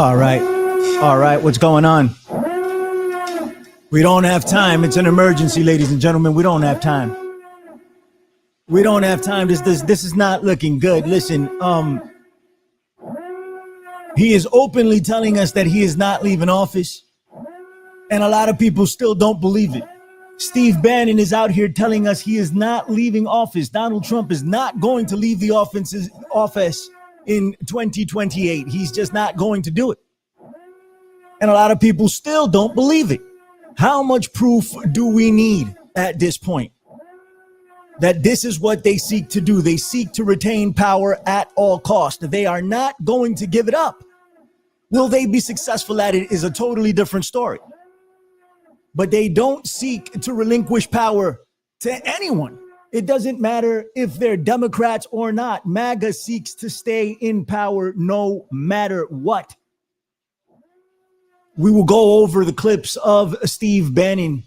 All right. All right. What's going on? We don't have time. It's an emergency, ladies and gentlemen. We don't have time. We don't have time. This is not looking good. Listen, he is openly telling us that he is not leaving office, and a lot of people still don't believe it. Steve Bannon is out here telling us he is not leaving office. Donald Trump is not going to leave the office in 2028. He's just not going to do it. And a lot of people still don't believe it. How much proof do we need at this point that this is what they seek to do? They seek to retain power at all costs. They are not going to give it up. Will they be successful at it is a totally different story. But they don't seek to relinquish power to anyone. It doesn't matter if they're Democrats or not. MAGA seeks to stay in power no matter what. We will go over the clips of Steve Bannon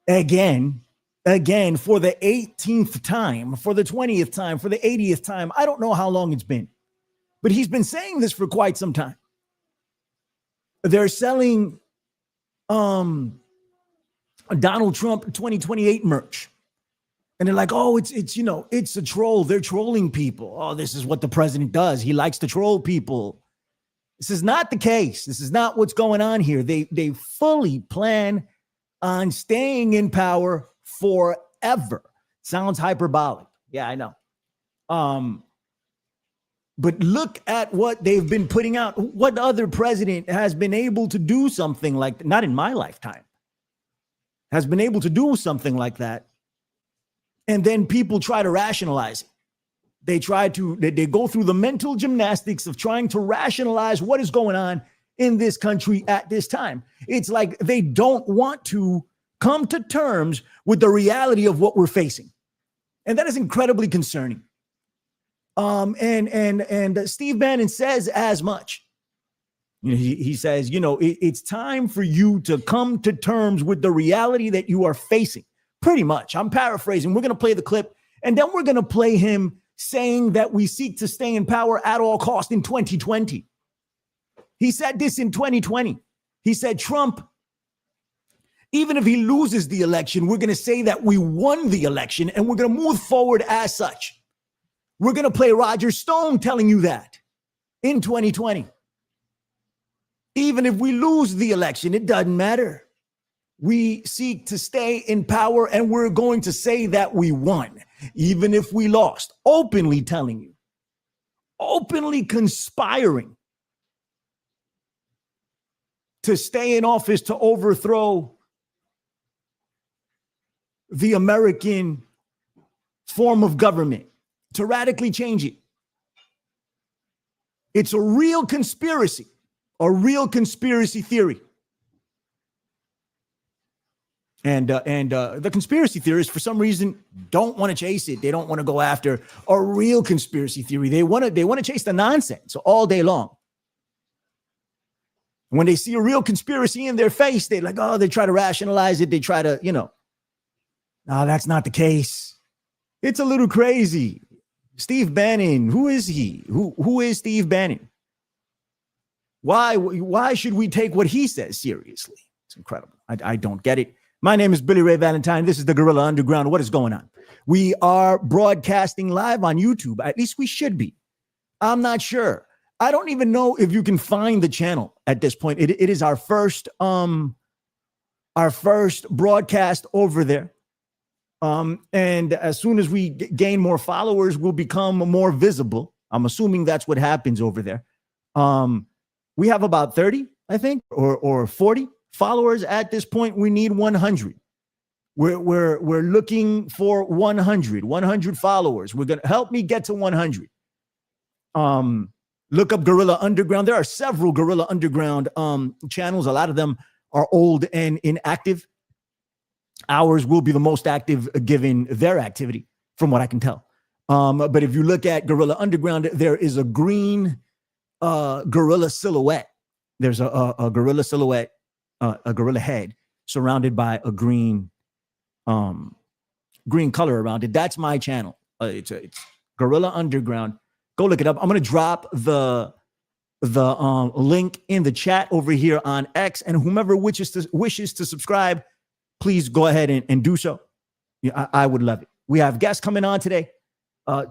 again, for the 18th time, for the 20th time, for the 80th time. I don't know how long it's been, but he's been saying this for quite some time. They're selling Donald Trump 2028 merch. And they're like, oh, it's a troll. They're trolling people. Oh, this is what the president does. He likes to troll people. This is not the case. This is not what's going on here. They fully plan on staying in power forever. Sounds hyperbolic. Yeah, I know. But look at what they've been putting out. What other president has been able to do something like that? Not in my lifetime. Has been able to do something like that. And then people try to rationalize it. They go through the mental gymnastics of trying to rationalize what is going on in this country at this time. It's like they don't want to come to terms with the reality of what we're facing. And that is incredibly concerning. And Steve Bannon says as much. He says, it's time for you to come to terms with the reality that you are facing. Pretty much. I'm paraphrasing. We're going to play the clip, and then we're going to play him saying that we seek to stay in power at all costs in 2020. He said this in 2020. He said, Trump, even if he loses the election, we're going to say that we won the election, and we're going to move forward as such. We're going to play Roger Stone telling you that in 2020. Even if we lose the election, it doesn't matter. We seek to stay in power, and we're going to say that we won, even if we lost. Openly telling you, openly conspiring to stay in office to overthrow the American form of government, to radically change it. It's a real conspiracy theory. And the conspiracy theorists, for some reason, don't want to chase it. They don't want to go after a real conspiracy theory. They want to chase the nonsense all day long. When they see a real conspiracy in their face, they try to rationalize it. They try to, no, that's not the case. It's a little crazy. Steve Bannon, who is he? Who is Steve Bannon? Why should we take what he says seriously? It's incredible. I don't get it. My name is Billy Ray Valentine. This is the Guerrilla Underground. What is going on? We are broadcasting live on YouTube. At least we should be. I'm not sure. I don't even know if you can find the channel at this point. It is our first broadcast over there. And as soon as we gain more followers, we'll become more visible. I'm assuming that's what happens over there. We have about 30, I think, or 40 followers at this point. We need 100. We're looking for 100 followers. We're going to help me get to 100. Look up Guerrilla Underground. There are several Guerrilla Underground channels. A lot of them are old and inactive. Ours will be the most active given their activity, from what I can tell. But if you look at Guerrilla Underground, there is a green gorilla silhouette. There's a gorilla silhouette, a gorilla head surrounded by a green color around it. That's my channel. It's Guerrilla Underground. Go look it up. I'm going to drop the the link in the chat over here on X, and whomever wishes to subscribe, please go ahead and do so. Yeah, I would love it. We have guests coming on today.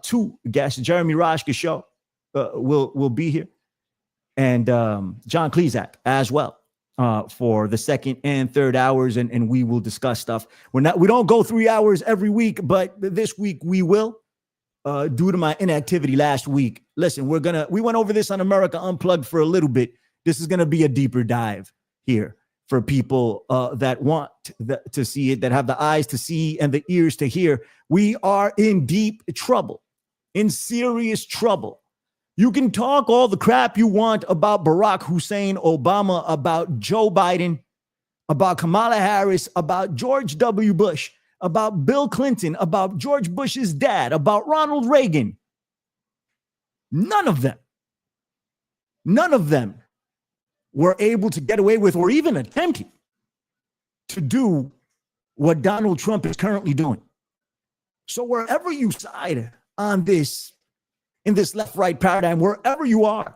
2 guests. Jeremy Rashka show will be here, and John Klezak as well for the second and third hours, and we will discuss stuff. We don't go 3 hours every week, but this week we will. Due to my inactivity last week. Listen, we went over this on America Unplugged for a little bit. This is gonna be a deeper dive here for people that want to see it, that have the eyes to see and the ears to hear. We are in deep trouble, in serious trouble. You can talk all the crap you want about Barack Hussein Obama, about Joe Biden, about Kamala Harris, about George W. Bush, about Bill Clinton, about George Bush's dad, about Ronald Reagan. None of them were able to get away with or even attempting to do what Donald Trump is currently doing. So wherever you side on this, in this left-right paradigm, wherever you are,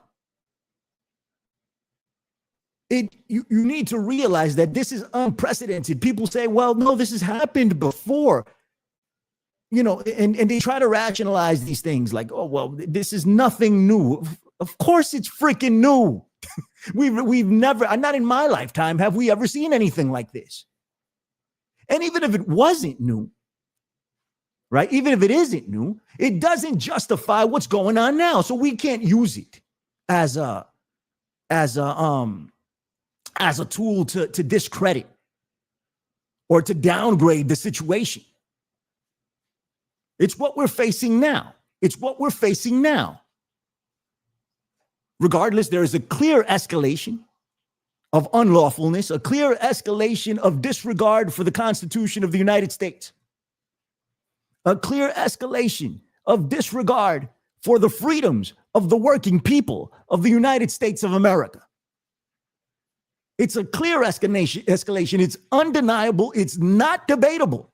you need to realize that this is unprecedented. People say, well, no, this has happened before. You know, and they try to rationalize these things like, oh, well, this is nothing new. Of course it's freaking new. We've never, not in my lifetime, have we ever seen anything like this. And even if it wasn't new, right? Even if it isn't new, it doesn't justify what's going on now. So we can't use it as a tool to discredit or to downgrade the situation. It's what we're facing now. Regardless, there is a clear escalation of unlawfulness, a clear escalation of disregard for the Constitution of the United States, a clear escalation of disregard for the freedoms of the working people of the United States of America. It's a clear escalation. It's undeniable. It's not debatable.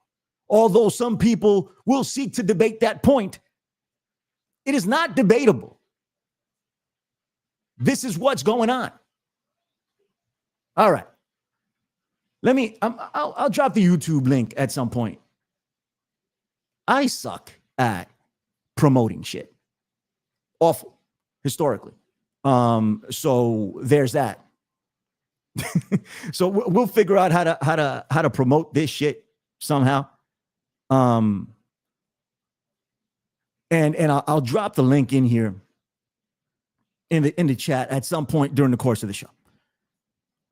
Although some people will seek to debate that point, it is not debatable. This is what's going on. All right. I'll drop the YouTube link at some point. I suck at promoting shit. Awful, historically. So there's that. So we'll figure out how to promote this shit somehow. And I'll drop the link in here in the chat at some point during the course of the show.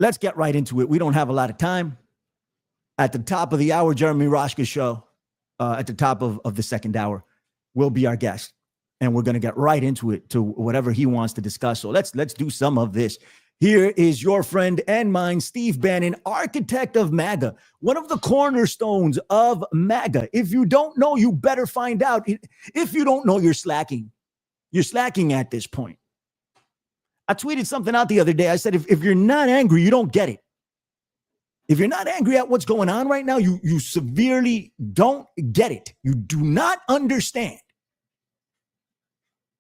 Let's get right into it. We don't have a lot of time. At the top of the hour, Jeremy Rashka show, at the top of the second hour, will be our guest. And we're going to get right into it, to whatever he wants to discuss. So let's do some of this. Here is your friend and mine, Steve Bannon, architect of MAGA, one of the cornerstones of MAGA. If you don't know, you better find out. If you don't know, you're slacking. You're slacking at this point. I tweeted something out the other day. I said, if you're not angry, you don't get it. If you're not angry at what's going on right now, you severely don't get it. You do not understand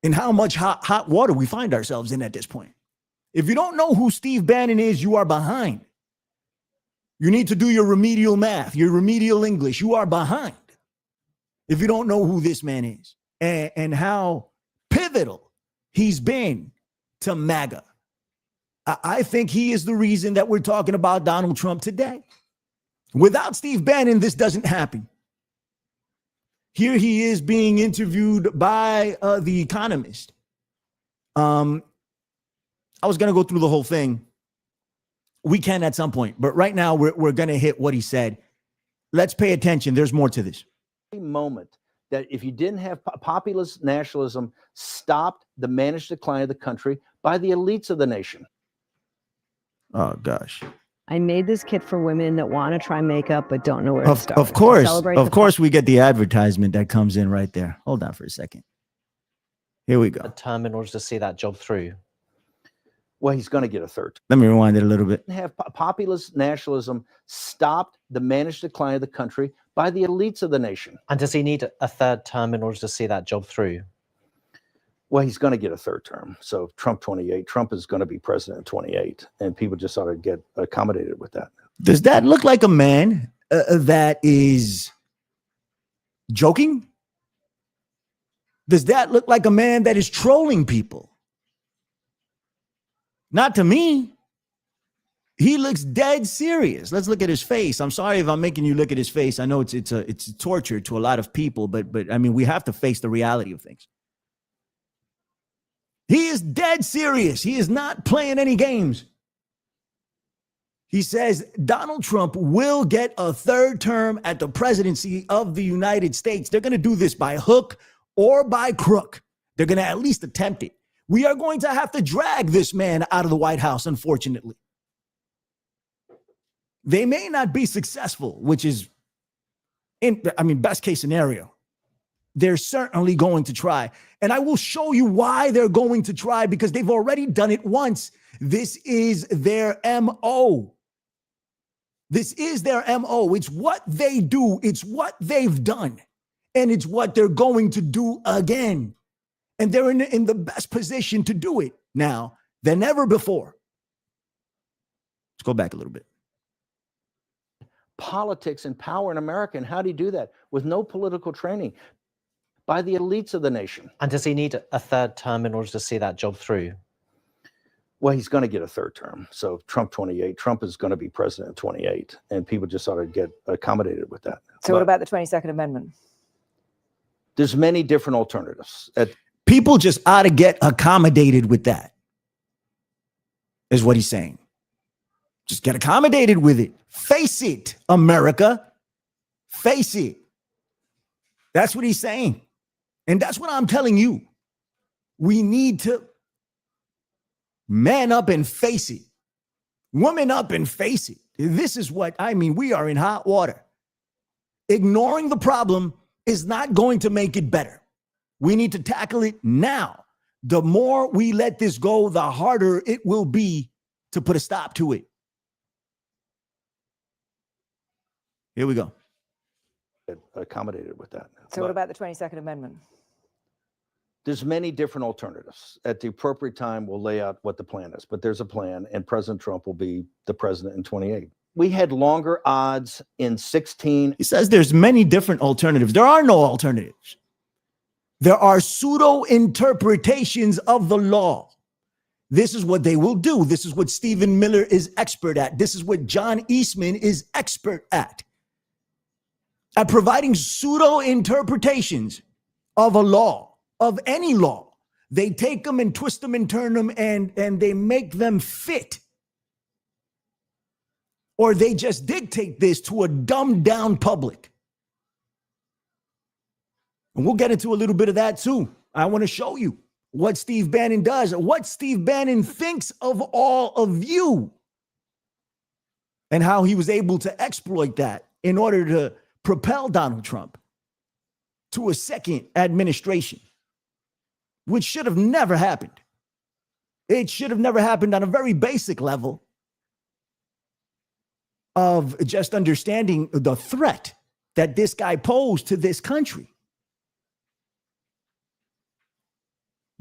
in how much hot water we find ourselves in at this point. If you don't know who Steve Bannon is, you are behind. You need to do your remedial math, your remedial English. You are behind if you don't know who this man is and how pivotal he's been to MAGA. I think he is the reason that we're talking about Donald Trump today. Without Steve Bannon, this doesn't happen. Here he is being interviewed by The Economist. I was going to go through the whole thing. We can at some point, but right now we're going to hit what he said. Let's pay attention. There's more to this. Moment that if you didn't have populist nationalism stopped the managed decline of the country by the elites of the nation. Oh, gosh. I made this kit for women that want to try makeup but don't know where to start. Of course, we get the advertisement that comes in right there. Hold on for a second. Here we go. A term in order to see that job through. Well, he's going to get a third. Let me rewind it a little bit. Have populist nationalism stopped the managed decline of the country by the elites of the nation. And does he need a third term in order to see that job through? Well, he's going to get a third term. So Trump 28, Trump is going to be president in 28, and people just ought to get accommodated with that. Does that look like a man that is joking? Does that look like a man that is trolling people? Not to me. He looks dead serious. Let's look at his face. I'm sorry if I'm making you look at his face. I know it's a torture to a lot of people, but I mean, we have to face the reality of things. He is dead serious. He is not playing any games. He says Donald Trump will get a third term at the presidency of the United States. They're going to do this by hook or by crook. They're going to at least attempt it. We are going to have to drag this man out of the White House, unfortunately. They may not be successful, which is, best case scenario. They're certainly going to try. And I will show you why they're going to try, because they've already done it once. This is their MO. This is their MO. It's what they do. It's what they've done. And it's what they're going to do again. And they're in the best position to do it now than ever before. Let's go back a little bit. Politics and power in America. And how do you do that? With no political training, by the elites of the nation. And does he need a third term in order to see that job through? Well, he's going to get a third term. So Trump 28, Trump is going to be president in 28, and people just ought to get accommodated with that. So what about the 22nd Amendment? There's many different alternatives. People just ought to get accommodated with that, is what he's saying. Just get accommodated with it. Face it, America. Face it. That's what he's saying. And that's what I'm telling you. We need to man up and face it. Woman up and face it. This is what I mean. We are in hot water. Ignoring the problem is not going to make it better. We need to tackle it now. The more we let this go, the harder it will be to put a stop to it. Here we go. Accommodated with that. So what about the 22nd Amendment? There's many different alternatives. At the appropriate time, we'll lay out what the plan is, but there's a plan, and President Trump will be the president in 28. We had longer odds in 16. He says there's many different alternatives. There are no alternatives. There are pseudo interpretations of the law. This is what they will do. This is what Stephen Miller is expert at. This is what John Eastman is expert at providing pseudo interpretations of a law, of any law. They take them and twist them and turn them and they make them fit. Or they just dictate this to a dumbed down public. And we'll get into a little bit of that too. I want to show you what Steve Bannon does, what Steve Bannon thinks of all of you, and how he was able to exploit that in order to propel Donald Trump to a second administration, which should have never happened. It should have never happened on a very basic level of just understanding the threat that this guy posed to this country.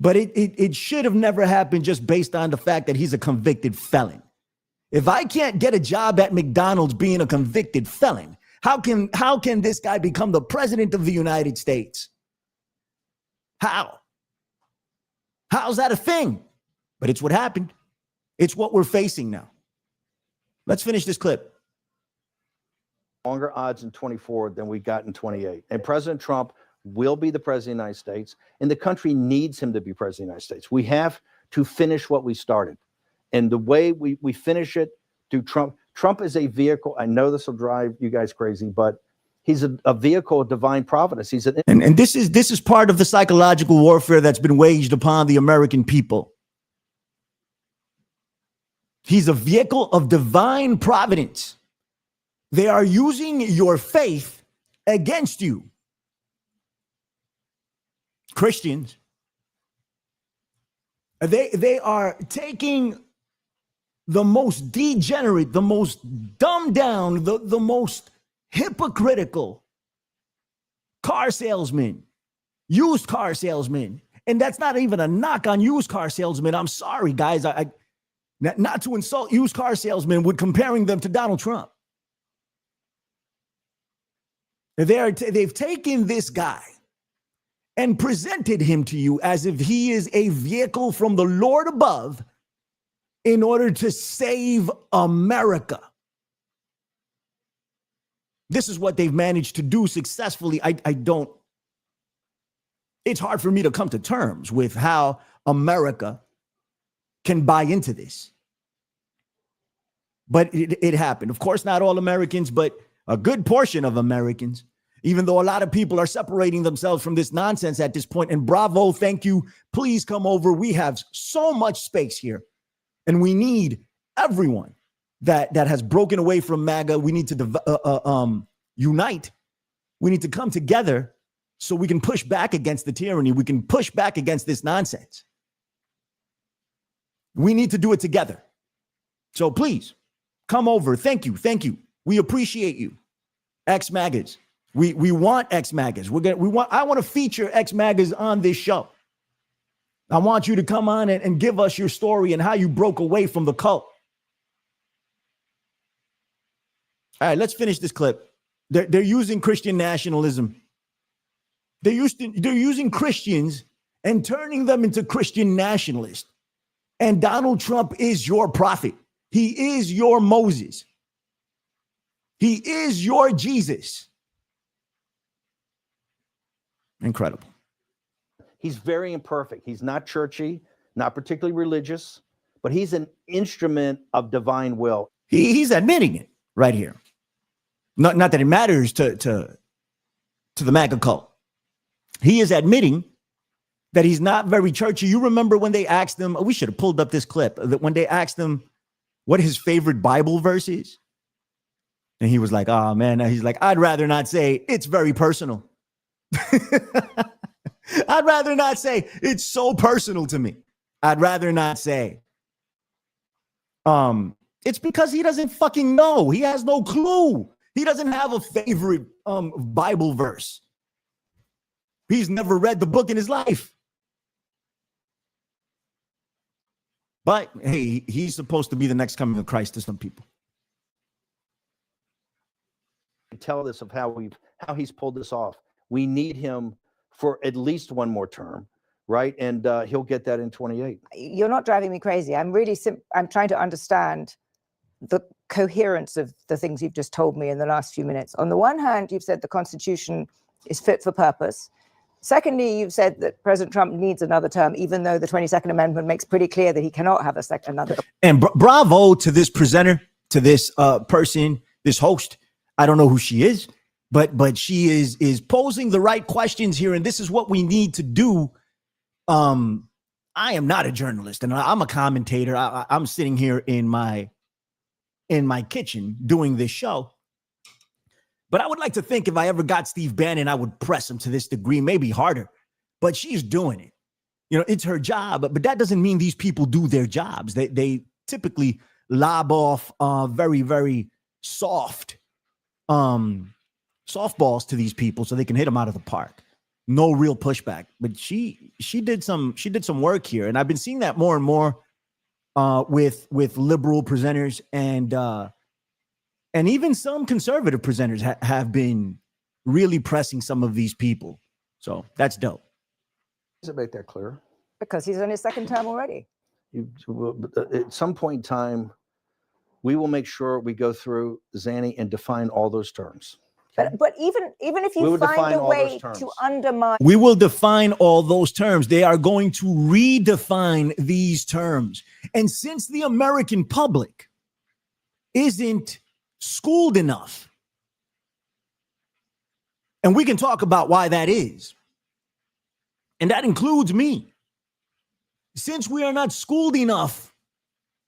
But it should have never happened just based on the fact that he's a convicted felon. If I can't get a job at McDonald's being a convicted felon, how can this guy become the president of the United States? How? How's that a thing? But it's what happened. It's what we're facing now. Let's finish this clip. Longer odds in 24 than we got in 28. And President Trump will be the president of the United States, and the country needs him to be president of the United States. We have to finish what we started. And the way we finish it through Trump. Trump is a vehicle. I know this will drive you guys crazy, but he's a vehicle of divine providence. He's and this is part of the psychological warfare that's been waged upon the American people. He's a vehicle of divine providence. They are using your faith against you. Christians, they are taking the most degenerate, the most dumbed down, the most hypocritical car salesmen, used car salesmen, And that's not even a knock on used car salesmen. I'm sorry, guys. Not to insult used car salesmen with comparing them to Donald Trump. They've taken this guy and presented him to you as if he is a vehicle from the Lord above in order to save America. This is what they've managed to do successfully. It's hard for me to come to terms with how America can buy into this. But it happened. Of course, not all Americans, but a good portion of Americans, even though a lot of people are separating themselves from this nonsense at this point. And bravo, thank you. Please come over. We have so much space here, and we need everyone that has broken away from MAGA. We need to unite. We need to come together so we can push back against the tyranny. We can push back against this nonsense. We need to do it together. So please come over. Thank you. Thank you. We appreciate you. Ex-MAGAs. We want ex-MAGAs. I want to feature ex-MAGAs on this show. I want you to come on and give us your story and how you broke away from the cult. All right, let's finish this clip. They're using Christian nationalism. They're using Christians and turning them into Christian nationalists. And Donald Trump is your prophet. He is your Moses. He is your Jesus. Incredible. He's very imperfect. He's not churchy, not particularly religious, but he's an instrument of divine will. He's admitting it right here. Not that it matters to the MAGA cult. He is admitting that he's not very churchy. You remember when they asked him, we should have pulled up this clip, that when they asked him what his favorite Bible verse is. And he was like, oh man, he's like, I'd rather not say, it's very personal. I'd rather not say, it's so personal to me. I'd rather not say. It's because he doesn't fucking know. He has no clue. He doesn't have a favorite Bible verse. He's never read the book in his life. But hey, he's supposed to be the next coming of Christ to some people. Tell this of how he's pulled this off. We need him for at least one more term, right? And he'll get that in 28. You're not driving me crazy. I'm trying to understand the coherence of the things you've just told me in the last few minutes. On the one hand, you've said the Constitution is fit for purpose. Secondly, you've said that President Trump needs another term, even though the 22nd Amendment makes pretty clear that he cannot have another. And bravo to this presenter, to this person, this host. I don't know who she is, but she is posing the right questions here, and this is what we need to do. I am not a journalist, and I'm a commentator. I'm sitting here in my kitchen doing this show. But I would like to think if I ever got Steve Bannon, I would press him to this degree, maybe harder. But she's doing it. You know, it's her job. But that doesn't mean these people do their jobs. They typically lob off very, very soft softballs to these people so they can hit them out of the park. No real pushback. But she did some work here, and I've been seeing that more and more with liberal presenters and even some conservative presenters have been really pressing some of these people. So that's dope. Does it make that clear? Because he's in his second term already. At some point in time, we will make sure we go through Zanny and define all those terms. Okay? But even if you find a way to undermine, we will define all those terms. They are going to redefine these terms. And since the American public isn't schooled enough, and we can talk about why that is, and that includes me, since we are not schooled enough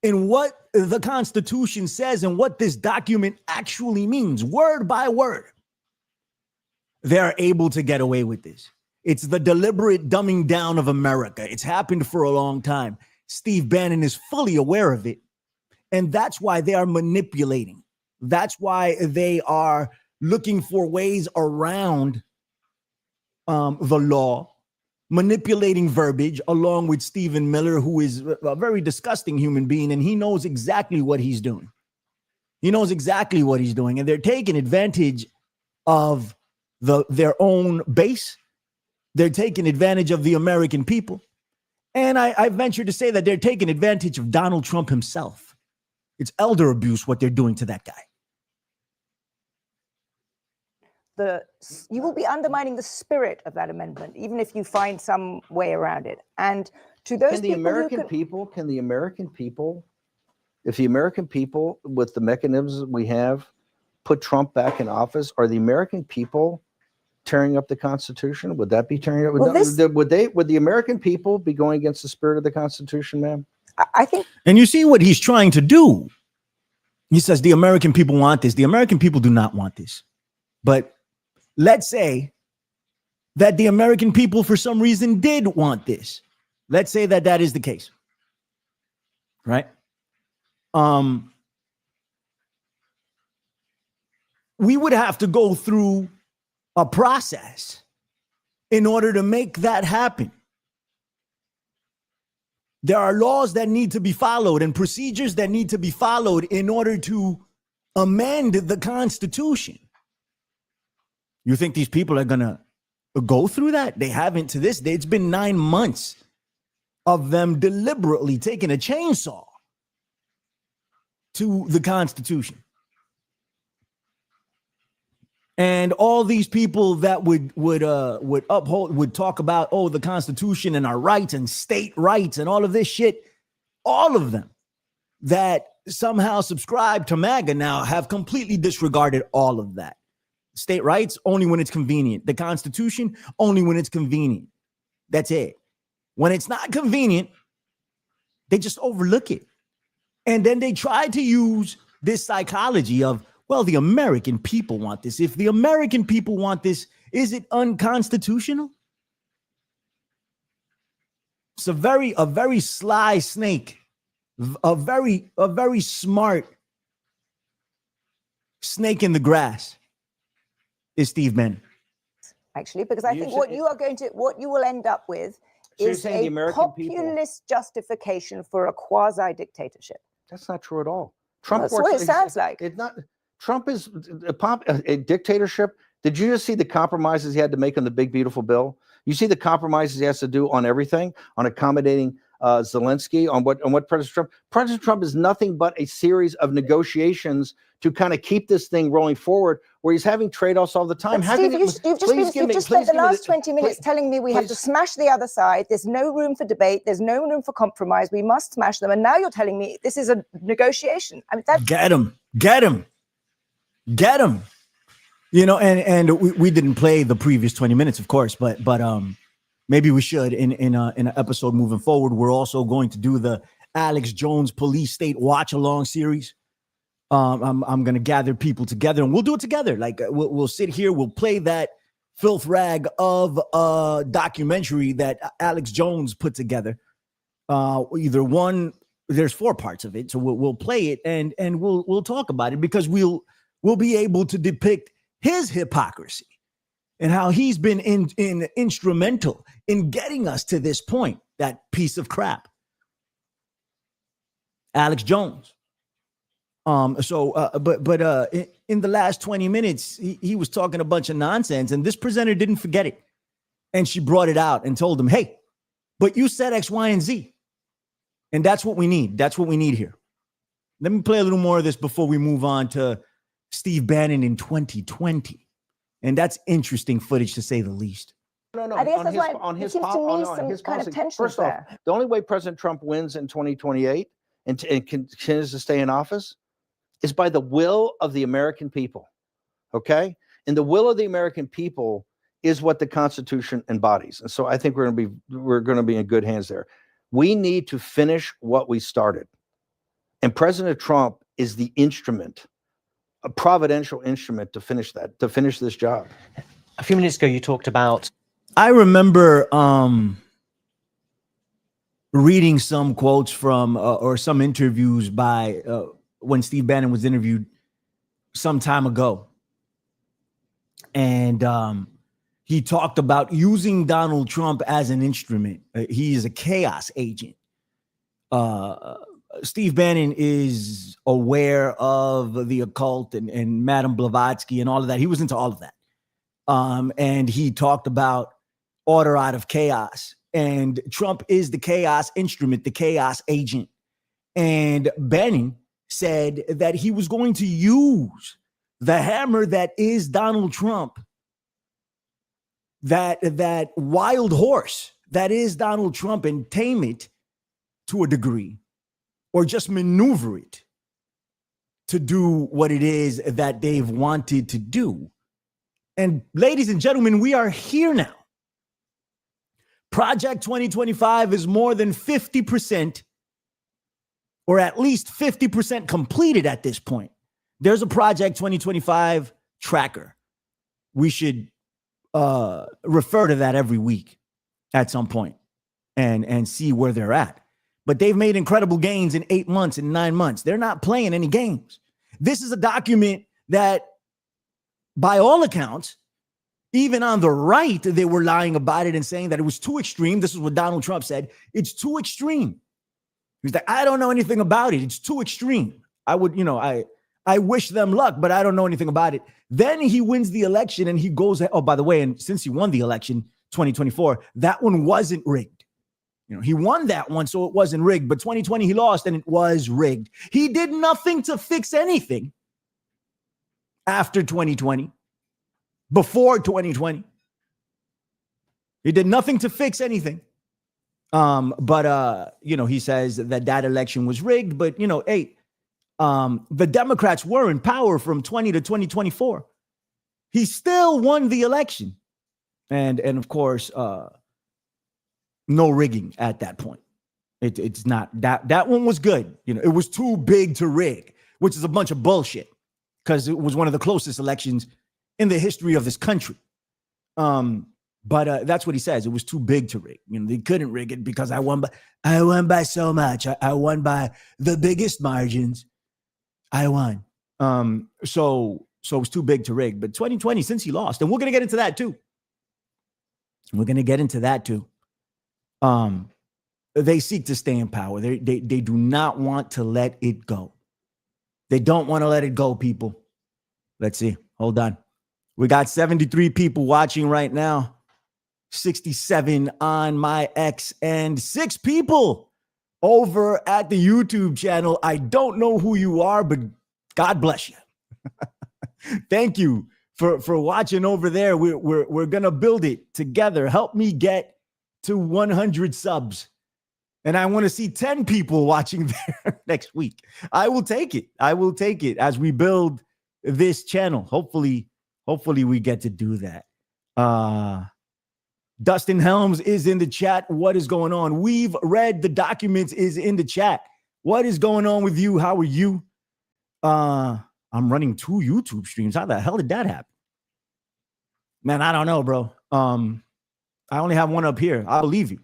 in what the Constitution says and what this document actually means, word by word, they are able to get away with this. It's the deliberate dumbing down of America. It's happened for a long time. Steve Bannon is fully aware of it. And that's why they are manipulating. That's why they are looking for ways around the law manipulating verbiage along with Stephen Miller, who is a very disgusting human being, and he knows exactly what he's doing. He knows exactly what he's doing, and they're taking advantage of their own base. They're taking advantage of the American people. And I venture to say that they're taking advantage of Donald Trump himself. It's elder abuse what they're doing to that guy. You will be undermining the spirit of that amendment, even if you find some way around it. And to those Can the people American people, if the American people, with the mechanisms we have, put Trump back in office, are the American people tearing up the Constitution? Would that be tearing up? Well, would the American people be going against the spirit of the Constitution, ma'am? I think. And you see what he's trying to do. He says the American people want this. The American people do not want this. But let's say that the American people, for some reason, did want this. Let's say that that is the case. Right? We would have to go through a process in order to make that happen. There are laws that need to be followed and procedures that need to be followed in order to amend the Constitution. You think these people are going to go through that? They haven't to this day. It's been 9 months of them deliberately taking a chainsaw to the Constitution. And all these people that would uphold, would talk about, oh, the Constitution and our rights and state rights and all of this shit, all of them that somehow subscribe to MAGA now have completely disregarded all of that. State rights only when it's convenient. The Constitution only when it's convenient. That's it. When it's not convenient, they just overlook it. And then they try to use this psychology of, well, the American people want this. If the American people want this, is it unconstitutional? It's a very sly snake, a very smart snake in the grass is Steve Bannon. Actually, because I think what you will end up with So you're is saying the a American people- populist justification for a quasi-dictatorship. That's not true at all. Trump That's what it sounds like. It's not. Trump is a dictatorship. Did you just see the compromises he had to make on the big beautiful bill? You see the compromises he has to do on everything, on accommodating Zelensky, on what President Trump. President Trump is nothing but a series of negotiations to kind of keep this thing rolling forward, where he's having trade-offs all the time. But Steve, you've just spent the last 20 minutes telling me we have to smash the other side. There's no room for debate. There's no room for compromise. We must smash them. And now you're telling me this is a negotiation. I mean, that's Get him. You know, and we didn't play the previous 20 minutes, of course, but maybe we should in an episode moving forward. We're also going to do the Alex Jones Police State Watch Along series. I'm going to gather people together and we'll do it together. Like we'll sit here, we'll play that filth rag of a documentary that Alex Jones put together. Either one, there's 4 parts of it, so we'll play it and we'll talk about it, because we'll be able to depict his hypocrisy and how he's been instrumental in getting us to this point. That piece of crap, Alex Jones. In the last 20 minutes, he was talking a bunch of nonsense, and this presenter didn't forget it. And she brought it out and told him, hey, but you said X, Y, and Z. And that's what we need. That's what we need here. Let me play a little more of this before we move on to Steve Bannon in 2020. And that's interesting footage, to say the least. No. I guess that's why it seems to me some kind of tension First off, the only way President Trump wins in 2028 and continues to stay in office is by the will of the American people. Okay? And the will of the American people is what the Constitution embodies. And so I think we're going to be in good hands there. We need to finish what we started. And President Trump is the instrument, a providential instrument to finish this job. A few minutes ago, you talked about. I remember reading some quotes from or some interviews by when Steve Bannon was interviewed some time ago. And he talked about using Donald Trump as an instrument. He is a chaos agent. Steve Bannon is aware of the occult and Madame Blavatsky and all of that. He was into all of that. And he talked about order out of chaos. And Trump is the chaos instrument, the chaos agent. And Bannon said that he was going to use the hammer that is Donald Trump, that wild horse that is Donald Trump, and tame it to a degree, or just maneuver it to do what it is that they've wanted to do. And ladies and gentlemen, we are here now. Project 2025 is more than 50%, or at least 50% completed at this point. There's a Project 2025 tracker. We should refer to that every week at some point and see where they're at. But they've made incredible gains in 8 months and 9 months. They're not playing any games. This is a document that, by all accounts, even on the right, they were lying about it and saying that it was too extreme. This is what Donald Trump said. It's too extreme. He's like, I don't know anything about it. It's too extreme. I would, I wish them luck, but I don't know anything about it. Then he wins the election and he goes, oh, by the way, and since he won the election, 2024, that one wasn't rigged. He won that one, so it wasn't rigged. But 2020, he lost and it was rigged. He did nothing to fix anything after 2020, before 2020. He did nothing to fix anything. But he says that election was rigged. But, the Democrats were in power from 20 to 2024. He still won the election. And of course, no rigging at that point. It's not that one was good. It was too big to rig, which is a bunch of bullshit because it was one of the closest elections in the history of this country. But that's what he says. It was too big to rig. They couldn't rig it because I won by so much. I won by the biggest margins. I won. So it was too big to rig. But 2020, since he lost, and we're gonna get into that too. They seek to stay in power. They do not want to let it go. They don't want to let it go, people. Let's see. Hold on. We got 73 people watching right now. 67 on my X and 6 people over at the YouTube channel. I don't know who you are, but God bless you. Thank you for watching over there. We're going to build it together. Help me get to 100 subs. And I want to see 10 people watching there next week. I will take it. As we build this channel. Hopefully we get to do that. Dustin Helms is in the chat. What is going on? We've read the documents is in the chat. What is going on with you? How are you? I'm running 2 YouTube streams. How the hell did that happen? Man, I don't know, bro. I only have one up here. I believe you.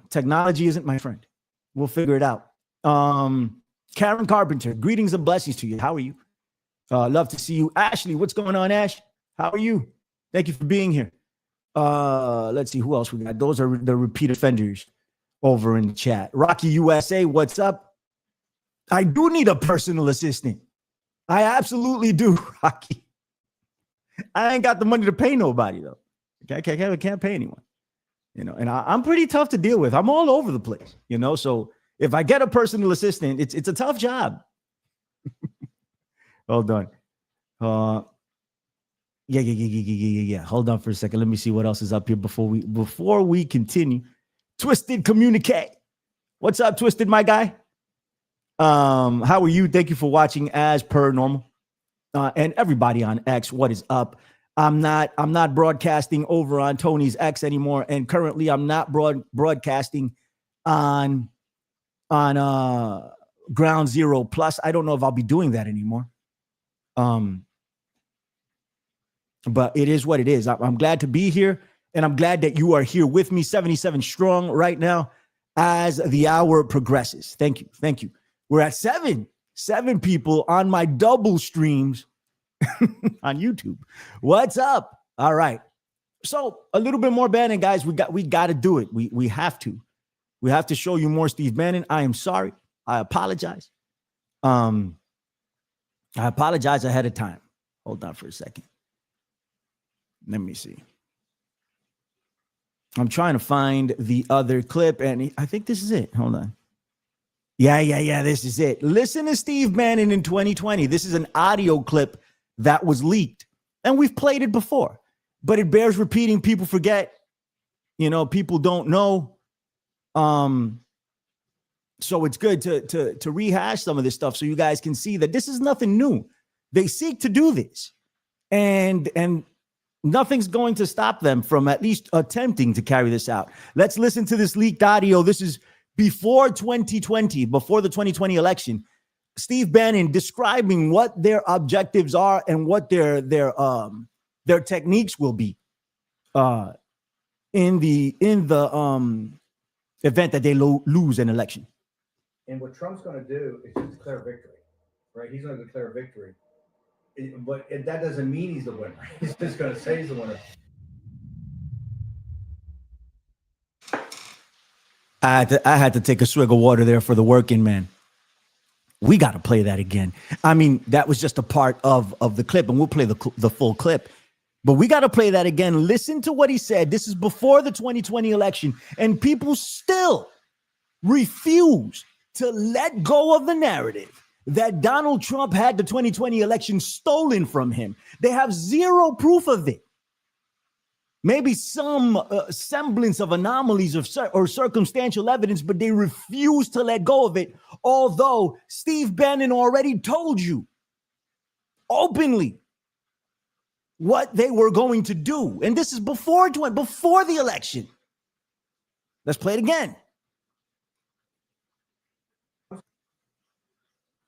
Technology isn't my friend. We'll figure it out. Karen Carpenter, greetings and blessings to you. How are you? Love to see you. Ashley, what's going on, Ash? How are you? Thank you for being here. Let's see who else we got. Those are the repeat offenders over in the chat. Rocky USA, what's up? I do need a personal assistant. I absolutely do, Rocky. I ain't got the money to pay nobody though. I can't pay anyone. And I'm pretty tough to deal with. I'm all over the place, so if I get a personal assistant, it's a tough job. Hold on. Yeah. Hold on for a second. Let me see what else is up here before we continue. Twisted Communicate. What's up, Twisted, my guy? How are you? Thank you for watching as per normal. And everybody on X, what is up? I'm not broadcasting over on Tony's X anymore, and currently I'm not broadcasting on Ground Zero Plus. I don't know if I'll be doing that anymore. But it is what it is. I'm glad to be here, and I'm glad that you are here with me, 77 strong right now as the hour progresses. Thank you. We're at seven people on my double streams on YouTube. What's up? All right. So a little bit more Bannon, guys. We got to do it. We have to. We have to show you more Steve Bannon. I am sorry. I apologize. I apologize ahead of time. Hold on for a second. Let me see. I'm trying to find the other clip, and I think this is it. Hold on. Yeah. This is it. Listen to Steve Bannon in 2020. This is an audio clip that was leaked, and we've played it before, but it bears repeating. People forget. People don't know. So it's good to rehash some of this stuff so you guys can see that this is nothing new. They seek to do this, and nothing's going to stop them from at least attempting to carry this out. Let's listen to this leaked audio. This is before 2020, before the 2020 election. Steve Bannon describing what their objectives are and what their techniques will be in the event that they lose an election. And what Trump's going to do is just declare victory, right? He's going to declare victory. But that doesn't mean he's the winner. He's just going to say he's the winner. I had to take a swig of water there for the working man. We got to play that again. I mean, that was just a part of the clip, and we'll play the full clip. But we got to play that again. Listen to what he said. This is before the 2020 election, and people still refuse to let go of the narrative that Donald Trump had the 2020 election stolen from him. They have zero proof of it. Maybe some semblance of anomalies or circumstantial evidence, but they refuse to let go of it. Although Steve Bannon already told you openly what they were going to do. And this is before the election. Let's play it again.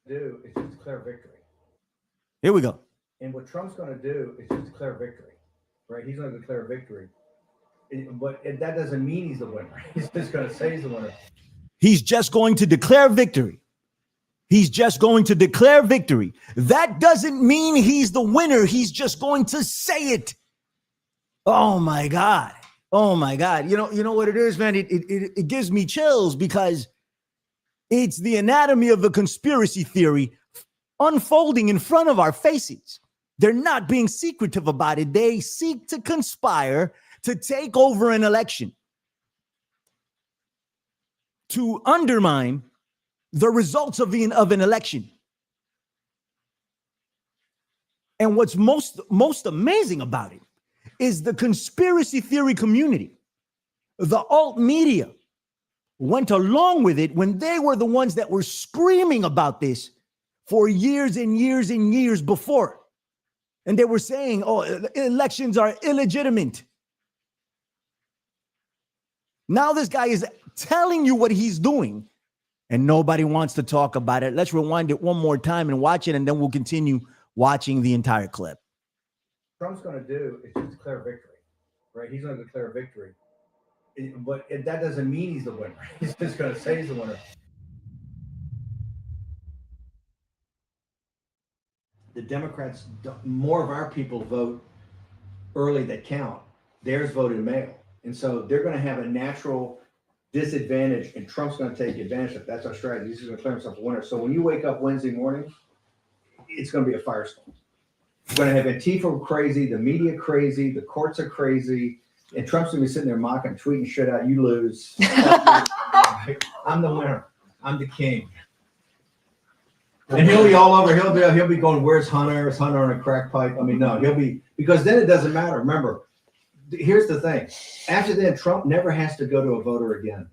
Do is just declare victory. Here we go. And what Trump's going to do is just declare victory, right? He's going to declare victory. But that doesn't mean he's the winner. He's just going to say he's the winner. He's just going to declare victory. He's just going to declare victory. That doesn't mean he's the winner. He's just going to say it. Oh my God. Oh my God. You know what it is, man? It gives me chills because it's the anatomy of the conspiracy theory unfolding in front of our faces. They're not being secretive about it. They seek to conspire to take over an election, to undermine the results of an election. And what's most amazing about it is the conspiracy theory community, the alt media, went along with it when they were the ones that were screaming about this for years and years and years before. And they were saying, oh, elections are illegitimate. Now this guy is telling you what he's doing, and nobody wants to talk about it. Let's rewind it one more time and watch it, and then we'll continue watching the entire clip. Trump's going to do is just declare victory, right? He's going to declare victory. But that doesn't mean he's the winner. He's just going to say he's the winner. The Democrats, more of our people vote early that count. Theirs voted mail. And so they're going to have a natural disadvantage, and Trump's going to take advantage of it. That's our strategy. He's going to declare himself a winner. So when you wake up Wednesday morning, it's going to be a firestorm. We're going to have Antifa crazy, the media crazy, the courts are crazy. And Trump's gonna be sitting there mocking, tweeting shit out. You lose. I'm the winner. I'm the king. And he'll be all over. He'll be going, "Where's Hunter? Is Hunter on a crack pipe?" I mean, no, he'll be, because then it doesn't matter. Remember, here's the thing. After that, Trump never has to go to a voter again.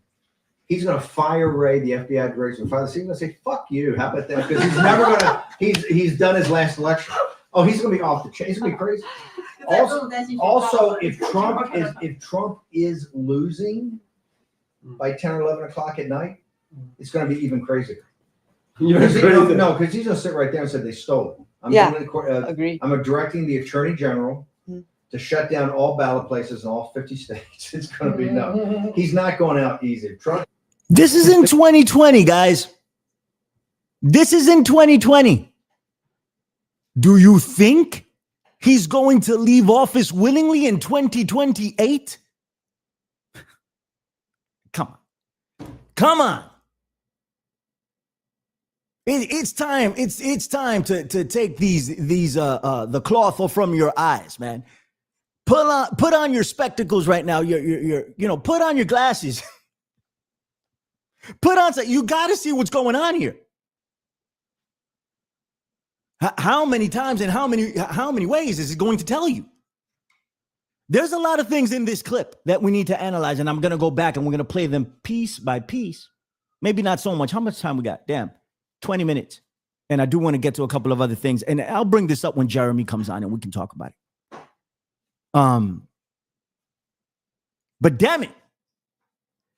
He's gonna fire Wray, the FBI director, and fire. He's gonna say, "Fuck you." How about that? Because he's never gonna. He's done his last election. Oh, he's gonna be off the chain. He's gonna be crazy. Also, if Trump is losing by 10 or 11 o'clock at night, it's going to be even crazier. Because he's going to sit right there and say they stole it. Agree. I'm directing the Attorney General to shut down all ballot places in all 50 states. It's going to be no. He's not going out easy. Trump. This is in 2020, guys. This is in 2020. Do you think he's going to leave office willingly in 2028? Come on. Come on. It's time. It's time to take the cloth from your eyes, man. Put on your spectacles right now. Put on your glasses. You got to see what's going on here. How many times and how many ways is it going to tell you? There's a lot of things in this clip that we need to analyze, and I'm going to go back and we're going to play them piece by piece. Maybe not so much. How much time we got? Damn, 20 minutes. And I do want to get to a couple of other things, and I'll bring this up when Jeremy comes on and we can talk about it. But damn it,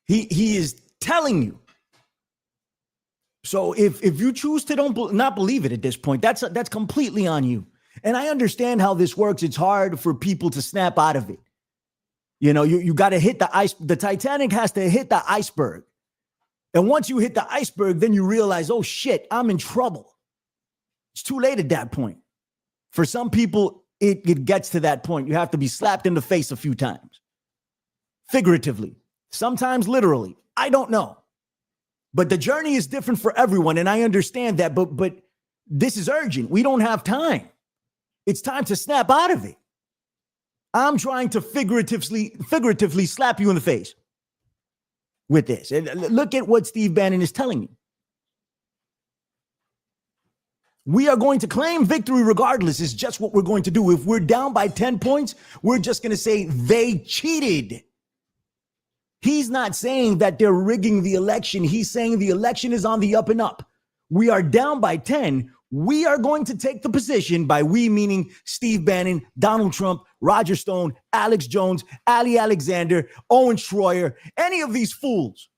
he is telling you. So if you choose to not believe it at this point, that's completely on you. And I understand how this works. It's hard for people to snap out of it. You got to hit the ice. The Titanic has to hit the iceberg. And once you hit the iceberg, then you realize, oh shit, I'm in trouble. It's too late at that point. For some people, it gets to that point. You have to be slapped in the face a few times. Figuratively, sometimes literally. I don't know. But the journey is different for everyone, and I understand that. But this is urgent. We don't have time. It's time to snap out of it. I'm trying to figuratively slap you in the face with this. And look at what Steve Bannon is telling you. We are going to claim victory regardless, is just what we're going to do. If we're down by 10 points, we're just going to say they cheated. He's not saying that they're rigging the election. He's saying the election is on the up and up. We are down by 10. We are going to take the position, by we meaning Steve Bannon, Donald Trump, Roger Stone, Alex Jones, Ali Alexander, Owen Schroyer, any of these fools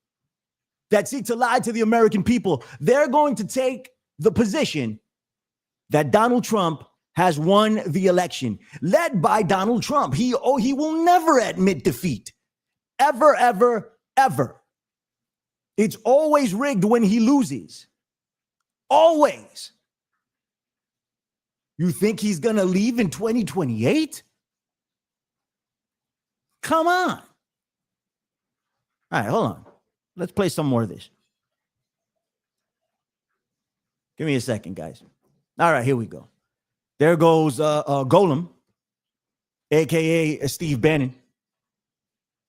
that seek to lie to the American people. They're going to take the position that Donald Trump has won the election, led by Donald Trump. He will never admit defeat. Ever, ever, ever. It's always rigged when he loses. Always. You think he's going to leave in 2028? Come on. All right, hold on. Let's play some more of this. Give me a second, guys. All right, here we go. There goes Golem, a.k.a. Steve Bannon.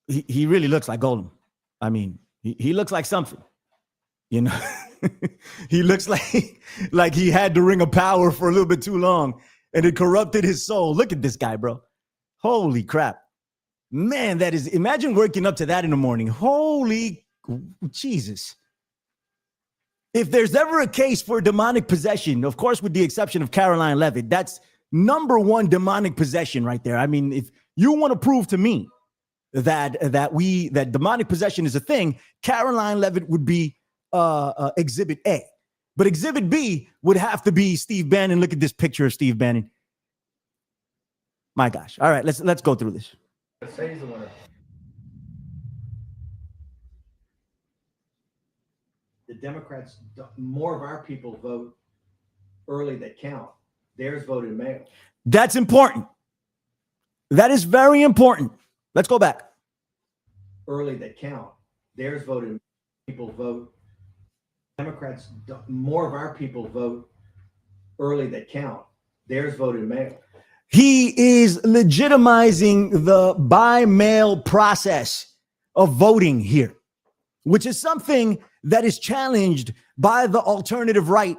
He really looks like Golem. I mean, he looks like something, He looks like he had the ring of power for a little bit too long and it corrupted his soul. Look at this guy, bro. Holy crap. Man, imagine waking up to that in the morning. Holy Jesus. If there's ever a case for demonic possession, of course, with the exception of Caroline Levitt, that's number one demonic possession right there. I mean, if you want to prove to me that demonic possession is a thing, Caroline Levitt would be exhibit A. But exhibit B would have to be Steve Bannon. Look at this picture of Steve Bannon. My gosh. All right, let's go through this. Say he's the winner. The Democrats, more of our people vote early that count. Theirs voted mail. That's important. That is very important. Let's go back. Early that count. Theirs voted. People vote. Democrats, more of our people vote early that count. Theirs voted mail. He is legitimizing the by mail process of voting here, which is something that is challenged by the alternative right,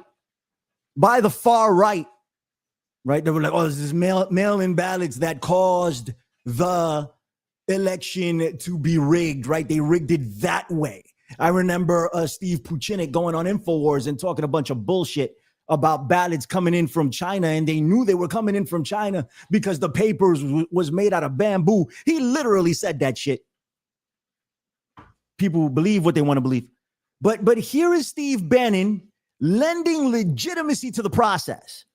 by the far right. Right? They were like, oh, this is mail-in ballots that caused the election to be rigged, right? They rigged it that way. I remember Steve Puchinik going on InfoWars and talking a bunch of bullshit about ballots coming in from China, and they knew they were coming in from China because the papers was made out of bamboo. He literally said that shit. People believe what they want to believe. But here is Steve Bannon lending legitimacy to the process.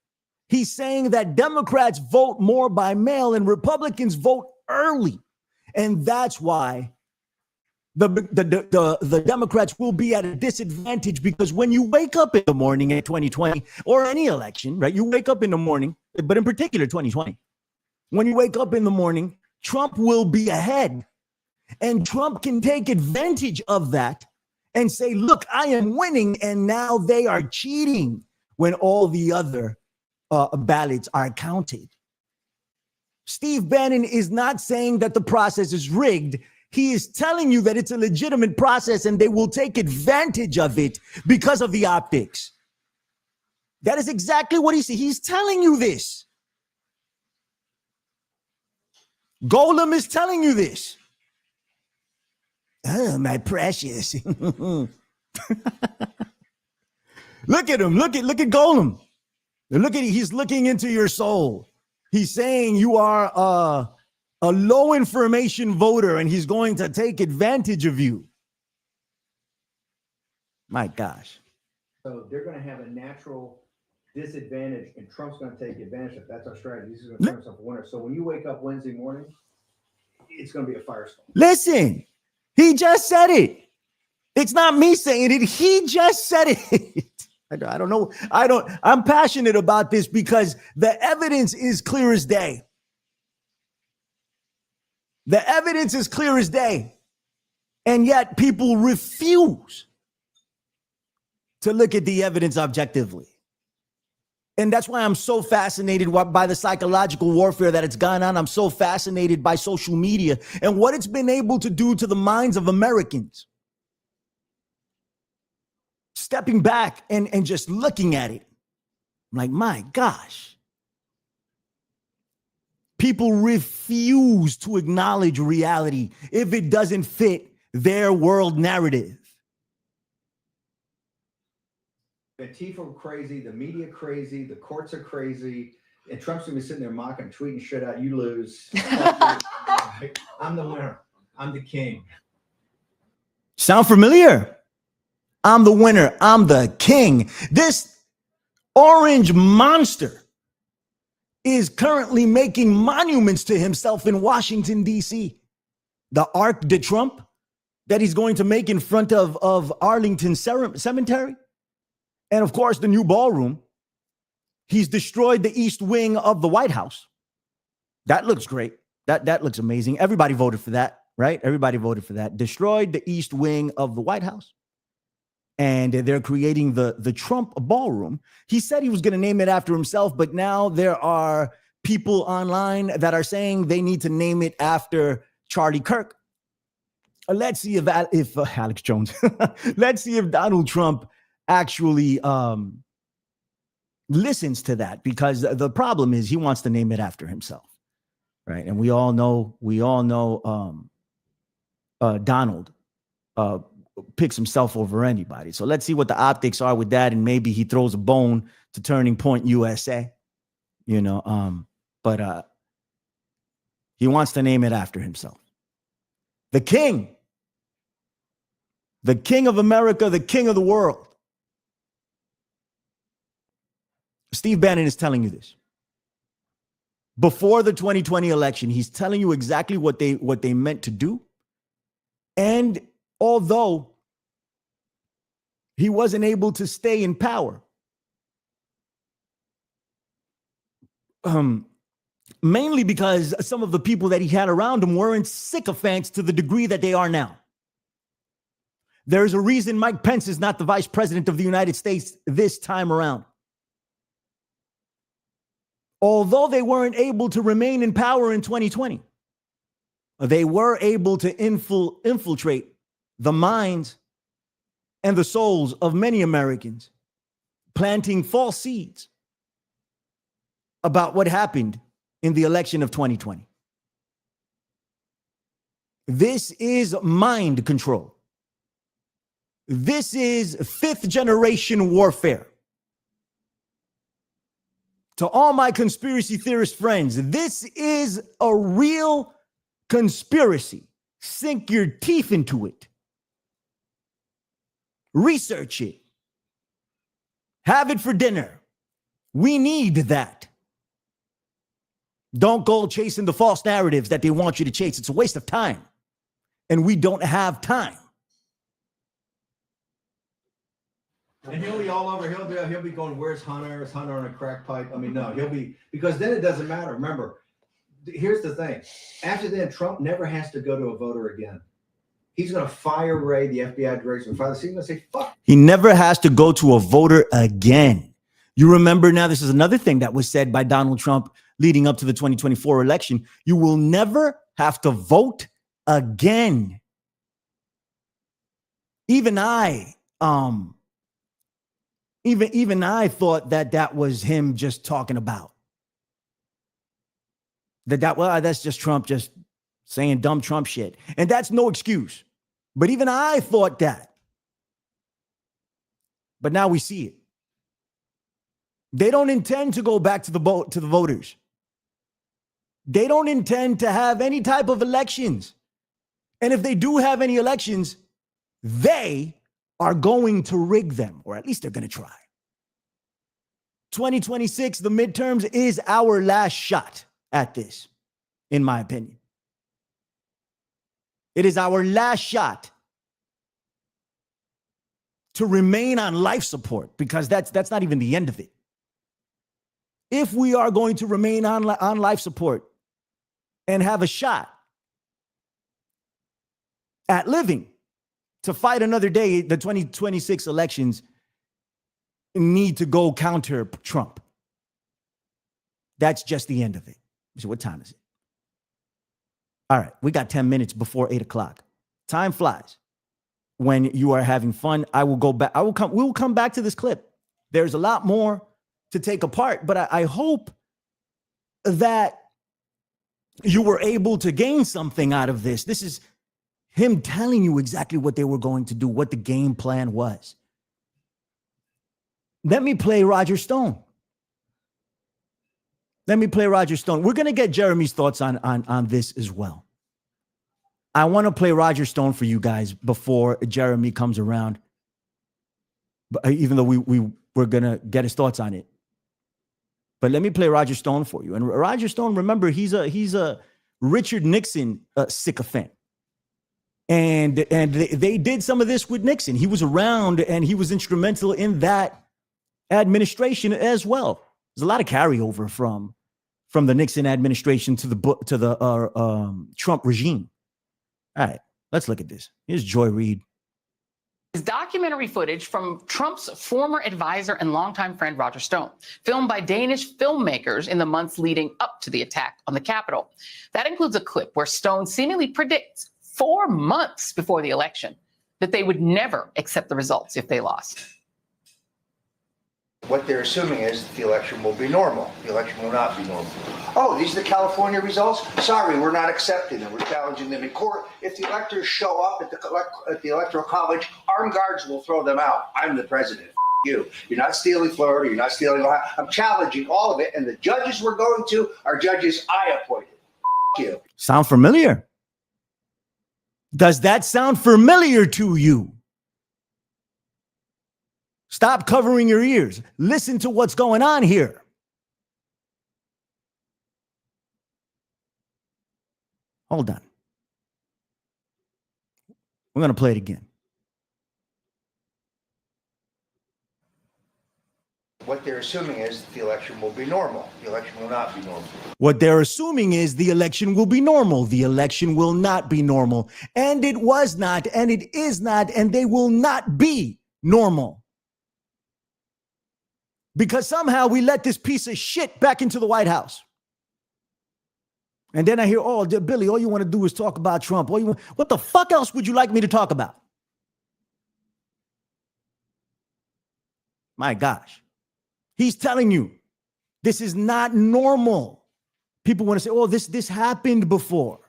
He's saying that Democrats vote more by mail and Republicans vote early. And that's why the Democrats will be at a disadvantage, because when you wake up in the morning in 2020 or any election, right? You wake up in the morning, but in particular 2020, when you wake up in the morning, Trump will be ahead. And Trump can take advantage of that and say, look, I am winning. And now they are cheating when all the other ballots are counted. Steve Bannon is not saying that the process is rigged. He is telling you that it's a legitimate process and they will take advantage of it because of the optics. That is exactly what he's telling you this. Golem is telling you this. Oh, my precious. Look at him. Look at Golem. He's looking into your soul. He's saying you are a low information voter and he's going to take advantage of you. My gosh. So they're going to have a natural disadvantage and Trump's going to take advantage of it. That's our strategy. He's going to turn himself a winner. So when you wake up Wednesday morning, it's going to be a firestorm. Listen, he just said it. It's not me saying it. He just said it. I don't know. I'm passionate about this because the evidence is clear as day. The evidence is clear as day. And yet people refuse to look at the evidence objectively. And that's why I'm so fascinated by the psychological warfare that it's gone on. I'm so fascinated by social media and what it's been able to do to the minds of Americans. Stepping back and just looking at it, I'm like, my gosh. People refuse to acknowledge reality if it doesn't fit their world narrative. Antifa are crazy, the media crazy, the courts are crazy, and Trump's gonna be sitting there mocking, tweeting shit out. You lose. I'm the winner. I'm the king. Sound familiar? I'm the winner. I'm the king. This orange monster is currently making monuments to himself in Washington, D.C. The Arc de Trump that he's going to make in front of Arlington Cemetery. And of course, the new ballroom. He's destroyed the East Wing of the White House. That looks great. That looks amazing. Everybody voted for that, right? Everybody voted for that. Destroyed the East Wing of the White House. And they're creating the Trump ballroom. He said he was going to name it after himself, but now there are people online that are saying they need to name it after Charlie Kirk. Let's see if Alex Jones, let's see if Donald Trump actually listens to that, because the problem is he wants to name it after himself, right? And we all know Donald picks himself over anybody. So let's see what the optics are with that, and maybe he throws a bone to Turning Point USA, but he wants to name it after himself. The king of America, the king of the world. Steve Bannon is telling you this. Before the 2020 election, he's telling you exactly what they meant to do. And although he wasn't able to stay in power, mainly because some of the people that he had around him weren't sycophants to the degree that they are now. There's a reason Mike Pence is not the vice president of the United States this time around. Although they weren't able to remain in power in 2020, they were able to infiltrate the minds and the souls of many Americans, planting false seeds about what happened in the election of 2020. This is mind control. This is fifth generation warfare. To all my conspiracy theorist friends, this is a real conspiracy. Sink your teeth into it. Research it. Have it for dinner. We need that. Don't go chasing the false narratives that they want you to chase. It's a waste of time. And we don't have time. And he'll be all over. He'll be going, where's Hunter? Is Hunter on a crack pipe? I mean, no, he'll be, because then it doesn't matter. Remember, here's the thing. After then, Trump never has to go to a voter again. He's going to fire Wray, the FBI director, and fire the he's going to say, fuck. He never has to go to a voter again. You remember now, this is another thing that was said by Donald Trump leading up to the 2024 election. You will never have to vote again. Even I, even I thought that was him just talking about well, that's just Trump just saying dumb Trump shit. And that's no excuse. But even I thought that. But now we see it. They don't intend to go back to the voters. They don't intend to have any type of elections. And if they do have any elections, they are going to rig them, or at least they're going to try. 2026, the midterms, is our last shot at this, in my opinion. It is our last shot to remain on life support, because that's not even the end of it. If we are going to remain on life support and have a shot at living to fight another day, the 2026 elections need to go counter Trump. That's just the end of it. So what time is it? All right, we got 10 minutes before 8 o'clock. Time flies when you are having fun. We will come back to this clip. There's a lot more to take apart, but I hope that you were able to gain something out of this. This is him telling you exactly what they were going to do, what the game plan was. Let me play Roger Stone. We're going to get Jeremy's thoughts on this as well. I want to play Roger Stone for you guys before Jeremy comes around, but even though we're going to get his thoughts on it. But let me play Roger Stone for you. And Roger Stone, remember, he's a Richard Nixon sycophant. And they did some of this with Nixon. He was around and he was instrumental in that administration as well. There's a lot of carryover from the Nixon administration to the Trump regime. All right, let's look at this. Here's Joy Reid. Is documentary footage from Trump's former advisor and longtime friend Roger Stone, filmed by Danish filmmakers in the months leading up to the attack on the Capitol. That includes a clip where Stone seemingly predicts 4 months before the election that they would never accept the results if they lost. What they're assuming is that the election will be normal. The election will not be normal. Oh, these are the California results? Sorry, we're not accepting them. We're challenging them in court. If the electors show up at the Electoral College, armed guards will throw them out. I'm the president. You. You're not stealing Florida. You're not stealing Ohio. I'm challenging all of it. And the judges we're going to are judges I appointed. You. Sound familiar? Does that sound familiar to you? Stop covering your ears. Listen to what's going on here. Hold on. We're going to play it again. What they're assuming is that the election will be normal. The election will not be normal. What they're assuming is the election will be normal. The election will not be normal. And it was not, and it is not, and they will not be normal. Because somehow we let this piece of shit back into the White House. And then I hear, oh, Billy, all you want to do is talk about Trump. What the fuck else would you like me to talk about? My gosh. He's telling you, this is not normal. People want to say, oh, this happened before.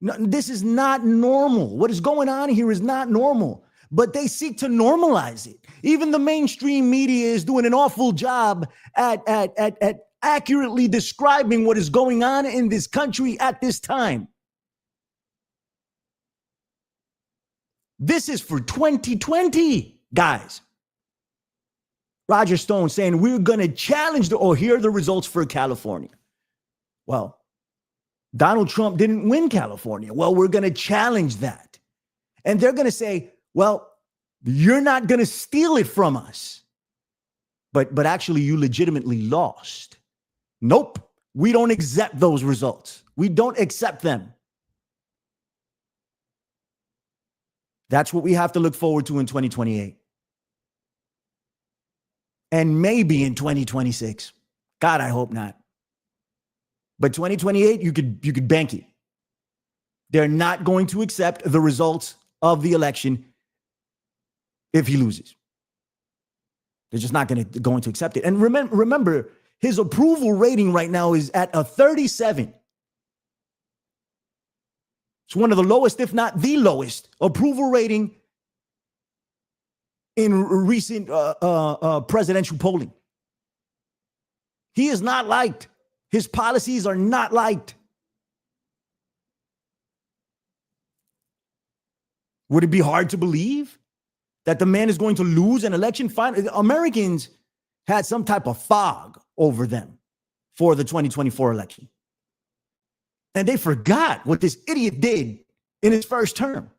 No, this is not normal. What is going on here is not normal. But they seek to normalize it. Even the mainstream media is doing an awful job at accurately describing what is going on in this country at this time. This is for 2020, guys. Roger Stone saying we're going to challenge here are the results for California. Well, Donald Trump didn't win California. Well, we're going to challenge that. And they're going to say, well, you're not going to steal it from us. But actually, you legitimately lost. Nope. We don't accept those results. We don't accept them. That's what we have to look forward to in 2028. And maybe in 2026. God, I hope not. But 2028, you could bank it. They're not going to accept the results of the election if he loses. They're just not going to accept it. And remember, his approval rating right now is at a 37. It's one of the lowest, if not the lowest, approval rating in recent presidential polling. He is not liked. His policies are not liked. Would it be hard to believe that the man is going to lose an election? Americans had some type of fog over them for the 2024 election. And they forgot what this idiot did in his first term.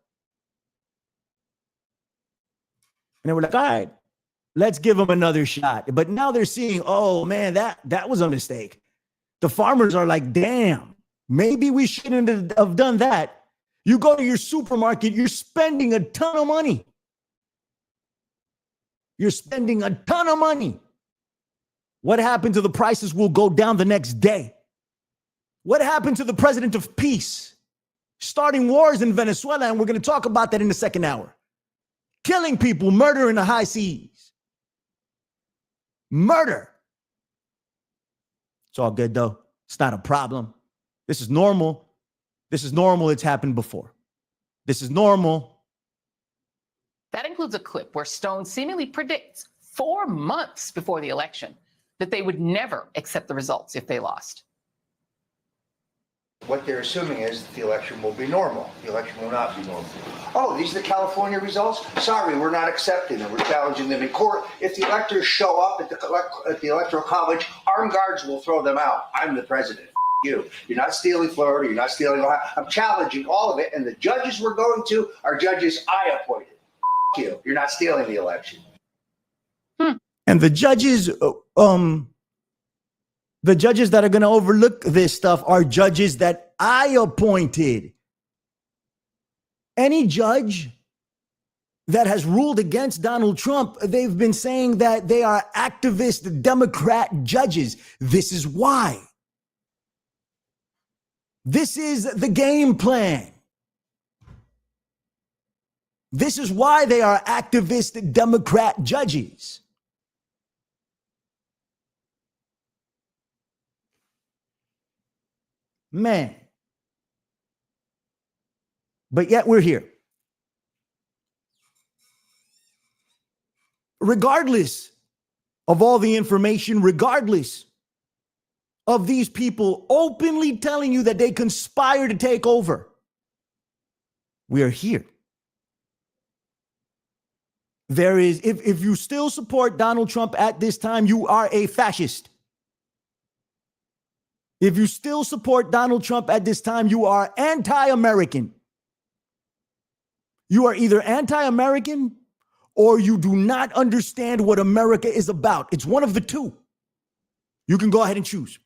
And they were like, all right, let's give him another shot. But now they're seeing, oh man, that was a mistake. The farmers are like, damn, maybe we shouldn't have done that. You go to your supermarket, you're spending a ton of money. You're spending a ton of money. What happened to the prices will go down the next day? What happened to the president of peace? Starting wars in Venezuela, and we're going to talk about that in the second hour. Killing people, murder in the high seas. Murder. It's all good, though. It's not a problem. This is normal. This is normal. It's happened before. This is normal. That includes a clip where Stone seemingly predicts 4 months before the election that they would never accept the results if they lost. What they're assuming is that the election will be normal. The election will not be normal. Oh, these are the California results? Sorry, we're not accepting them. We're challenging them in court. If the electors show up at the Electoral College, armed guards will throw them out. I'm the president. You. You're not stealing Florida. You're not stealing Ohio. I'm challenging all of it. And the judges we're going to are judges I appointed. You. You're not stealing the election. And the judges that are going to overlook this stuff are judges that I appointed. Any judge that has ruled against Donald Trump, they've been saying that they are activist Democrat judges. This is why. This is the game plan. This is why they are activist Democrat judges. Man. But yet we're here. Regardless of all the information, regardless of these people openly telling you that they conspire to take over, we are here. There is, if you still support Donald Trump at this time, you are a fascist. If you still support Donald Trump at this time, you are anti-American. You are either anti-American or you do not understand what America is about. It's one of the two. You can go ahead and choose.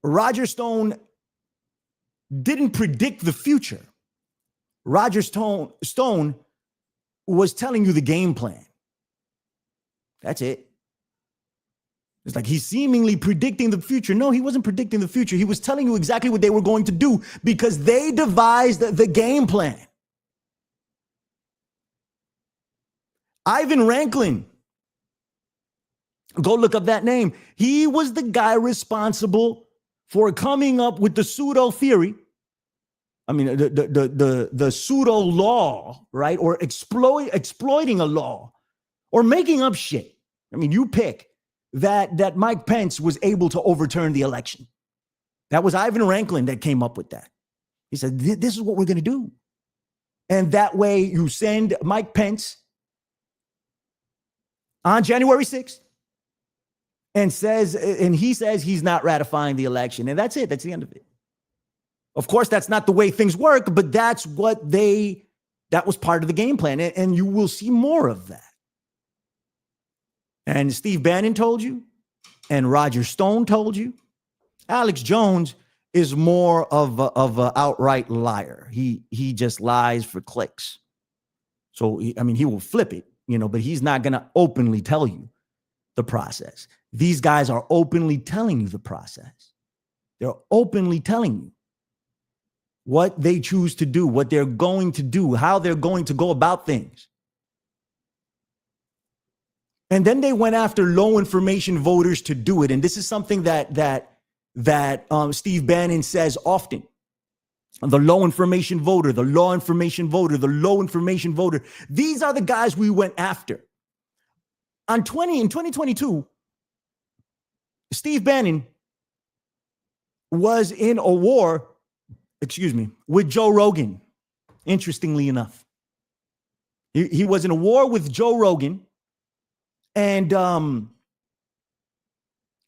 Roger Stone didn't predict the future. Roger Stone was telling you the game plan. That's it. It's like he's seemingly predicting the future. No, he wasn't predicting the future. He was telling you exactly what they were going to do because they devised the game plan. Ivan Ranklin, go look up that name. He was the guy responsible for coming up with the pseudo theory. I mean, the pseudo law, right? Or exploiting a law or making up shit. I mean, you pick that Mike Pence was able to overturn the election. That was Ivan Ranklin that came up with that. He said, this is what we're going to do. And that way you send Mike Pence on January 6th and he says he's not ratifying the election. And that's it. That's the end of it. Of course, that's not the way things work, but that's what that was part of the game plan. And you will see more of that. And Steve Bannon told you, and Roger Stone told you. Alex Jones is more of a outright liar. He just lies for clicks. So he will flip it, but he's not going to openly tell you the process. These guys are openly telling you the process. They're openly telling you what they choose to do, what they're going to do, how they're going to go about things. And then they went after low information voters to do it. And this is something that Steve Bannon says often. The low information voter, the low information voter, the low information voter. These are the guys we went after. In 2022, Steve Bannon was in a war, with Joe Rogan, interestingly enough. He was in a war with Joe Rogan. And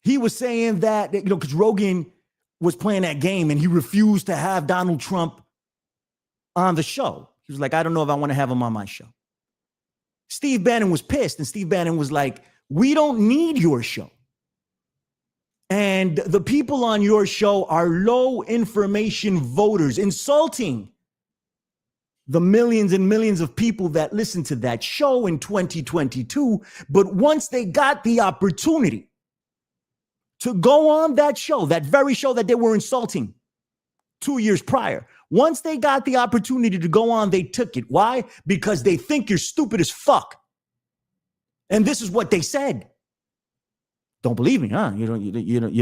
he was saying that, because Rogan was playing that game and he refused to have Donald Trump on the show. He was like, I don't know if I want to have him on my show. Steve Bannon was pissed, and Steve Bannon was like, we don't need your show. And the people on your show are low information voters, insulting the millions and millions of people that listened to that show in 2022. But once they got the opportunity to go on that show, that very show that they were insulting 2 years prior, once they got the opportunity to go on, they took it. Why? Because they think you're stupid as fuck. And this is what they said. Don't believe me, huh? You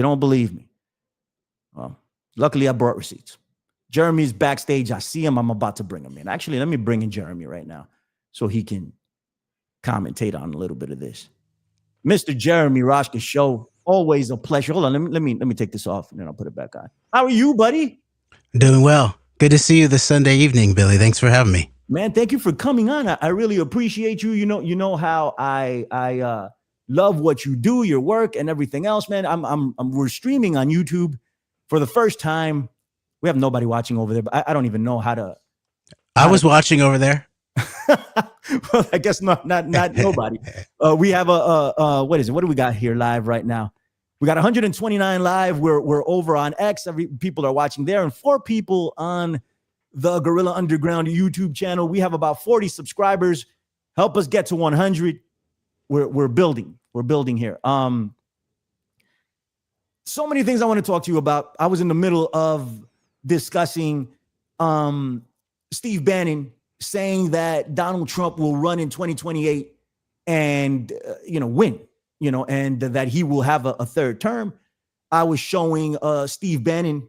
don't believe me. Well, luckily I brought receipts. Jeremy's backstage. I see him. I'm about to bring him in. Actually, let me bring in Jeremy right now so he can commentate on a little bit of this. Mr. Jeremy Roshka Show. Always a pleasure. Hold on. Let me take this off and then I'll put it back on. How are you, buddy? Doing well. Good to see you this Sunday evening, Billy. Thanks for having me. Man, thank you for coming on. I really appreciate you. You know how I love what you do, your work and everything else, man. We're streaming on YouTube for the first time. We have nobody watching over there, but I don't even know how to. I was watching over there. Well, I guess not nobody. We have what is it? What do we got here live right now? We got 129 live. We're over on X. People are watching there, and 4 people on the Gorilla Underground YouTube channel. We have about 40 subscribers. Help us get to 100. We're building. We're building here. So many things I want to talk to you about. I was in the middle of discussing Steve Bannon saying that Donald Trump will run in 2028 and win, and that he will have a third term. I was showing Steve Bannon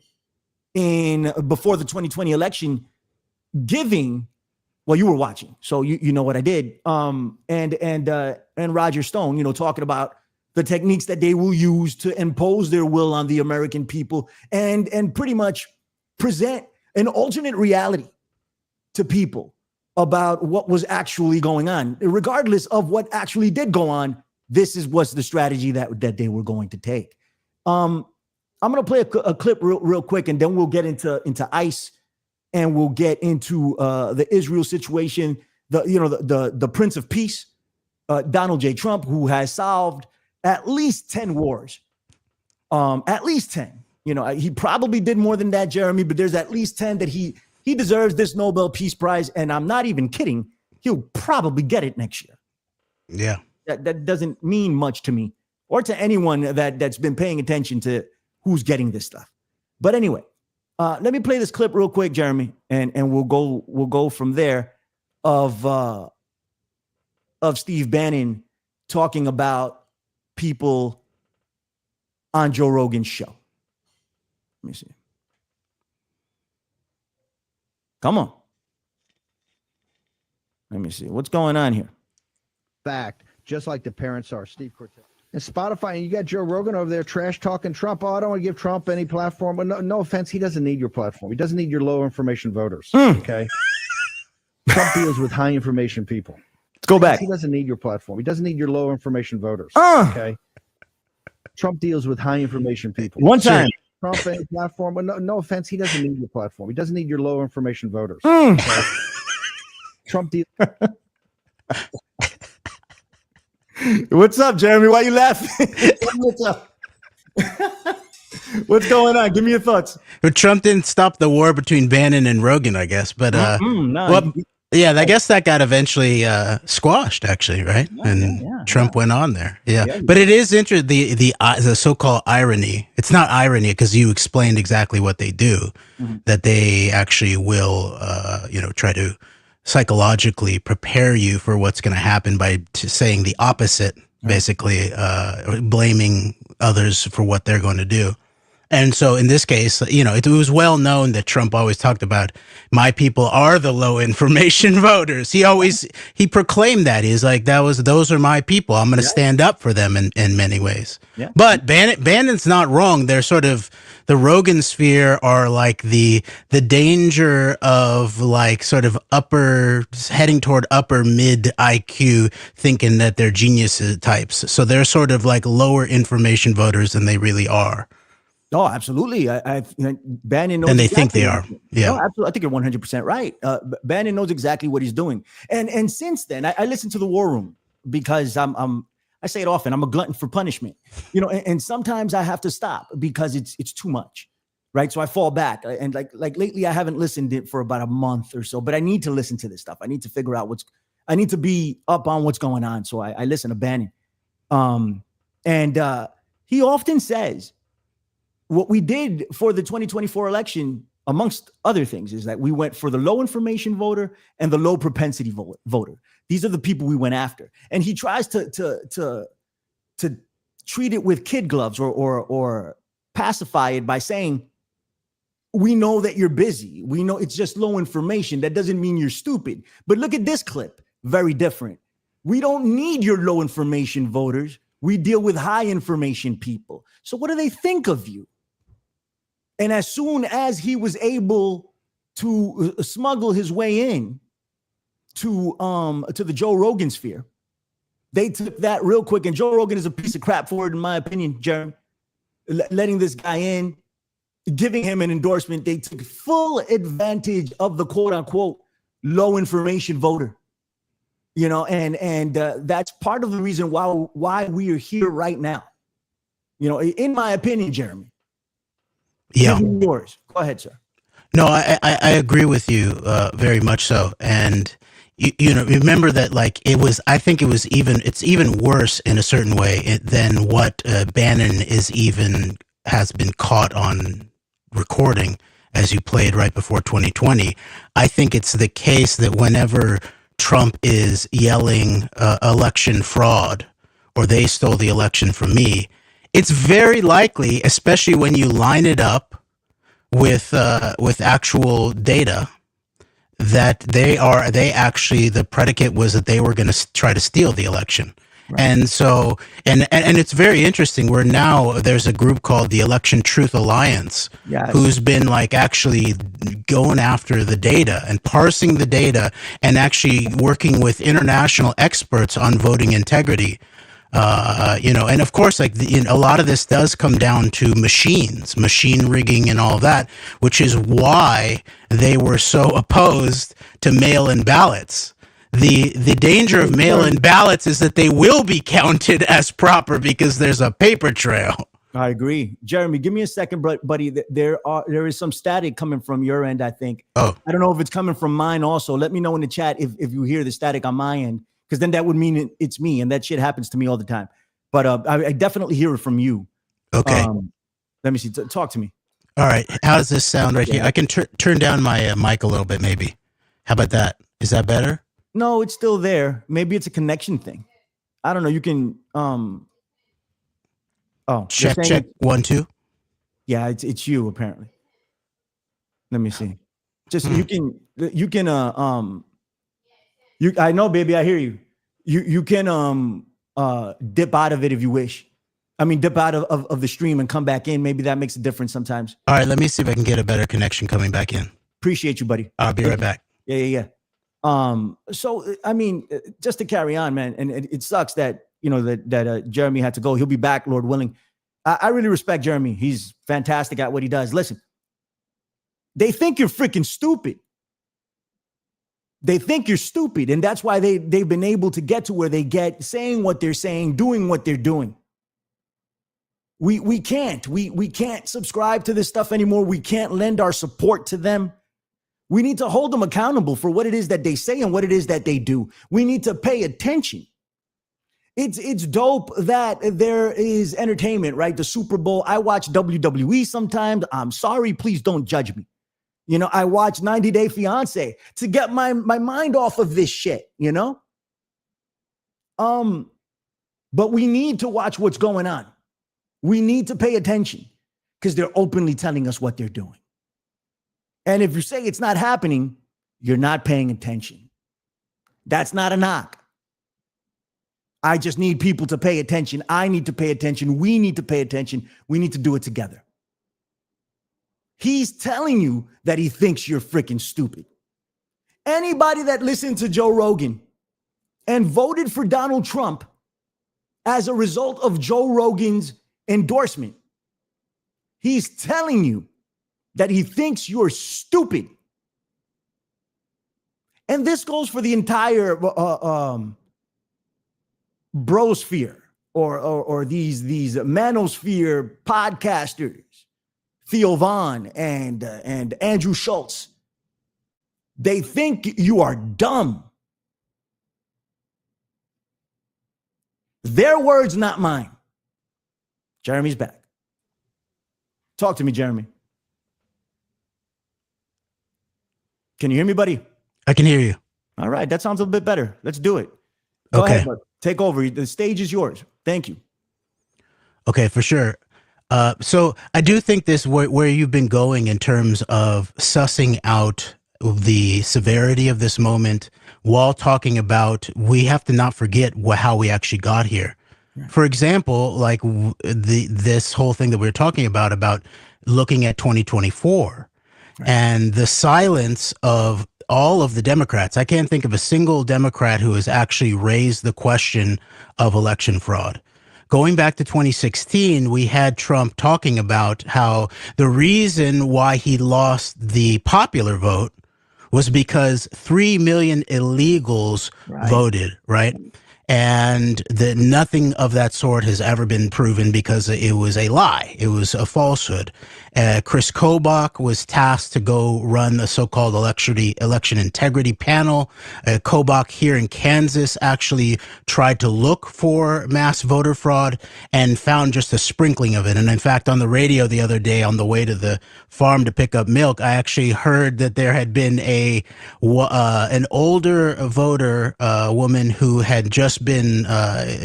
before the 2020 election giving. Well, you were watching, so you know what I did. And Roger Stone, talking about the techniques that they will use to impose their will on the American people and pretty much present an alternate reality to people about what was actually going on. Regardless of what actually did go on, this was the strategy that they were going to take. I'm going to play a clip real quick, and then we'll get into ICE, and we'll get into the Israel situation. The Prince of Peace, Donald J. Trump, who has solved at least 10 wars, at least 10. He probably did more than that, Jeremy, but there's at least 10 that he deserves this Nobel Peace Prize, and I'm not even kidding. He'll probably get it next year. Yeah. That doesn't mean much to me or to anyone that's been paying attention to who's getting this stuff. But anyway, let me play this clip real quick, Jeremy, and we'll go from there of Steve Bannon talking about people on Joe Rogan's show. Let me see. Come on. Let me see. What's going on here? Fact, just like the parents are. Steve Cortez. And Spotify, and you got Joe Rogan over there trash talking Trump. Oh, I don't want to give Trump any platform. But no offense, he doesn't need your platform. He doesn't need your low information voters. Okay. Trump deals with high information people. Let's go back. He doesn't need your platform. He doesn't need your low information voters. Okay. Trump deals with high information people. One time. Trump any platform, but no offense, he doesn't need your platform. He doesn't need your low information voters. Okay? Trump deals. What's up, Jeremy? Why you laughing? What's up? What's going on? Give me your thoughts. But Trump didn't stop the war between Bannon and Rogan, I guess. But No, well, yeah, I guess that got eventually squashed, actually, right? And Trump went on there. Yeah, but it is interesting, the so-called irony. It's not irony because you explained exactly what they do, that they actually will, try to psychologically prepare you for what's going to happen by saying the opposite, basically blaming others for what they're going to do. And so in this case, it was well known that Trump always talked about my people are the low information voters. He proclaimed that. He's like, those are my people. I'm going to stand up for them in many ways. Yeah. But Bannon's not wrong. They're sort of, the Rogan sphere are like the danger of like sort of heading toward upper mid IQ, thinking that they're genius types. So they're sort of like lower information voters than they really are. Oh, absolutely. Bannon knows. And they think exactly they are. Yeah. No, absolutely. I think you're 100% right. Bannon knows exactly what he's doing. And since then, I listened to the War Room because I say it often. I'm a glutton for punishment, and sometimes I have to stop because it's too much, right? So I fall back. And like lately, I haven't listened to it for about a month or so. But I need to listen to this stuff. I need to figure out I need to be up on what's going on. So I listen to Bannon, and he often says, what we did for the 2024 election, amongst other things, is that we went for the low information voter and the low propensity voter. These are the people we went after. And he tries to treat it with kid gloves or pacify it by saying, we know that you're busy. We know it's just low information. That doesn't mean you're stupid. But look at this clip. Very different. We don't need your low information voters. We deal with high information people. So what do they think of you? And as soon as he was able to smuggle his way in to the Joe Rogan sphere, they took that real quick. And Joe Rogan is a piece of crap for it, in my opinion, Jeremy. Letting this guy in, giving him an endorsement, they took full advantage of the quote unquote low information voter. And that's part of the reason why we are here right now. In my opinion, Jeremy. Yeah. Yours. Go ahead, sir. No, I agree with you very much so. And remember that it's even worse in a certain way than what Bannon has been caught on recording, as you played right before 2020. I think it's the case that whenever Trump is yelling election fraud or they stole the election from me, it's very likely, especially when you line it up with actual data, that the predicate was that they were going to try to steal the election. Right. And so, and it's very interesting. There's a group called the Election Truth Alliance, who's been like actually going after the data and parsing the data and actually working with international experts on voting integrity. And of course, a lot of this does come down to machine rigging and all that, which is why they were so opposed to mail-in ballots. The danger of mail-in ballots is that they will be counted as proper because there's a paper trail. I agree. Jeremy, give me a second, buddy. There is some static coming from your end, I think. Oh. I don't know if it's coming from mine also. Let me know in the chat if you hear the static on my end, because then that would mean it's me, and that shit happens to me all the time. But I definitely hear it from you. Okay. Let me see. Talk to me. All right. How does this sound right here? I can turn down my mic a little bit, maybe. How about that? Is that better? No, it's still there. Maybe it's a connection thing. I don't know. You can check 1 2. Yeah, it's you apparently. Let me see. Just you can I know, baby, I hear you. You can dip out of it if you wish. I mean, dip out of the stream and come back in. Maybe that makes a difference sometimes. All right, let me see if I can get a better connection coming back in. Appreciate you, buddy. I'll be right back. Yeah. So I mean, just to carry on, man, and it sucks that that Jeremy had to go. He'll be back, Lord willing. I really respect Jeremy. He's fantastic at what he does. Listen, they think you're freaking stupid. They think you're stupid, and that's why they've been able to get to where they get, saying what they're saying, doing what they're doing. We can't subscribe to this stuff anymore. We can't lend our support to them. We need to hold them accountable for what it is that they say and what it is that they do. We need to pay attention. It's dope that there is entertainment, right? The Super Bowl. I watch WWE sometimes. I'm sorry, please don't judge me. You know, I watch 90 Day Fiance to get my mind off of this shit, you know? But we need to watch what's going on. We need to pay attention because they're openly telling us what they're doing. And if you say it's not happening, you're not paying attention. That's not a knock. I just need people to pay attention. I need to pay attention. We need to pay attention. We need to do it together. He's telling you that he thinks you're freaking stupid. Anybody that listened to Joe Rogan and voted for Donald Trump as a result of Joe Rogan's endorsement, he's telling you that he thinks you're stupid. And this goes for the entire brosphere or these manosphere podcasters, Theo Vaughn and Andrew Schultz. They think you are dumb. Their words, not mine. Jeremy's back. Talk to me, Jeremy. Can you hear me, buddy? I can hear you. All right, that sounds a bit better. Let's do it. Go ahead, bud. Take over. The stage is yours. Thank you. Okay, for sure. So I do think this where you've been going in terms of sussing out the severity of this moment while talking about, we have to not forget how we actually got here. Right. For example, like this whole thing that we're talking about looking at 2024. Right. And the silence of all of the Democrats. I can't think of a single Democrat who has actually raised the question of election fraud. Going back to 2016, we had Trump talking about how the reason why he lost the popular vote was because 3 million illegals voted, right? And that nothing of that sort has ever been proven because it was a lie. It was a falsehood. Chris Kobach was tasked to go run the so-called election integrity panel. Kobach here in Kansas actually tried to look for mass voter fraud and found just a sprinkling of it. And in fact, on the radio the other day on the way to the farm to pick up milk, I actually heard that there had been an older voter, woman who had just been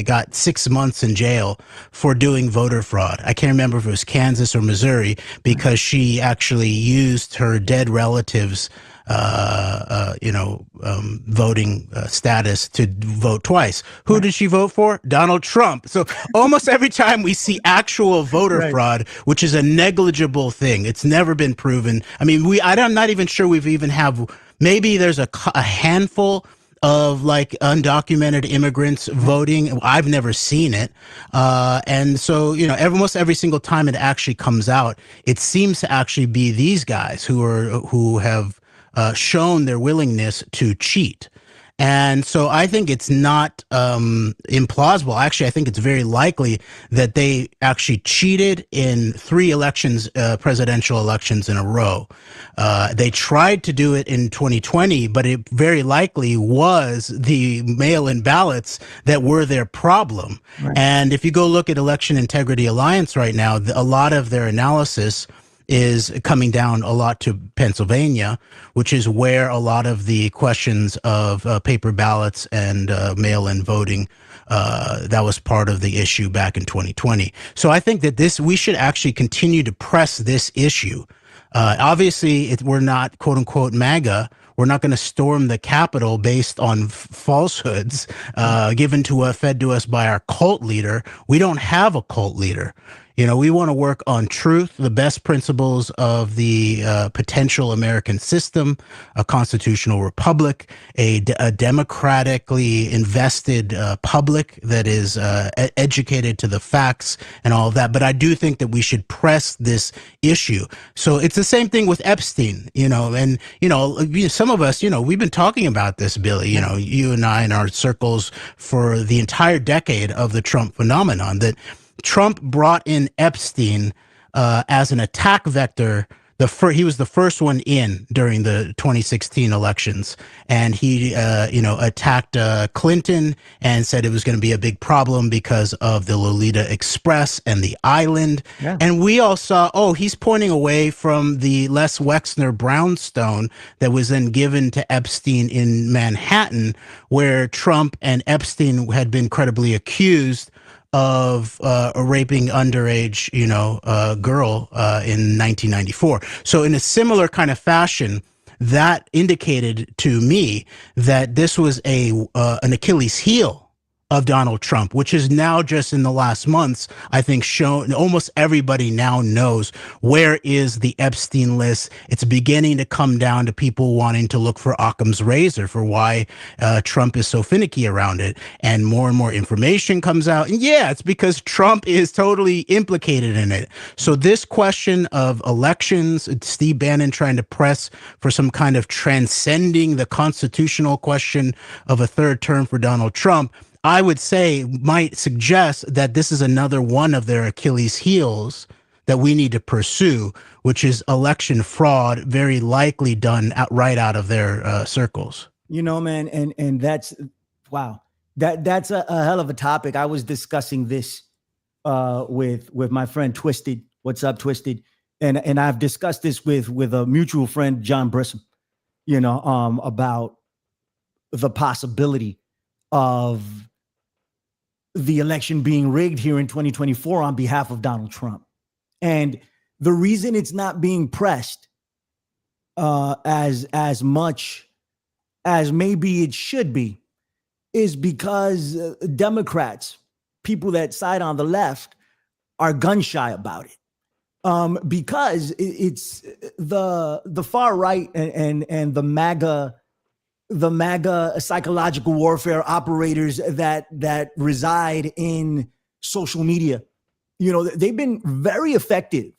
got 6 months in jail for doing voter fraud. I can't remember if it was Kansas or Missouri, because she actually used her dead relatives voting status to vote twice. Who did she vote for? Donald Trump. So almost every time we see actual voter fraud, which is a negligible thing, it's never been proven. I mean, I'm not even sure we've even maybe there's a handful of like undocumented immigrants voting. I've never seen it. And so, almost every single time it actually comes out, it seems to actually be these guys who have shown their willingness to cheat. And so I think it's not implausible. Actually, I think it's very likely that they actually cheated in 3 elections, presidential elections in a row. They tried to do it in 2020, but it very likely was the mail-in ballots that were their problem. Right. And if you go look at Election Integrity Alliance right now, a lot of their analysis is coming down a lot to Pennsylvania, which is where a lot of the questions of paper ballots and mail-in voting, that was part of the issue back in 2020. So I think that we should actually continue to press this issue. Obviously, we're not, quote unquote, MAGA. We're not going to storm the Capitol based on falsehoods fed to us by our cult leader. We don't have a cult leader. You know, we want to work on truth, the best principles of the potential American system, a constitutional republic, a democratically invested public that is educated to the facts and all of that. But I do think that we should press this issue. So it's the same thing with Epstein, you know, and, you know, some of us, you know, we've been talking about this, Billy, you know, you and I in our circles for the entire decade of the Trump phenomenon, that Trump brought in Epstein as an attack vector. He was the first one in during the 2016 elections, and he, attacked Clinton and said it was going to be a big problem because of the Lolita Express and the island. Yeah. And we all saw, he's pointing away from the Les Wexner brownstone that was then given to Epstein in Manhattan, where Trump and Epstein had been credibly accused of raping underage, girl in 1994. So in a similar kind of fashion, that indicated to me that this was an Achilles heel of Donald Trump, which is now just in the last months, I think, shown. Almost everybody now knows where is the Epstein list. It's beginning to come down to people wanting to look for Occam's razor for why Trump is so finicky around it. And more information comes out. And yeah, it's because Trump is totally implicated in it. So this question of elections, Steve Bannon trying to press for some kind of transcending the constitutional question of a third term for Donald Trump, I would say might suggest that this is another one of their Achilles heels that we need to pursue, which is election fraud, very likely done right out of their circles. You know, man, and that's, wow, that's a hell of a topic. I was discussing this with my friend Twisted. What's up, Twisted? And I've discussed this with a mutual friend, John Brissom, about the possibility of the election being rigged here in 2024 on behalf of Donald Trump. And the reason it's not being pressed as much as maybe it should be is because Democrats, people that side on the left, are gun shy about it. Because it's the far right and the MAGA psychological warfare operators that reside in social media. They've been very effective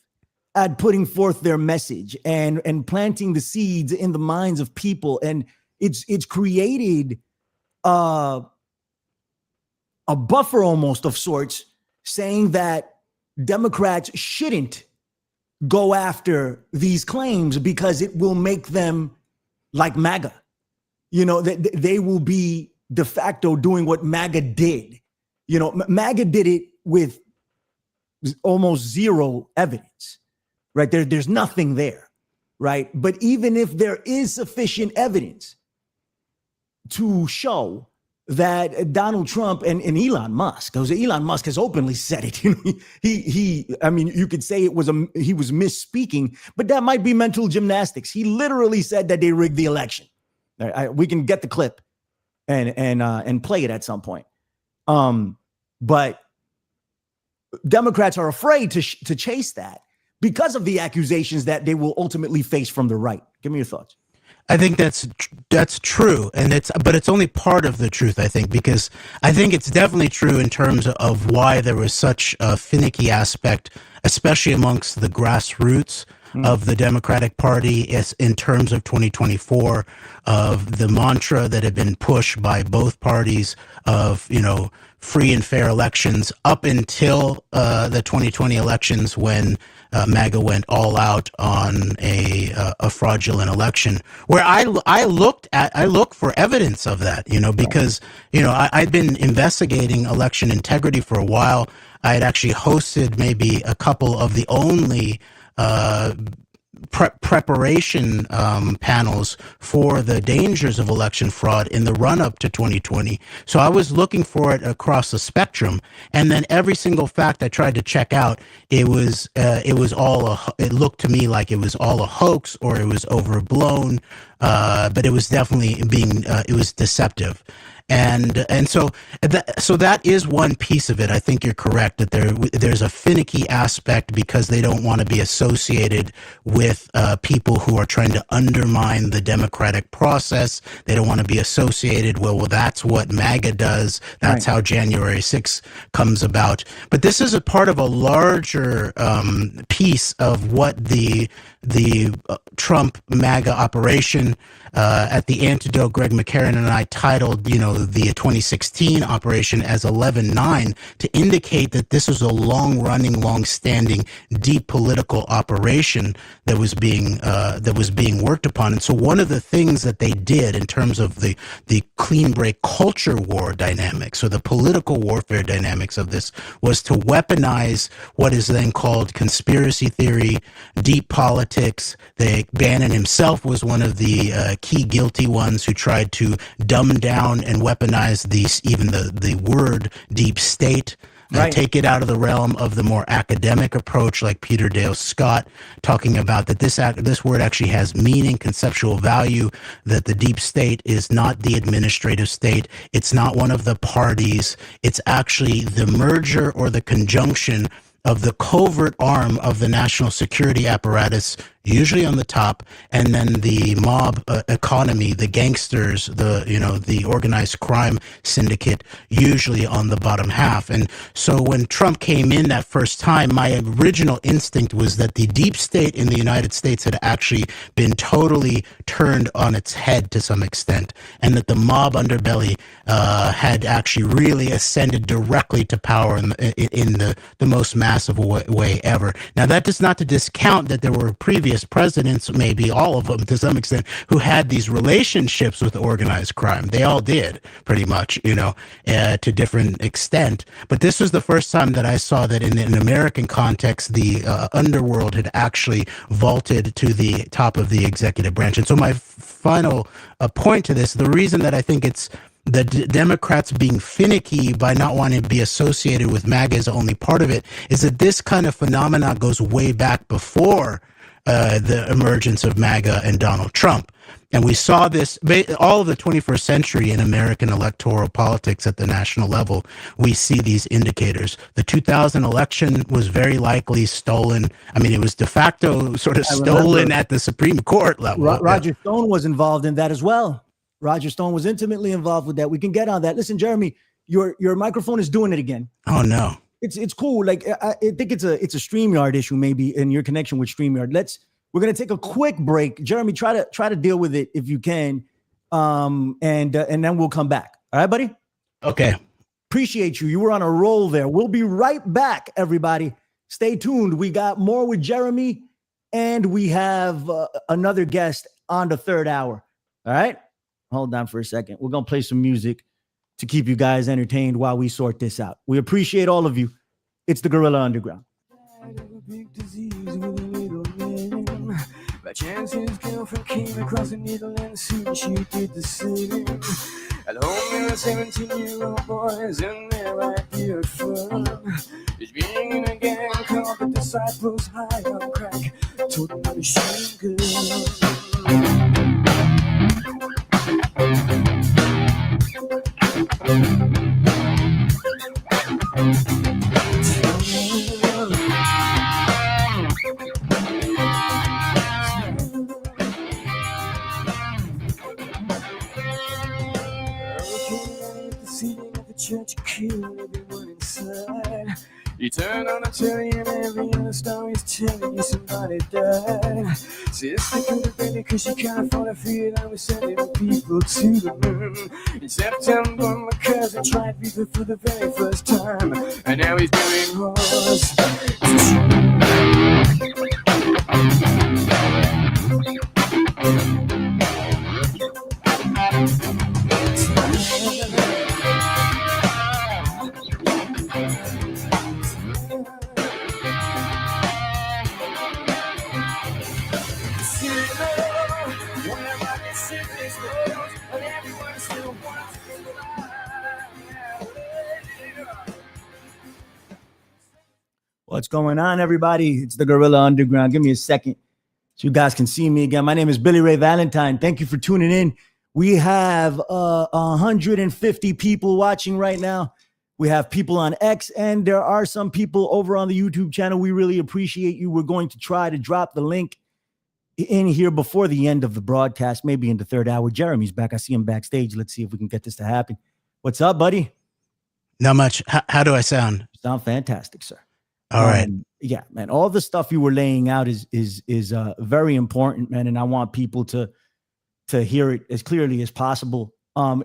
at putting forth their message and planting the seeds in the minds of people. And it's created a buffer almost of sorts, saying that Democrats shouldn't go after these claims because it will make them like MAGA. They will be de facto doing what MAGA did. MAGA did it with almost zero evidence, right? There's nothing there, right? But even if there is sufficient evidence to show that Donald Trump and Elon Musk, because Elon Musk has openly said it, you could say he was misspeaking, but that might be mental gymnastics. He literally said that they rigged the election. We can get the clip and play it at some point. But Democrats are afraid to chase that because of the accusations that they will ultimately face from the right. Give me your thoughts. I think that's true, but it's only part of the truth, I think, because I think it's definitely true in terms of why there was such a finicky aspect, especially amongst the grassroots of the Democratic Party in terms of 2024, of the mantra that had been pushed by both parties of, free and fair elections up until the 2020 elections, when MAGA went all out on a fraudulent election, where I look for evidence of that, because, I'd been investigating election integrity for a while. I had actually hosted maybe a couple of the only preparation panels for the dangers of election fraud in the run-up to 2020. So I was looking for it across the spectrum, and then every single fact I tried to check out, it looked to me like it was all a hoax or it was overblown, but it was definitely it was deceptive. And so that is one piece of it. I think you're correct that there's a finicky aspect because they don't want to be associated with people who are trying to undermine the democratic process. They don't want to be associated. Well, that's what MAGA does. That's how January 6th comes about. But this is a part of a larger piece of what the Trump MAGA operation at the Antidote, Greg McCarran and I titled, the 2016 operation as 11-9 to indicate that this was a long-running, long-standing, deep political operation that was being worked upon. And so one of the things that they did in terms of the clean break culture war dynamics or the political warfare dynamics of this was to weaponize what is then called conspiracy theory, deep politics. Bannon himself was one of the key guilty ones who tried to dumb down and weaponize even the word deep state. Take it out of the realm of the more academic approach, like Peter Dale Scott, talking about that this word actually has meaning, conceptual value, that the deep state is not the administrative state. It's not one of the parties. It's actually the merger or the conjunction of the covert arm of the national security apparatus, usually on the top, and then the mob economy, the gangsters, the organized crime syndicate, usually on the bottom half. And so when Trump came in that first time, my original instinct was that the deep state in the United States had actually been totally turned on its head to some extent, and that the mob underbelly had actually really ascended directly to power in the most massive way ever. Now, that is not to discount that there were previous presidents, maybe all of them to some extent, who had these relationships with organized crime. They all did, pretty much, to different extent. But this was the first time that I saw that in an American context, the underworld had actually vaulted to the top of the executive branch. And so my final point to this, the reason that I think it's the Democrats being finicky by not wanting to be associated with MAGA is only part of it, is that this kind of phenomena goes way back before the emergence of MAGA and Donald Trump. And we saw this all of the 21st century in American electoral politics at the national level. We see these indicators. The 2000 election was very likely stolen. I mean, it was de facto sort of stolen at the Supreme Court level. Roger Stone was involved in that as well. Roger Stone was intimately involved with that. We can get on that. Listen, Jeremy, your microphone is doing it again. Oh no. It's cool. Like I think it's a StreamYard issue maybe in your connection with StreamYard. We're gonna take a quick break. Jeremy, try to deal with it if you can, and then we'll come back. All right, buddy. Okay. Appreciate you. You were on a roll there. We'll be right back, everybody. Stay tuned. We got more with Jeremy, and we have another guest on the third hour. All right. Hold on for a second. We're gonna play some music to keep you guys entertained while we sort this out. We appreciate all of you. It's the Gorilla Underground. By chance, his girlfriend came across a needle and soon she did the same. At home, there are 17-year-old boys and their idea of fun is being in a gang called the Disciples, high on crack, told them a machine gun. Church killed everyone inside. You turn on the telly and every other story is telling you somebody died. Sister could have been it cause she can't afford to feed. I was sending people to the moon. In September, my cousin tried beaver for the very first time, and now he's doing horse. What's going on, everybody? It's the Gorilla Underground. Give me a second so you guys can see me again. My name is Billy Ray Valentine. Thank you for tuning in. We have 150 people watching right now. We have people on X, and there are some people over on the YouTube channel. We really appreciate you. We're going to try to drop the link in here before the end of the broadcast, maybe in the third hour. Jeremy's back. I see him backstage. Let's see if we can get this to happen. What's up, buddy? Not much. How do I sound? Sound fantastic, sir. All right. Yeah, man. All the stuff you were laying out is very important, man. And I want people to hear it as clearly as possible.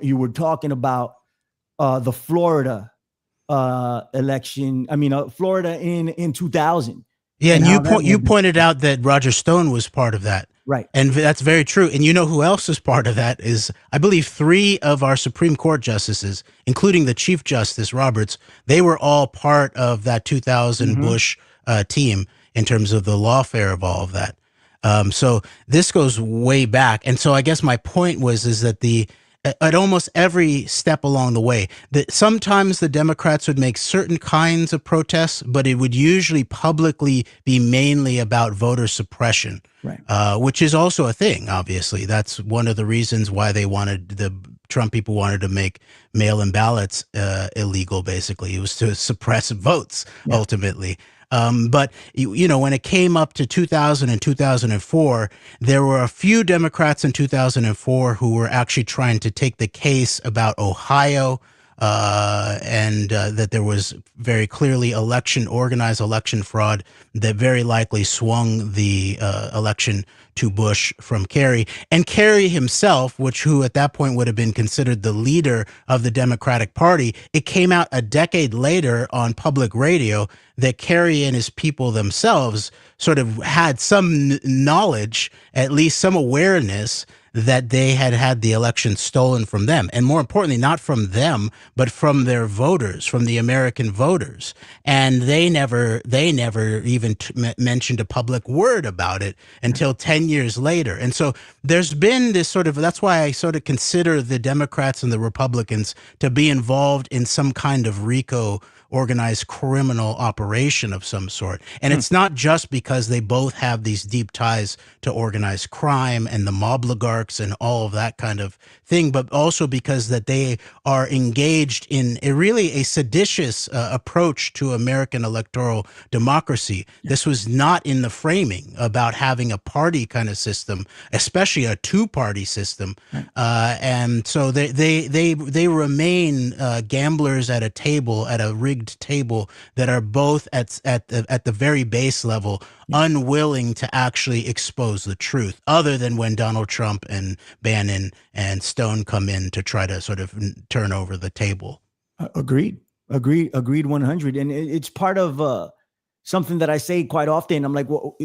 You were talking about the Florida election. I mean, Florida in 2000. Yeah, and you pointed out that Roger Stone was part of that. Right. And that's very true. And you know who else is part of that is, I believe, 3 of our Supreme Court justices, including the Chief Justice Roberts, they were all part of that 2000 Bush team in terms of the lawfare of all of that. So this goes way back. And so I guess my point is that at almost every step along the way, that sometimes the Democrats would make certain kinds of protests, but it would usually publicly be mainly about voter suppression, right? Which is also a thing. Obviously, that's one of the reasons why the Trump people wanted to make mail-in ballots illegal. Basically, it was to suppress votes ultimately. But, you know, when it came up to 2000 and 2004, there were a few Democrats in 2004 who were actually trying to take the case about Ohio, and that there was very clearly organized election fraud that very likely swung the election to Bush from Kerry. And Kerry himself, who at that point would have been considered the leader of the Democratic Party, it came out a decade later on public radio that Kerry and his people themselves sort of had some knowledge, at least some awareness, that they had the election stolen from them. And more importantly, not from them, but from their voters, from the American voters. And they never even mentioned a public word about it until 10 years later. And so there's been this that's why I sort of consider the Democrats and the Republicans to be involved in some kind of RICO, organized criminal operation of some sort. And it's not just because they both have these deep ties to organized crime and the mobligarchs and all of that kind of thing, but also because that they are engaged in a seditious approach to American electoral democracy. This was not in the framing about having a party kind of system, especially a two-party system. And so they remain gamblers at a table, at a rigged table, that are both at the very base level unwilling to actually expose the truth, other than when Donald Trump and Bannon and Stone come in to try to sort of turn over the table. Agreed 100. And it's part of something that I say quite often. I'm like, well,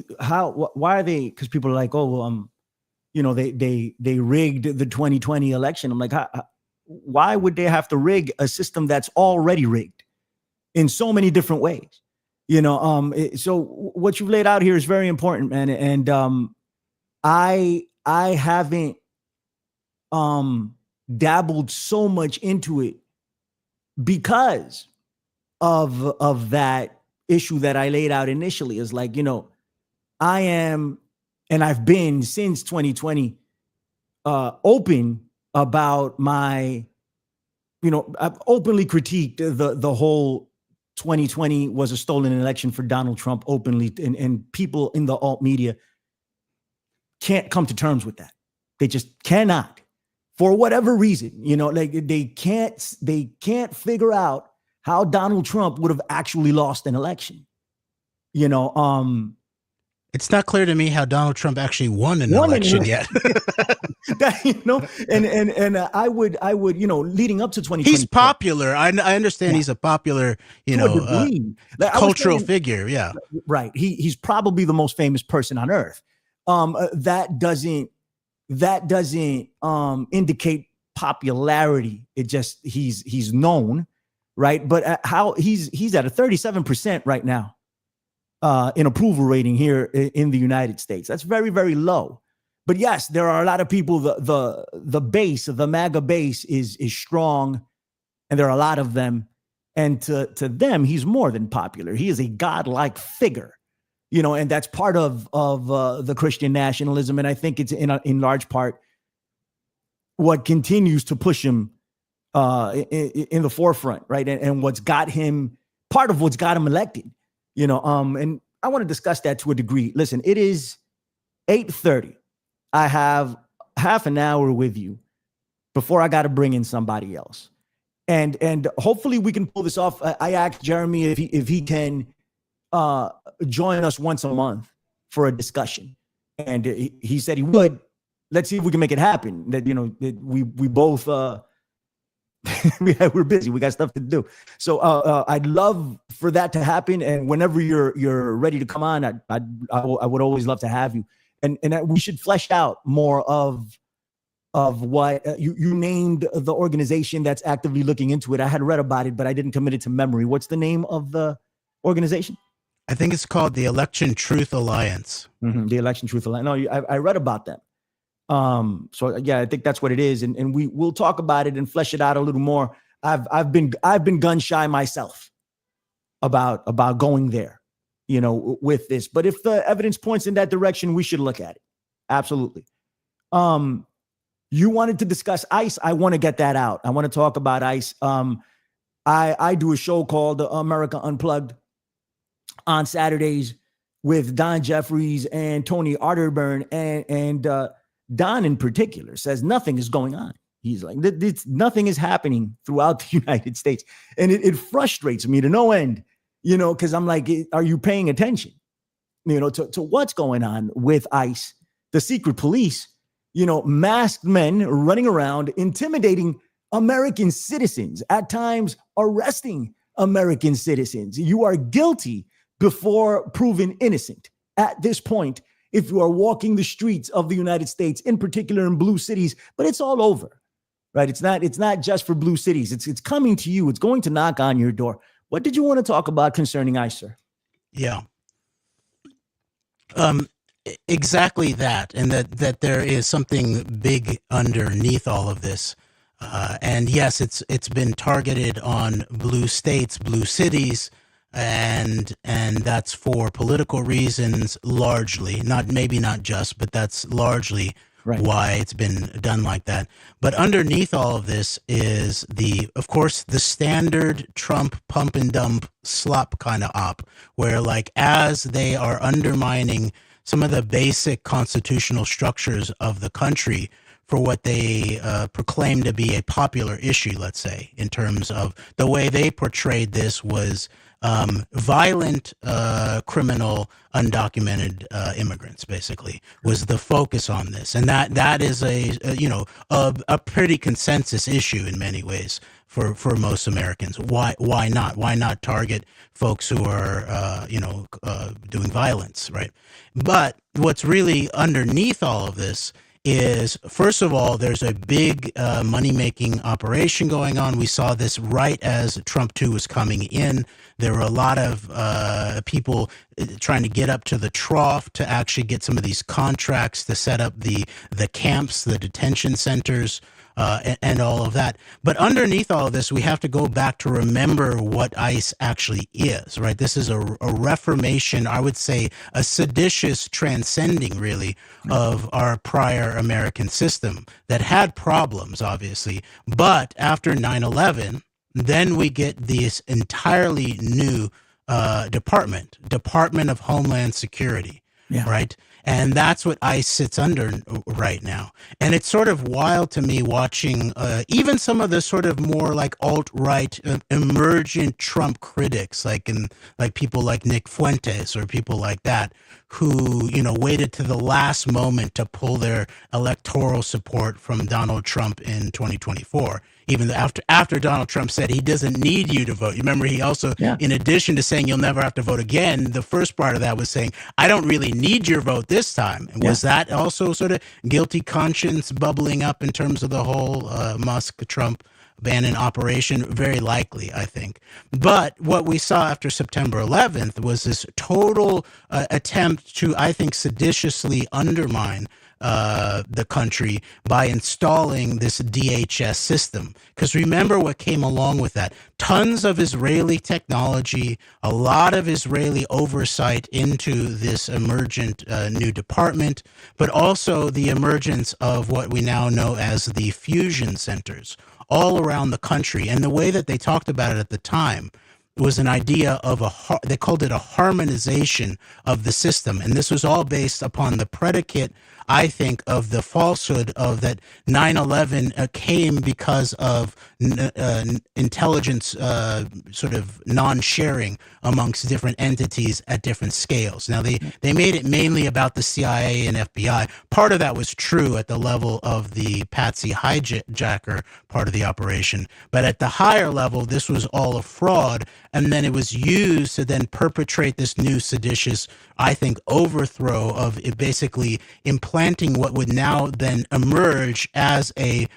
why are they? Because people are like, oh, well, you know, they rigged the 2020 election. I'm like, why would they have to rig a system that's already rigged in so many different ways? You know, so what you've laid out here is very important, man. And I haven't dabbled so much into it because of that issue that I laid out initially. Is like, you know, I am, and I've been since 2020 open about my, you know, I've openly critiqued the whole 2020 was a stolen election for Donald Trump openly, and people in the alt media can't come to terms with that. They just cannot, for whatever reason. You know, like they can't figure out how Donald Trump would have actually lost an election. You know, it's not clear to me how Donald Trump actually won an election yet. You know, and I would, you know, leading up to 2020, he's popular. I understand he's a popular, you know, cultural figure. Yeah, right. He's probably the most famous person on earth. That doesn't indicate popularity. It just he's known, right? But how he's at a 37% right now in approval rating here in the United States. That's very, very low. But yes, there are a lot of people. The base of the MAGA base is strong, and there are a lot of them. And to them, he's more than popular. He is a godlike figure, you know, and that's part of the Christian nationalism. And I think it's in large part what continues to push him in the forefront, right? And what's got him, part of what's got him elected, you know, and I want to discuss that to a degree. Listen, it is 8:30. I have half an hour with you before I got to bring in somebody else. And hopefully we can pull this off. I asked Jeremy if he can join us once a month for a discussion. And he said he would. Let's see if we can make it happen. That, you know, that we both we're busy. We got stuff to do. So I'd love for that to happen. And whenever you're ready to come on, I would always love to have you. And we should flesh out more of what you named the organization that's actively looking into it. I had read about it, but I didn't commit it to memory. What's the name of the organization? I think it's called the Election Truth Alliance. Mm-hmm. The Election Truth Alliance. No, I read about them. So yeah, I think that's what it is. And we'll talk about it and flesh it out a little more. I've been gun shy myself about going there, you know, with this. But if the evidence points in that direction, we should look at it. Absolutely. You wanted to discuss ICE. I want to get that out. I want to talk about ICE. I do a show called America Unplugged on Saturdays with Don Jeffries and Tony Arterburn, and Don in particular says nothing is going on. He's like, nothing is happening throughout the United States. And it frustrates me to no end, you know, because I'm like, are you paying attention, you know, to what's going on with ICE, the secret police, you know, masked men running around, intimidating American citizens, at times arresting American citizens. You are guilty before proven innocent. At this point, if you are walking the streets of the United States, in particular in blue cities, but it's all over, right? It's not just for blue cities. It's coming to you. It's going to knock on your door. What did you want to talk about concerning ICE, sir? Yeah. Exactly that. And that there is something big underneath all of this. And yes, it's been targeted on blue states, blue cities, and that's for political reasons largely, maybe not just, but that's largely right. Why it's been done like that. But underneath all of this is of course, the standard Trump pump and dump slop kind of op, where like as they are undermining some of the basic constitutional structures of the country for what they proclaim to be a popular issue, let's say, in terms of the way they portrayed this was violent, criminal, undocumented immigrants, basically, was the focus on this. And that is a pretty consensus issue in many ways for most Americans. Why not? Why not target folks who are, doing violence, right? But what's really underneath all of this is, first of all, there's a big money-making operation going on. We saw this right as Trump 2 was coming in. There were a lot of people trying to get up to the trough to actually get some of these contracts to set up the camps, the detention centers, and all of that. But underneath all of this, we have to go back to remember what ICE actually is, right? This is a reformation, I would say, a seditious transcending, really, of our prior American system that had problems, obviously. But after 9/11, then we get this entirely new Department of Homeland Security, right? And that's what ICE sits under right now. And it's sort of wild to me watching even some of the sort of more like alt-right emergent Trump critics, like people like Nick Fuentes or people like that, who, waited to the last moment to pull their electoral support from Donald Trump in 2024. Even after Donald Trump said he doesn't need you to vote. You remember he also, in addition to saying you'll never have to vote again, the first part of that was saying, I don't really need your vote this time. And was that also sort of guilty conscience bubbling up in terms of the whole Musk-Trump Bannon operation? Very likely, I think. But what we saw after September 11th was this total attempt to, I think, seditiously undermine the country by installing this DHS system. Because remember what came along with that. Tons of Israeli technology, a lot of Israeli oversight into this emergent new department, but also the emergence of what we now know as the fusion centers all around the country. And the way that they talked about it at the time was an idea of they called it a harmonization of the system. And this was all based upon the predicate, I think, of the falsehood of that 9/11 came because of intelligence sort of non-sharing amongst different entities at different scales. Now, they made it mainly about the CIA and FBI. Part of that was true at the level of the Patsy hijacker part of the operation. But at the higher level, this was all a fraud. And then it was used to then perpetrate this new seditious, I think, overthrow of it, basically implanting what would now then emerge as a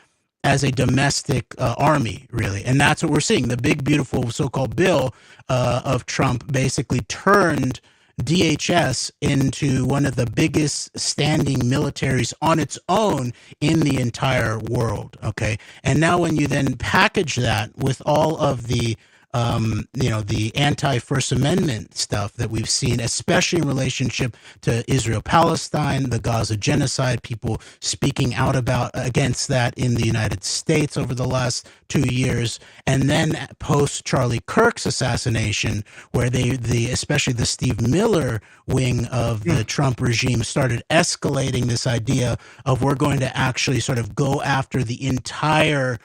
domestic army, really. And that's what we're seeing. The big, beautiful so-called bill of Trump basically turned DHS into one of the biggest standing militaries on its own in the entire world. Okay. And now when you then package that with all of the the anti-First Amendment stuff that we've seen, especially in relationship to Israel-Palestine, the Gaza genocide, people speaking out against that in the United States over the last 2 years, and then post Charlie Kirk's assassination, where especially the Steve Miller wing of the Trump regime started escalating this idea of we're going to actually sort of go after the entire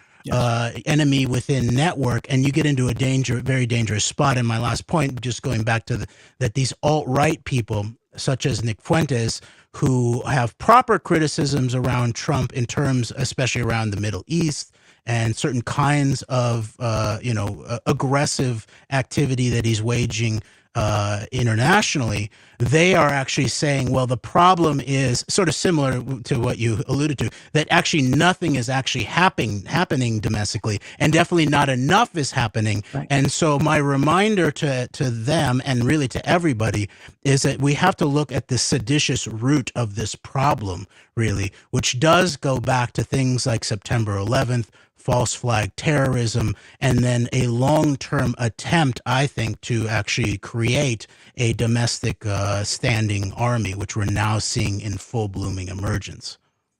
enemy within network, and you get into a very dangerous spot. And my last point, just going back to that these alt-right people, such as Nick Fuentes, who have proper criticisms around Trump in terms, especially around the Middle East and certain kinds of, aggressive activity that he's waging internationally, they are actually saying, well, the problem is sort of similar to what you alluded to, that actually nothing is actually happening domestically, and definitely not enough is happening. Right. And so my reminder to them, and really to everybody, is that we have to look at the seditious root of this problem, really, which does go back to things like September 11th, false flag terrorism, and then a long-term attempt, I think, to actually create a domestic standing army, which we're now seeing in full blooming emergence.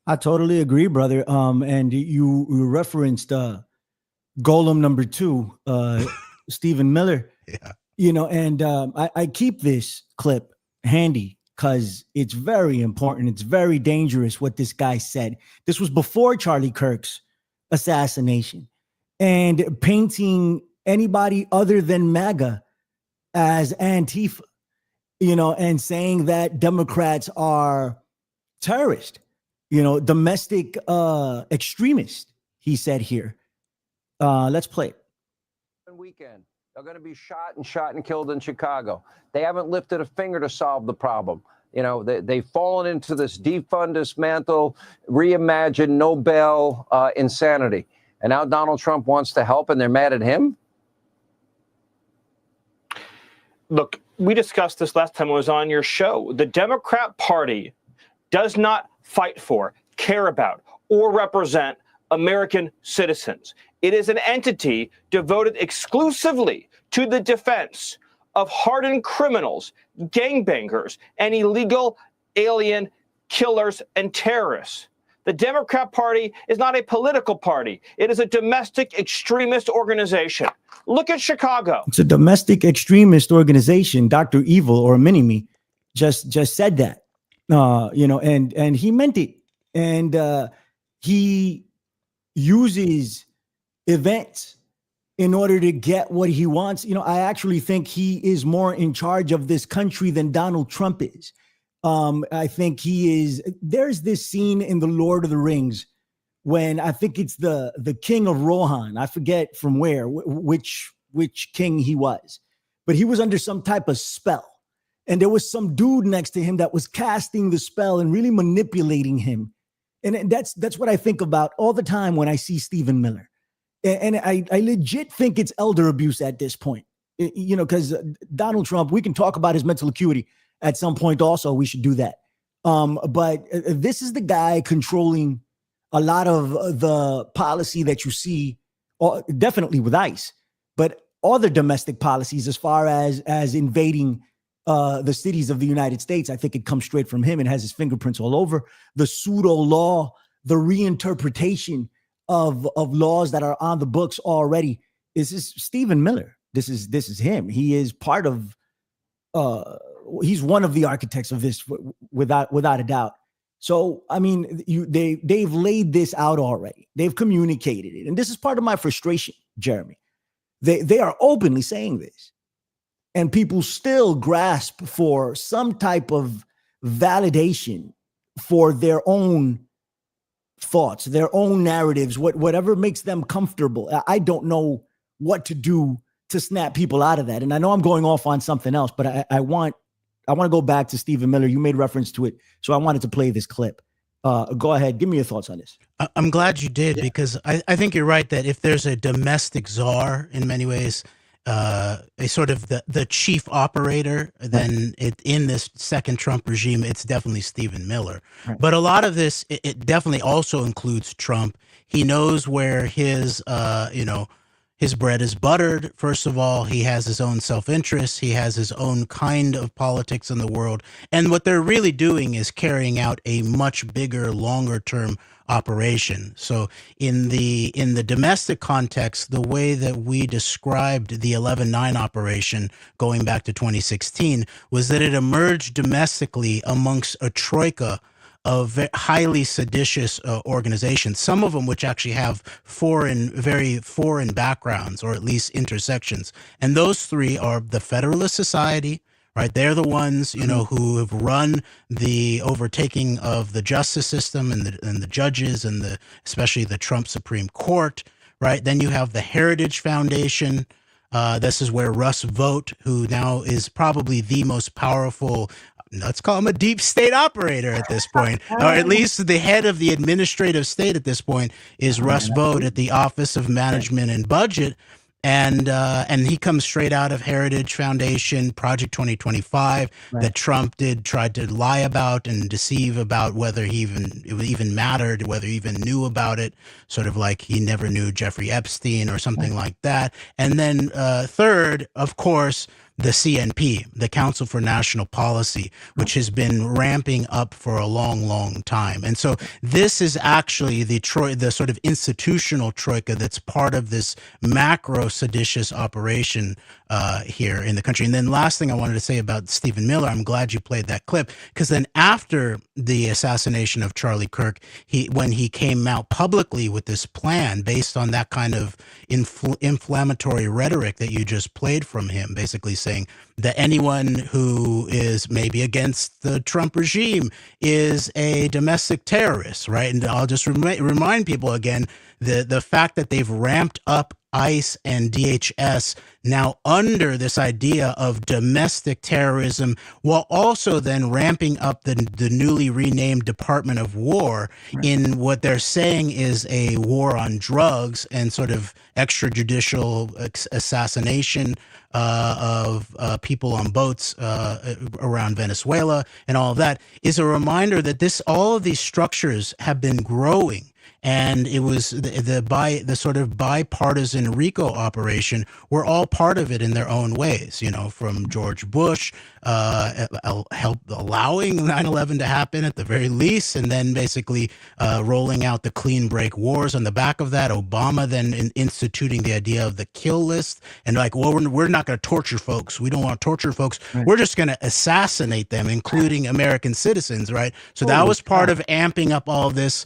I totally agree, brother. And you referenced Golem number 2, Stephen Miller. Yeah. And I keep this clip handy because it's very important. It's very dangerous what this guy said. This was before Charlie Kirk's assassination, and painting anybody other than MAGA as Antifa, and saying that Democrats are terrorists, domestic extremists, he said here. Let's play it. Weekend, they're going to be shot and killed in Chicago. They haven't lifted a finger to solve the problem. They've fallen into this defund, dismantle, reimagine, Nobel insanity. And now Donald Trump wants to help, and they're mad at him? Look, we discussed this last time I was on your show. The Democrat Party does not fight for, care about, or represent American citizens. It is an entity devoted exclusively to the defense of hardened criminals, gangbangers, and illegal alien killers and terrorists. The Democrat Party is not a political party. It is a domestic extremist organization. Look at Chicago. It's a domestic extremist organization. Dr. Evil, or Mini-Me, just said that, and he meant it. And he uses events in order to get what he wants. I actually think he is more in charge of this country than Donald Trump is. I think he is. There's this scene in The Lord of the Rings when I think it's the king of Rohan. I forget from where, which king he was, but he was under some type of spell. And there was some dude next to him that was casting the spell and really manipulating him. And that's what I think about all the time when I see Stephen Miller. And I legit think it's elder abuse at this point, you know, because Donald Trump, we can talk about his mental acuity at some point also. We should do that. But this is the guy controlling a lot of the policy that you see, definitely with ICE, but other domestic policies as far as invading the cities of the United States. I think it comes straight from him and has his fingerprints all over. The pseudo law, the reinterpretation of laws that are on the books already. This is Stephen Miller. This is him. He is part of, he's one of the architects of this without a doubt. So, I mean, they've laid this out already. They've communicated it. And this is part of my frustration, Jeremy. They are openly saying this. And people still grasp for some type of validation for their own thoughts, their own narratives, whatever makes them comfortable. I don't know what to do to snap people out of that. And I know I'm going off on something else, but I want to go back to Stephen Miller. You made reference to it, so I wanted to play this clip. Go ahead. Give me your thoughts on this. I'm glad you did, because I think you're right that if there's a domestic czar in many ways, a sort of the chief operator, then in this second Trump regime, it's definitely Stephen Miller. Right. But a lot of this, it definitely also includes Trump. He knows where his bread is buttered. First of all, he has his own self-interest. He has his own kind of politics in the world. And what they're really doing is carrying out a much bigger, longer-term operation. So in the domestic context, the way that we described the 11/9 operation going back to 2016 was that it emerged domestically amongst a troika of highly seditious organizations, some of them which actually have very foreign backgrounds, or at least intersections. And those three are the Federalist Society, right? They're the ones, who have run the overtaking of the justice system and the judges and especially the Trump Supreme Court, right? Then you have the Heritage Foundation. This is where Russ Vought, who now is probably the most powerful, let's call him a deep state operator at this point, or at least the head of the administrative state at this point is Russ Vought at the Office of Management and Budget. And he comes straight out of Heritage Foundation, Project 2025, that Trump tried to lie about and deceive about whether it even mattered, whether he even knew about it, sort of like he never knew Jeffrey Epstein or something like that. And then third, of course, the CNP, the Council for National Policy, which has been ramping up for a long, long time. And so this is actually the sort of institutional troika that's part of this macro seditious operation here in the country. And then last thing I wanted to say about Stephen Miller, I'm glad you played that clip, because then after the assassination of Charlie Kirk, when he came out publicly with this plan based on that kind of inflammatory rhetoric that you just played from him, basically saying that anyone who is maybe against the Trump regime is a domestic terrorist, right? And I'll just remind people again, the fact that they've ramped up ICE and DHS now under this idea of domestic terrorism, while also then ramping up the newly renamed Department of War in what they're saying is a war on drugs and sort of extrajudicial assassination of people on boats around Venezuela and all of that, is a reminder that all of these structures have been growing. And it was the sort of bipartisan RICO operation were all part of it in their own ways, from George Bush helped allowing 9/11 to happen at the very least, and then basically rolling out the clean break wars on the back of that. Obama then instituting the idea of the kill list, and we're not going to torture folks. We don't want to torture folks. Right. We're just going to assassinate them, including American citizens, right? So that was part of amping up all of this.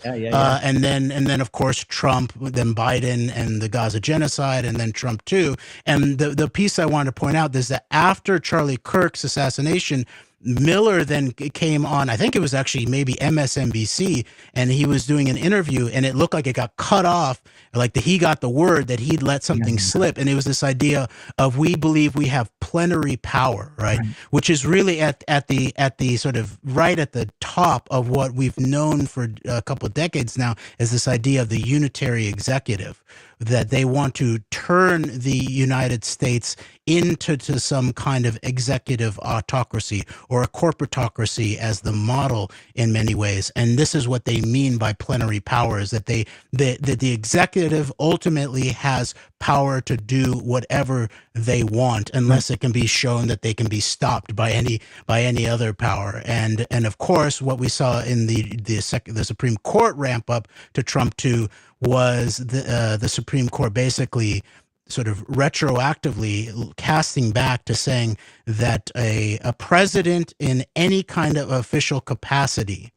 And then of course Trump, then Biden and the Gaza genocide, and then Trump too. And the piece I wanted to point out is that after Charlie Kirk's assassination, Miller then came on, I think it was actually maybe MSNBC, and he was doing an interview, and it looked like it got cut off, like he got the word that he'd let something slip. And it was this idea of, we believe we have plenary power, right? Which is really at the sort of right at the top of what we've known for a couple of decades now, is this idea of the unitary executive, that they want to turn the United States into some kind of executive autocracy or a corporatocracy as the model in many ways. And this is what they mean by plenary powers, that that the executive ultimately has power to do whatever they want unless it can be shown that they can be stopped by any other power. And of course, what we saw in the Supreme Court ramp up to Trump 2 was the Supreme Court basically sort of retroactively casting back to saying that a president in any kind of official capacity,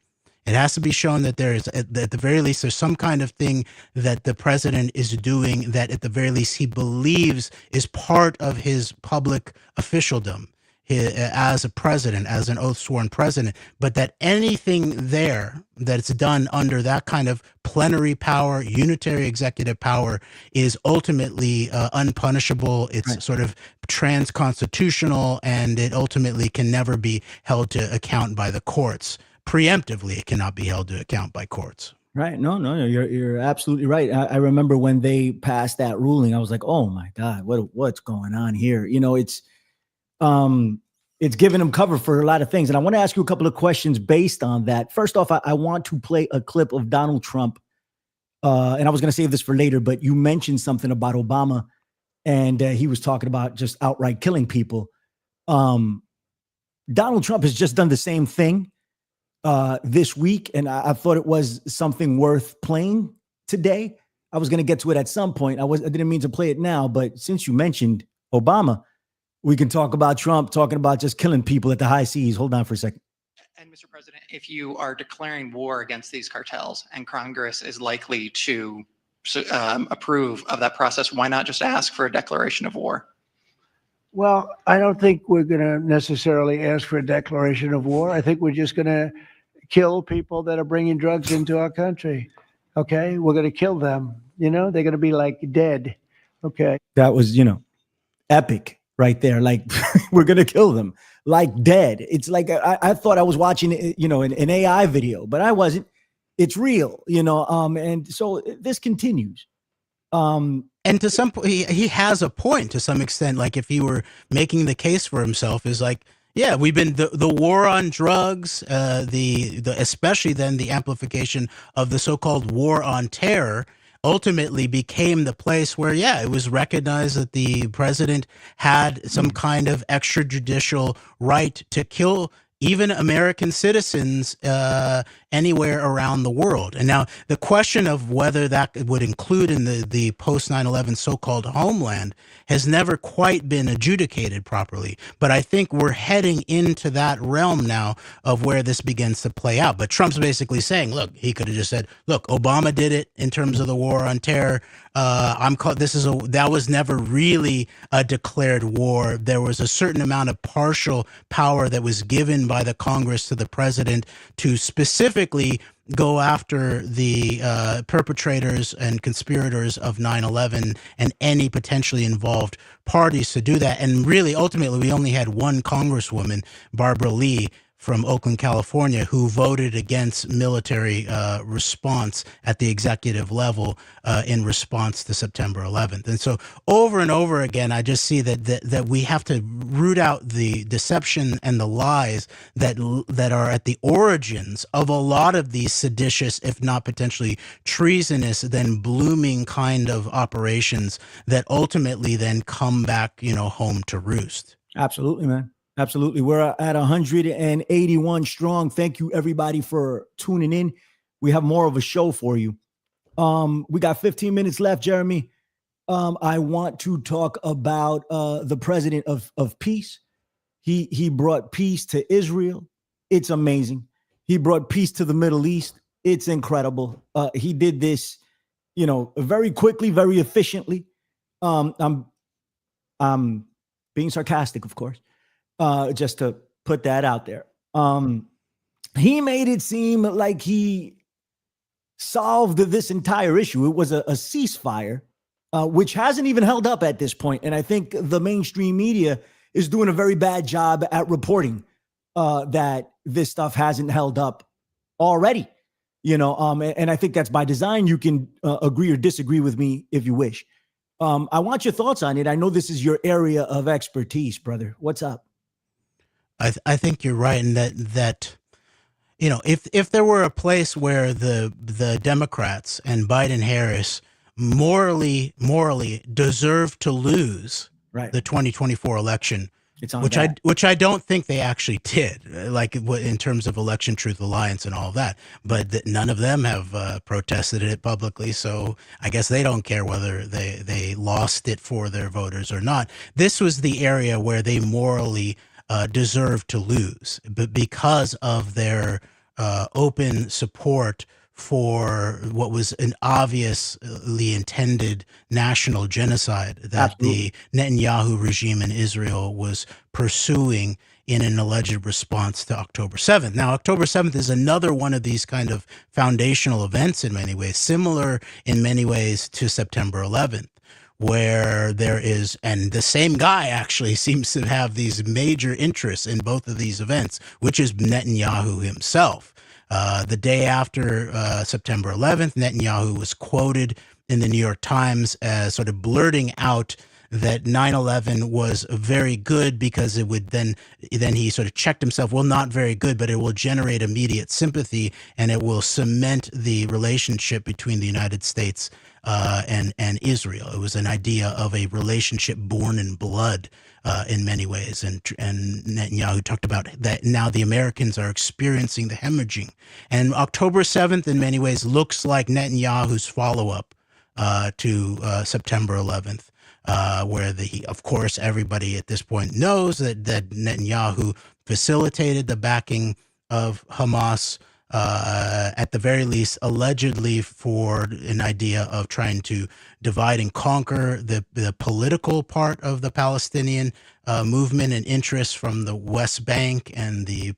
it has to be shown that there is, at the very least, there's some kind of thing that the president is doing that at the very least he believes is part of his public officialdom as a president, as an oath sworn president, but that anything there that's done under that kind of plenary power, unitary executive power, is ultimately unpunishable. It's sort of trans-constitutional, and it ultimately can never be held to account by the courts. Preemptively, it cannot be held to account by courts. Right. No, you're absolutely right. I remember when they passed that ruling, I was like, oh my God, what's going on here? You know, it's giving them cover for a lot of things. And I want to ask you a couple of questions based on that. First off, I want to play a clip of Donald Trump. And I was going to save this for later, but you mentioned something about Obama, and he was talking about just outright killing people. Donald Trump has just done the same thing this week, and I thought it was something worth playing today. I was going to get to it at some point. I didn't mean to play it now, but since you mentioned Obama, we can talk about Trump talking about just killing people at the high seas. Hold on for a second. And Mr. President, if you are declaring war against these cartels and Congress is likely to approve of that process, why not just ask for a declaration of war? Well, I don't think we're going to necessarily ask for a declaration of war. I think we're just going to kill people that are bringing drugs into our country. Okay, we're going to kill them. You know, they're going to be like dead. Okay. That was, epic right there. Like, we're going to kill them like dead. It's like, I thought I was watching, an AI video, but I wasn't. It's real, and so this continues. And to some point, he has a point to some extent. Like, if he were making the case for himself, is like, yeah, we've been the war on drugs, especially then the amplification of the so-called war on terror ultimately became the place where, it was recognized that the president had some kind of extrajudicial right to kill even American citizens anywhere around the world. And now the question of whether that would include in the post 9/11 so-called homeland has never quite been adjudicated properly. But I think we're heading into that realm now of where this begins to play out. But Trump's basically saying, look, he could have just said, look, Obama did it in terms of the war on terror. That was never really a declared war. There was a certain amount of partial power that was given by the Congress to the president to specifically go after the perpetrators and conspirators of 9/11 and any potentially involved parties to do that. And really, ultimately, we only had one Congresswoman, Barbara Lee, from Oakland, California, who voted against military response at the executive level in response to September 11th. And so over and over again, I just see that we have to root out the deception and the lies that are at the origins of a lot of these seditious, if not potentially treasonous, then blooming kind of operations that ultimately then come back, home to roost. Absolutely, man. Absolutely. We're at 181 strong. Thank you, everybody, for tuning in. We have more of a show for you. We got 15 minutes left, Jeremy. I want to talk about the president of peace. He brought peace to Israel. It's amazing. He brought peace to the Middle East. It's incredible. He did this, very quickly, very efficiently. I'm being sarcastic, of course. Just to put that out there. He made it seem like he solved this entire issue. It was a ceasefire, which hasn't even held up at this point. And I think the mainstream media is doing a very bad job at reporting that this stuff hasn't held up already. And I think that's by design. You can agree or disagree with me if you wish. I want your thoughts on it. I know this is your area of expertise, brother. What's up? I think you're right in that if there were a place where the Democrats and Biden Harris morally deserve to lose the 2024 election, it's on which I don't think they actually did, like in terms of Election Truth Alliance and all of that. But none of them have protested it publicly, so I guess they don't care whether they lost it for their voters or not. This was the area where they morally deserve to lose, but because of their open support for what was an obviously intended national genocide that the Netanyahu regime in Israel was pursuing in an alleged response to October 7th. Now, October 7th is another one of these kind of foundational events in many ways, similar in many ways to September 11th, where there is, and the same guy actually seems to have these major interests in both of these events, which is Netanyahu himself. The day after September 11th, Netanyahu was quoted in the New York Times as sort of blurting out that 9/11 was very good because it would then he sort of checked himself. Well, not very good, but it will generate immediate sympathy and it will cement the relationship between the United States and Israel. It was an idea of a relationship born in blood in many ways. And Netanyahu talked about that now the Americans are experiencing the hemorrhaging. And October 7th in many ways looks like Netanyahu's follow-up to September 11th. Where of course, everybody at this point knows that Netanyahu facilitated the backing of Hamas, at the very least, allegedly for an idea of trying to divide and conquer the political part of the Palestinian movement and interests from the West Bank and the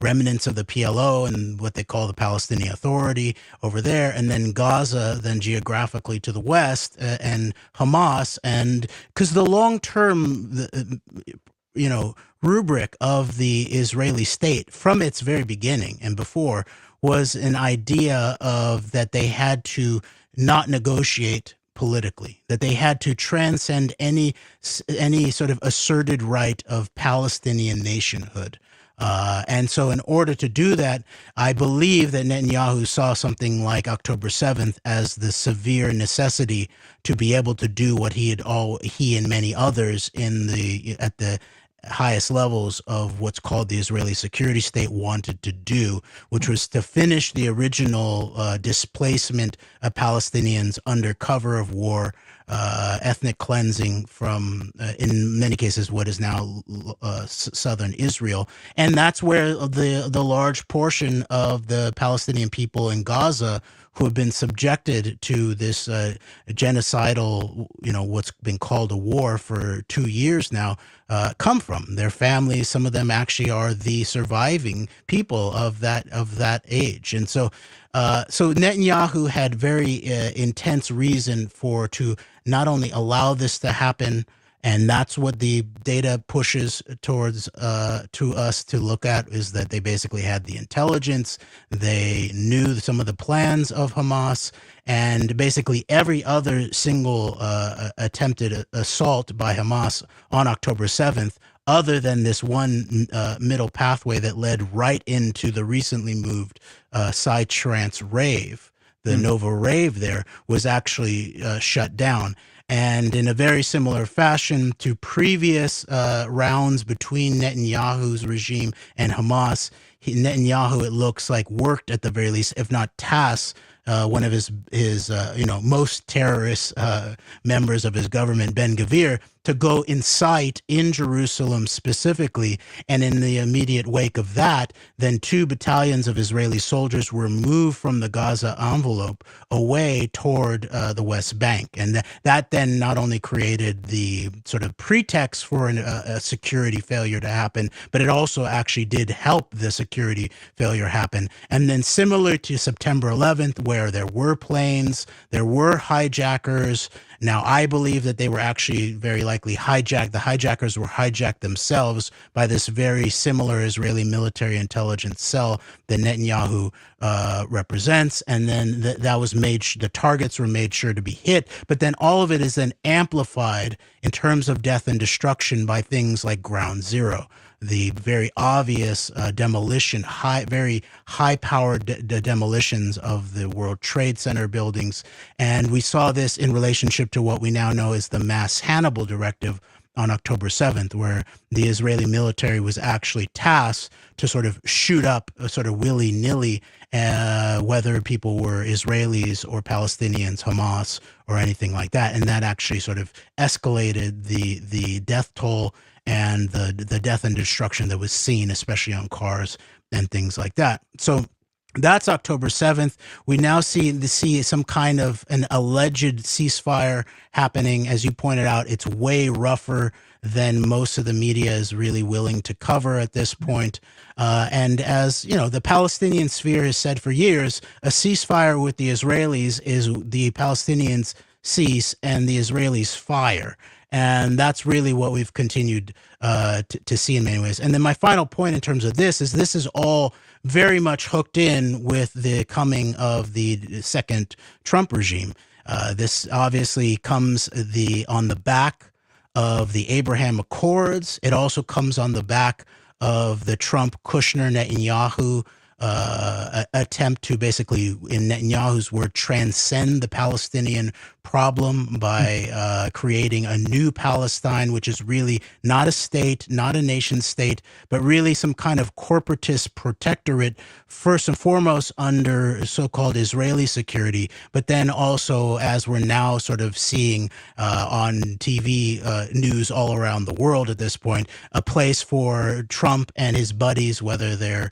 remnants of the PLO and what they call the Palestinian Authority over there, and then Gaza, then geographically to the west, and Hamas, and because the long-term, rubric of the Israeli state from its very beginning and before was an idea of that they had to not negotiate politically, that they had to transcend any sort of asserted right of Palestinian nationhood. And so in order to do that, I believe that Netanyahu saw something like October 7th as the severe necessity to be able to do what he and many others at the highest levels of what's called the Israeli security state wanted to do, which was to finish the original displacement of Palestinians under cover of war, ethnic cleansing from, in many cases, what is now southern Israel. And that's where the large portion of the Palestinian people in Gaza who have been subjected to this genocidal, what's been called a war for 2 years now, come from. Their families, some of them actually are the surviving people of that age. And so Netanyahu had very intense reason to not only allow this to happen, and that's what the data pushes towards to us to look at, is that they basically had the intelligence, they knew some of the plans of Hamas, and basically every other single attempted assault by Hamas on October 7th, other than this one middle pathway that led right into the recently moved Psytrance rave, the Nova rave there, was actually shut down. And in a very similar fashion to previous rounds between Netanyahu's regime and Hamas, Netanyahu, it looks like, worked at the very least, if not tasked, one of his most terrorist members of his government, Ben Gvir, to go incite in Jerusalem specifically. And in the immediate wake of that, then 2 battalions of Israeli soldiers were moved from the Gaza envelope away toward the West Bank. And that then not only created the sort of pretext for a security failure to happen, but it also actually did help the security failure happen. And then similar to September 11th, where there were planes, there were hijackers, Now, I believe that they were actually very likely hijacked. The hijackers were hijacked themselves by this very similar Israeli military intelligence cell that Netanyahu represents. And then that was the targets were made sure to be hit. But then all of it is then amplified in terms of death and destruction by things like Ground Zero, the very obvious demolition, very high-powered demolitions of the World Trade Center buildings. And we saw this in relationship to what we now know as the Mass Hannibal Directive on October 7th, where the Israeli military was actually tasked to sort of shoot up sort of willy-nilly whether people were Israelis or Palestinians, Hamas, or anything like that. And that actually sort of escalated the death toll and the death and destruction that was seen, especially on cars and things like that. So that's October 7th. We now see some kind of an alleged ceasefire happening. As you pointed out, it's way rougher than most of the media is really willing to cover at this point. And as you know, the Palestinian sphere has said for years, a ceasefire with the Israelis is the Palestinians cease and the Israelis fire. And that's really what we've continued to see in many ways. And then my final point in terms of this is all very much hooked in with the coming of the second Trump regime. This obviously comes on the back of the Abraham Accords. It also comes on the back of the Trump-Kushner-Netanyahu attempt to basically, in Netanyahu's word, transcend the Palestinian problem by creating a new Palestine, which is really not a state, not a nation state, but really some kind of corporatist protectorate, first and foremost under so-called Israeli security, but then also, as we're now sort of seeing on TV news all around the world at this point, a place for Trump and his buddies, whether they're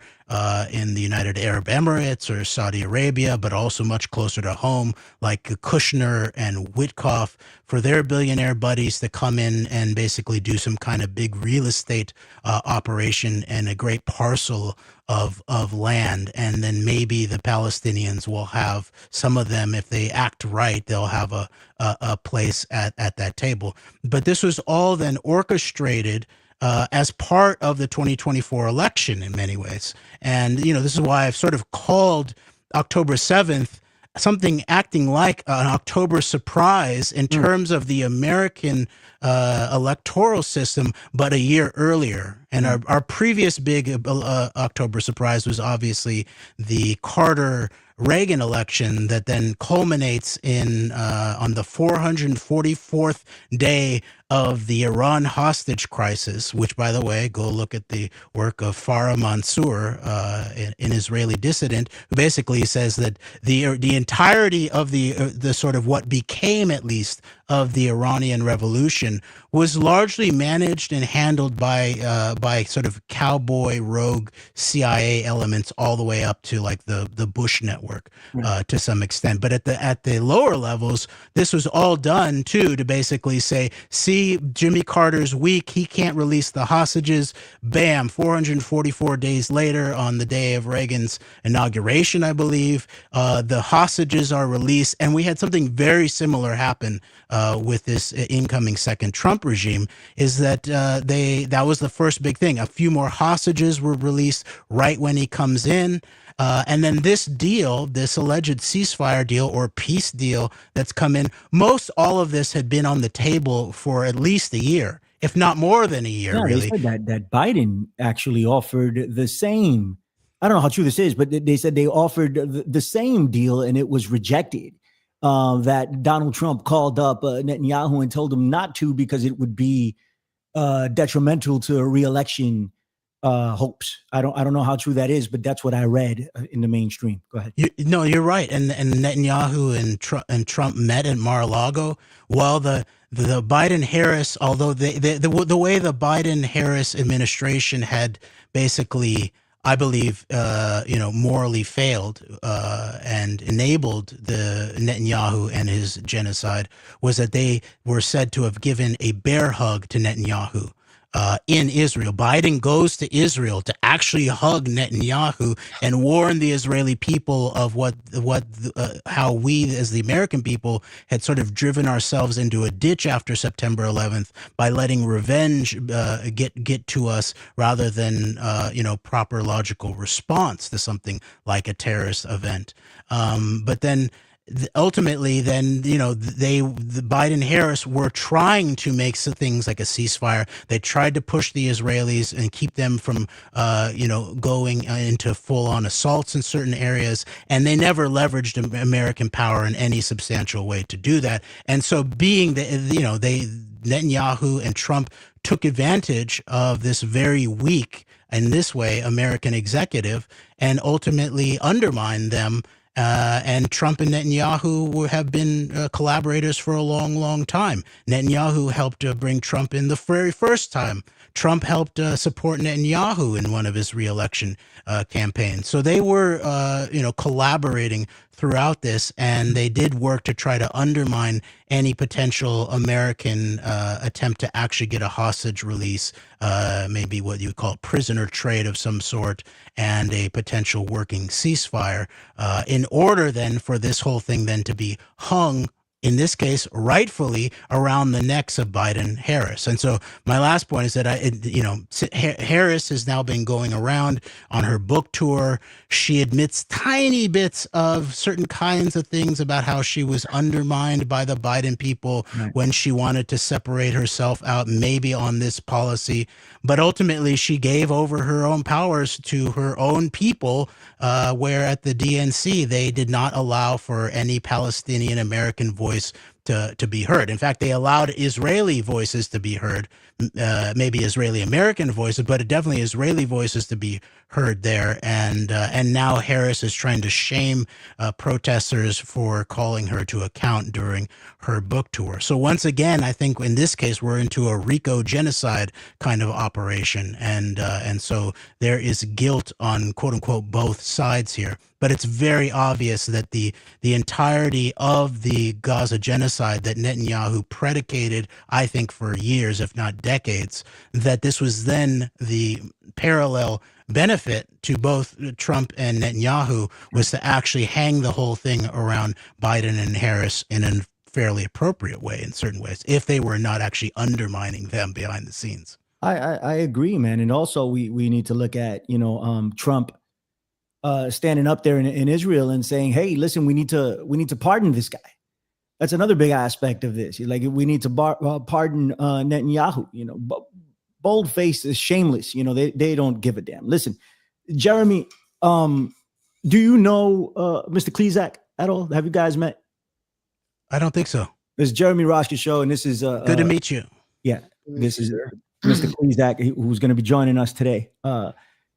in the United Arab Emirates or Saudi Arabia, but also much closer to home, like Kushner and Witkoff, for their billionaire buddies to come in and basically do some kind of big real estate operation and a great parcel of land. And then maybe the Palestinians will have, some of them, if they act right, they'll have a place at that table. But this was all then orchestrated as part of the 2024 election in many ways. And, you know, this is why I've sort of called October 7th something acting like an October surprise in terms of the American electoral system, but a year earlier. And our previous big October surprise was obviously the Carter-Reagan election that then culminates in on the 444th day of the Iran hostage crisis, which, by the way, go look at the work of Farah Mansour, an Israeli dissident, who basically says that the entirety of the sort of what became, at least, of the Iranian Revolution was largely managed and handled by sort of cowboy rogue CIA elements all the way up to like the Bush network to some extent. But at the lower levels, this was all done too to basically say, see, Jimmy Carter's weak, he can't release the hostages. Bam, 444 days later, on the day of Reagan's inauguration, I believe, the hostages are released. And we had something very similar happen with this incoming second Trump regime, is that that was the first big thing. A few more hostages were released right when he comes in. And then this deal, this alleged ceasefire deal or peace deal that's come in, most all of this had been on the table for at least a year, if not more than a year, Yeah, really. they said that Biden actually offered the same. I don't know how true this is, but they said they offered the same deal and it was rejected. That Donald Trump called up Netanyahu and told him not to because it would be detrimental to re-election hopes. I don't know how true that is, but that's what I read in the mainstream. Go ahead. No, you're right. And Netanyahu and Trump met at Mar-a-Lago. While the Biden-Harris, although the way the Biden-Harris administration had basically, I believe, morally failed and enabled the Netanyahu and his genocide, was that they were said to have given a bear hug to Netanyahu. in Israel. Biden goes to Israel to actually hug Netanyahu and warn the Israeli people of how we as the American people had sort of driven ourselves into a ditch after September 11th by letting revenge get to us rather than proper logical response to something like a terrorist event. But then ultimately, then, the Biden Harris were trying to make some things like a ceasefire. They tried to push the Israelis and keep them from, going into full on assaults in certain areas. And they never leveraged American power in any substantial way to do that. And so Netanyahu and Trump took advantage of this very weak, in this way, American executive and ultimately undermined them. And Trump and Netanyahu have been collaborators for a long, long time. Netanyahu helped bring Trump in the very first time. Trump helped support Netanyahu in one of his reelection campaigns. So they were, collaborating throughout this, and they did work to try to undermine any potential American attempt to actually get a hostage release, maybe what you would call prisoner trade of some sort, and a potential working ceasefire, in order then for this whole thing then to be hung, in this case, rightfully around the necks of Biden Harris. And so my last point is that Harris has now been going around on her book tour. She admits tiny bits of certain kinds of things about how she was undermined by the Biden people when she wanted to separate herself out, maybe on this policy. But ultimately, she gave over her own powers to her own people, where at the DNC, they did not allow for any Palestinian American voice to be heard. In fact, they allowed Israeli voices to be heard, maybe Israeli American voices, but definitely Israeli voices to be heard there. And now Harris is trying to shame protesters for calling her to account during her book tour. So once again, I think in this case, we're into a RICO genocide kind of operation. And so there is guilt on quote unquote both sides here. But it's very obvious that the entirety of the Gaza genocide that Netanyahu predicated, I think, for years, if not decades, that this was then the parallel benefit to both Trump and Netanyahu was to actually hang the whole thing around Biden and Harris in a fairly appropriate way in certain ways, if they were not actually undermining them behind the scenes. I agree, man. And also we need to look at, Trump standing up there in Israel and saying, "Hey, listen, we need to pardon this guy." That's another big aspect of this. Like, we need to pardon Netanyahu. Bold face is shameless. They don't give a damn. Listen, Jeremy, do you know Mr. Klezak at all? Have you guys met? I don't think so. This is Jeremy Roshka show, and this is good to meet you. Yeah, this is Mr. Klezak, who's going to be joining us today.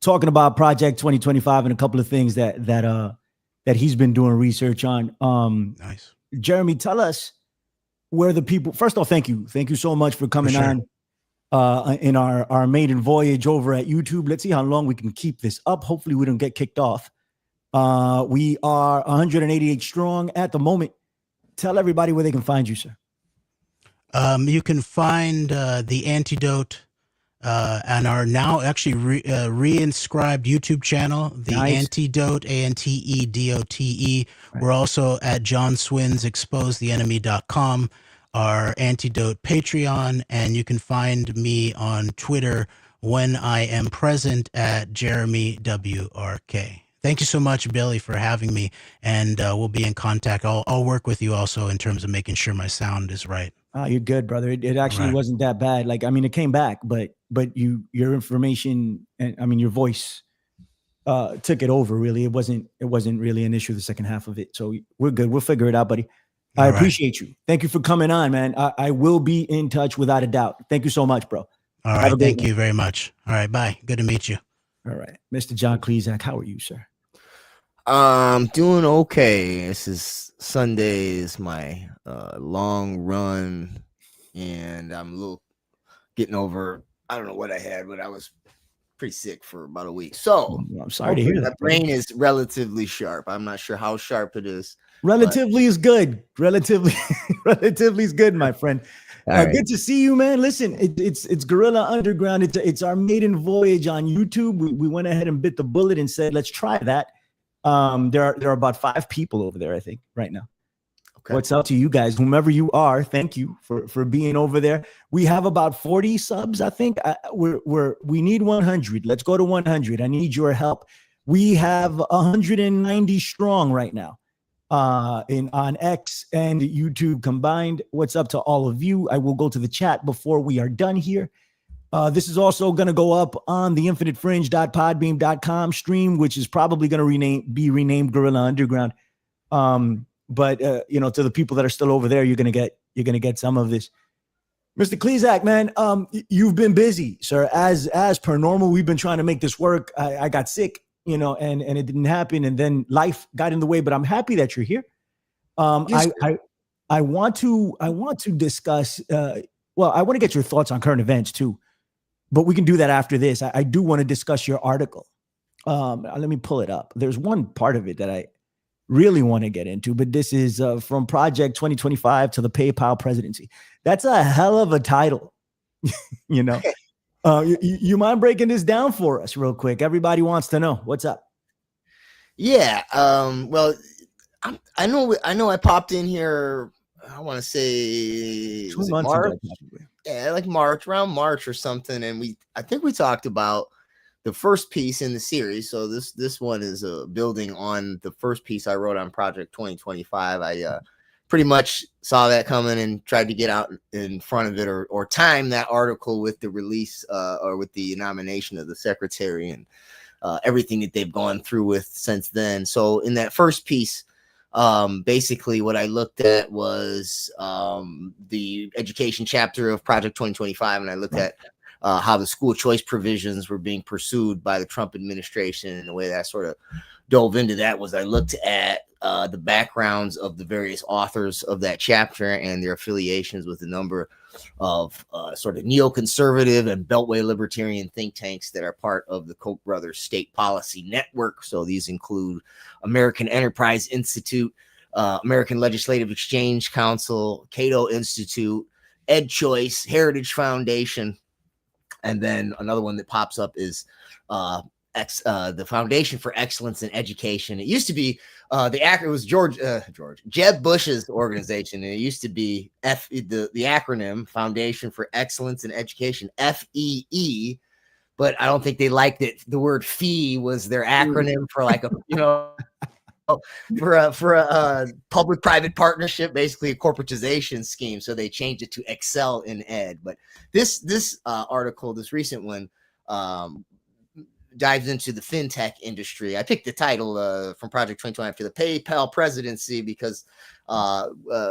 Talking about Project 2025 and a couple of things that he's been doing research on. Nice. Jeremy, tell us where the people. First off, thank you so much for coming on in our maiden voyage over at YouTube. Let's see how long we can keep this up. Hopefully, we don't get kicked off. We are 188 strong at the moment. Tell everybody where they can find you, sir. You can find The Antidote and our now actually re-inscribed YouTube channel, The Antidote, ANTEDOTE. Right. We're also at John Swin's exposetheenemy.com, our Antidote Patreon, and you can find me on Twitter when I am present at Jeremy WRK. Thank you so much, Billy, for having me, and we'll be in contact. I'll work with you also in terms of making sure my sound is right. Oh, you're good, brother. It actually wasn't that bad. Like, I mean, it came back, but your information and your voice took it over. Really, it wasn't really an issue the second half of it. So we're good. We'll figure it out, buddy. I appreciate you. Thank you for coming on, man. I will be in touch without a doubt. Thank you so much, bro. All right. Thank you very much. All right. Bye. Good to meet you. All right. Mr. John Klezak, how are you, sir? Doing okay. This is Sunday is my long run, and I'm a little getting over. I don't know what I had, but I was pretty sick for about a week. So I'm sorry to hear my that. brain is relatively sharp. I'm not sure how sharp it is. Relatively is good. Relatively is good, my friend. Right. Good to see you, man. Listen, it's Gorilla Underground. It's our maiden voyage on YouTube. We went ahead and bit the bullet and said, let's try that. There are about 5 people over there, I think, right now. Okay. What's up to you guys, whomever you are? Thank you for being over there. We have about 40 subs, I think. We need 100. Let's go to 100. I need your help. We have 190 strong right now. On X and YouTube combined. What's up to all of you? I will go to the chat before we are done here. This is also going to go up on the infinitefringe.podbeam.com stream, which is probably going to be renamed Gorilla Underground. But to the people that are still over there, you're going to get some of this. Mr. Klezak, man, you've been busy, sir. As per normal, we've been trying to make this work. I got sick, and it didn't happen, and then life got in the way. But I'm happy that you're here. I want to discuss. I want to get your thoughts on current events too, but we can do that after this. I do want to discuss your article. Let me pull it up. There's one part of it that I really want to get into, but this is from Project 2025 to the PayPal presidency. That's a hell of a title. You mind breaking this down for us real quick? Everybody wants to know what's up. Yeah. Well, I know I popped in here, I want to say 2 months March? ago. Yeah, like around March or something. And I think we talked about the first piece in the series. So this one is building on the first piece I wrote on Project 2025. I pretty much saw that coming and tried to get out in front of it or time that article with the release or with the nomination of the secretary and everything that they've gone through with since then. So in that first piece, basically what I looked at was the education chapter of Project 2025, and I looked at how the school choice provisions were being pursued by the Trump administration. And the way that I sort of dove into that was I looked at the backgrounds of the various authors of that chapter and their affiliations with a number of sort of neoconservative and beltway libertarian think tanks that are part of the Koch brothers state policy network. So these include American Enterprise Institute, American Legislative Exchange Council, Cato Institute, EdChoice, Heritage Foundation, and then another one that pops up is the Foundation for Excellence in Education. It used to be it was Jeb Bush's organization, and it used to be the acronym Foundation for Excellence in Education, FEE. But I don't think they liked it. The word fee was their acronym for like for a public-private partnership, basically a corporatization scheme. So they changed it to Excel in Ed. But this article, this recent one, dives into the fintech industry. I picked the title from Project 2025 to the PayPal presidency because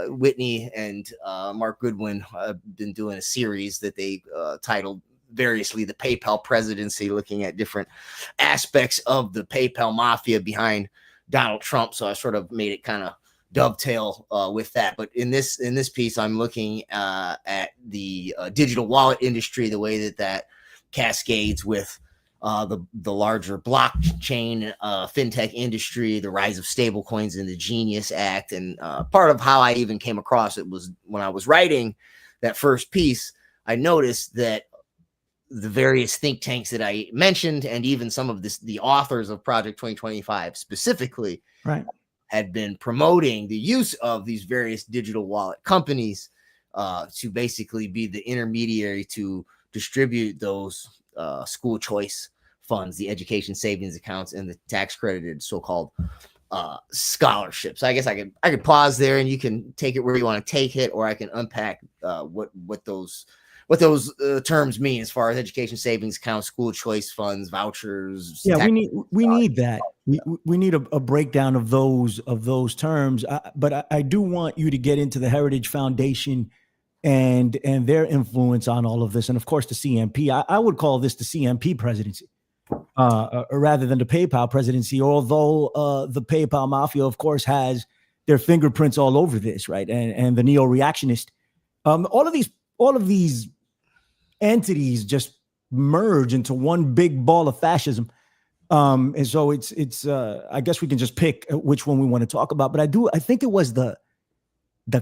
Whitney and Mark Goodwin have been doing a series that they titled variously the PayPal presidency, looking at different aspects of the PayPal mafia behind Donald Trump. So I sort of made it kind of dovetail with that. But in this piece, I'm looking at the digital wallet industry, the way that cascades with the larger blockchain fintech industry, the rise of stable coins in the Genius Act. And part of how I even came across it was when I was writing that first piece, I noticed that the various think tanks that I mentioned, and even some of the authors of Project 2025 specifically, right, had been promoting the use of these various digital wallet companies to basically be the intermediary to distribute those school choice funds, the education savings accounts, and the tax credited so-called scholarships. I guess I could pause there and you can take it where you want to take it, or I can unpack what those terms mean as far as education savings accounts, school choice funds, vouchers. Yeah, we need that. We need a breakdown of those terms. But I do want you to get into the Heritage Foundation and their influence on all of this, and of course the CMP. I would call this the CMP presidency rather than the PayPal presidency. Although the PayPal mafia, of course, has their fingerprints all over this, right? And the neo-reactionist, all of these entities just merge into one big ball of fascism. And so it's I guess we can just pick which one we want to talk about. But I think it was the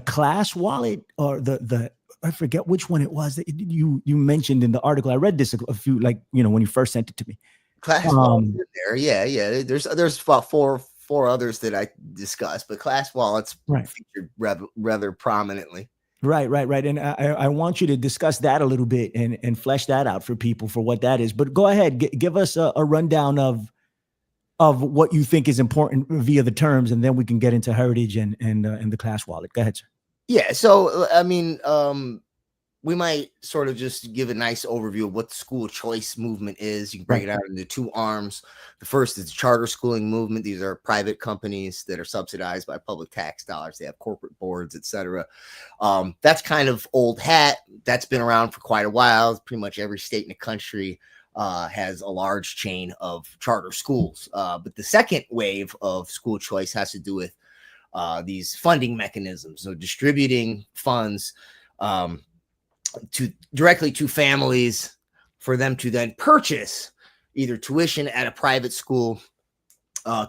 Class wallet or the I forget which one it was that you mentioned in the article. I read this a few, like, when you first sent it to me. Class wallets in there. Yeah. There's about four others that I discussed, but class wallets featured rather prominently. Right. And I want you to discuss that a little bit and flesh that out for people for what that is. But go ahead, give us a rundown of what you think is important via the terms, and then we can get into heritage and the class wallet. Go ahead, sir. Yeah. So, I mean, we might sort of just give a nice overview of what the school choice movement is. You can break it out into two arms. The first is the charter schooling movement. These are private companies that are subsidized by public tax dollars. They have corporate boards, etc. That's kind of old hat. That's been around for quite a while. Pretty much every state in the country has a large chain of charter schools. But the second wave of school choice has to do with these funding mechanisms. So distributing funds directly to families for them to then purchase either tuition at a private school,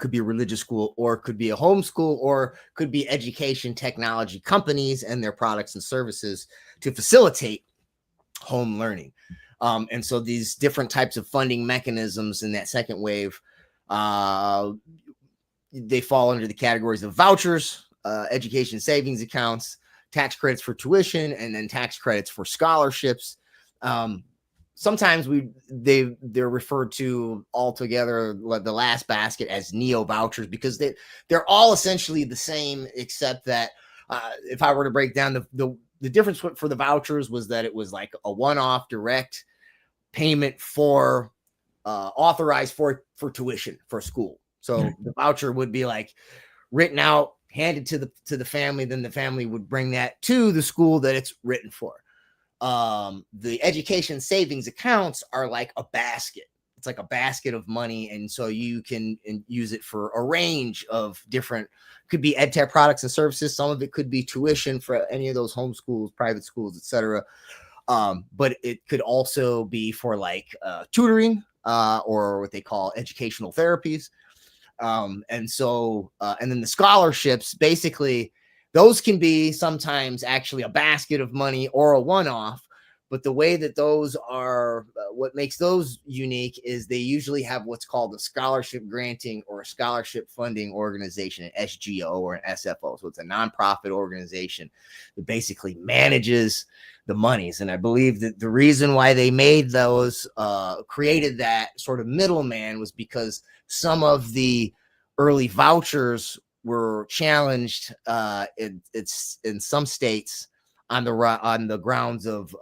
could be a religious school, or could be a homeschool, or could be education technology companies and their products and services to facilitate home learning. And so these different types of funding mechanisms in that second wave, they fall under the categories of vouchers, education savings accounts, tax credits for tuition, and then tax credits for scholarships. Sometimes they're referred to all together, the last basket, as neo vouchers, because they're all essentially the same, except that if I were to break down the difference for the vouchers was that it was like a one-off direct payment for authorized for tuition for school. So the voucher would be like written out, handed to the family, then the family would bring that to the school that it's written for. The education savings accounts are like a basket. It's like a basket of money, and so you can use it for a range of different, could be ed tech products and services. Some of it could be tuition for any of those homeschools, private schools, etc. But it could also be for like tutoring or what they call educational therapies. And then the scholarships, basically, those can be sometimes actually a basket of money or a one-off. But the way that those are, what makes those unique is they usually have what's called a scholarship granting or a scholarship funding organization, an SGO or an SFO. So it's a nonprofit organization that basically manages the monies. And I believe that the reason why they made those, created that sort of middleman, was because some of the early vouchers were challenged in some states on the grounds of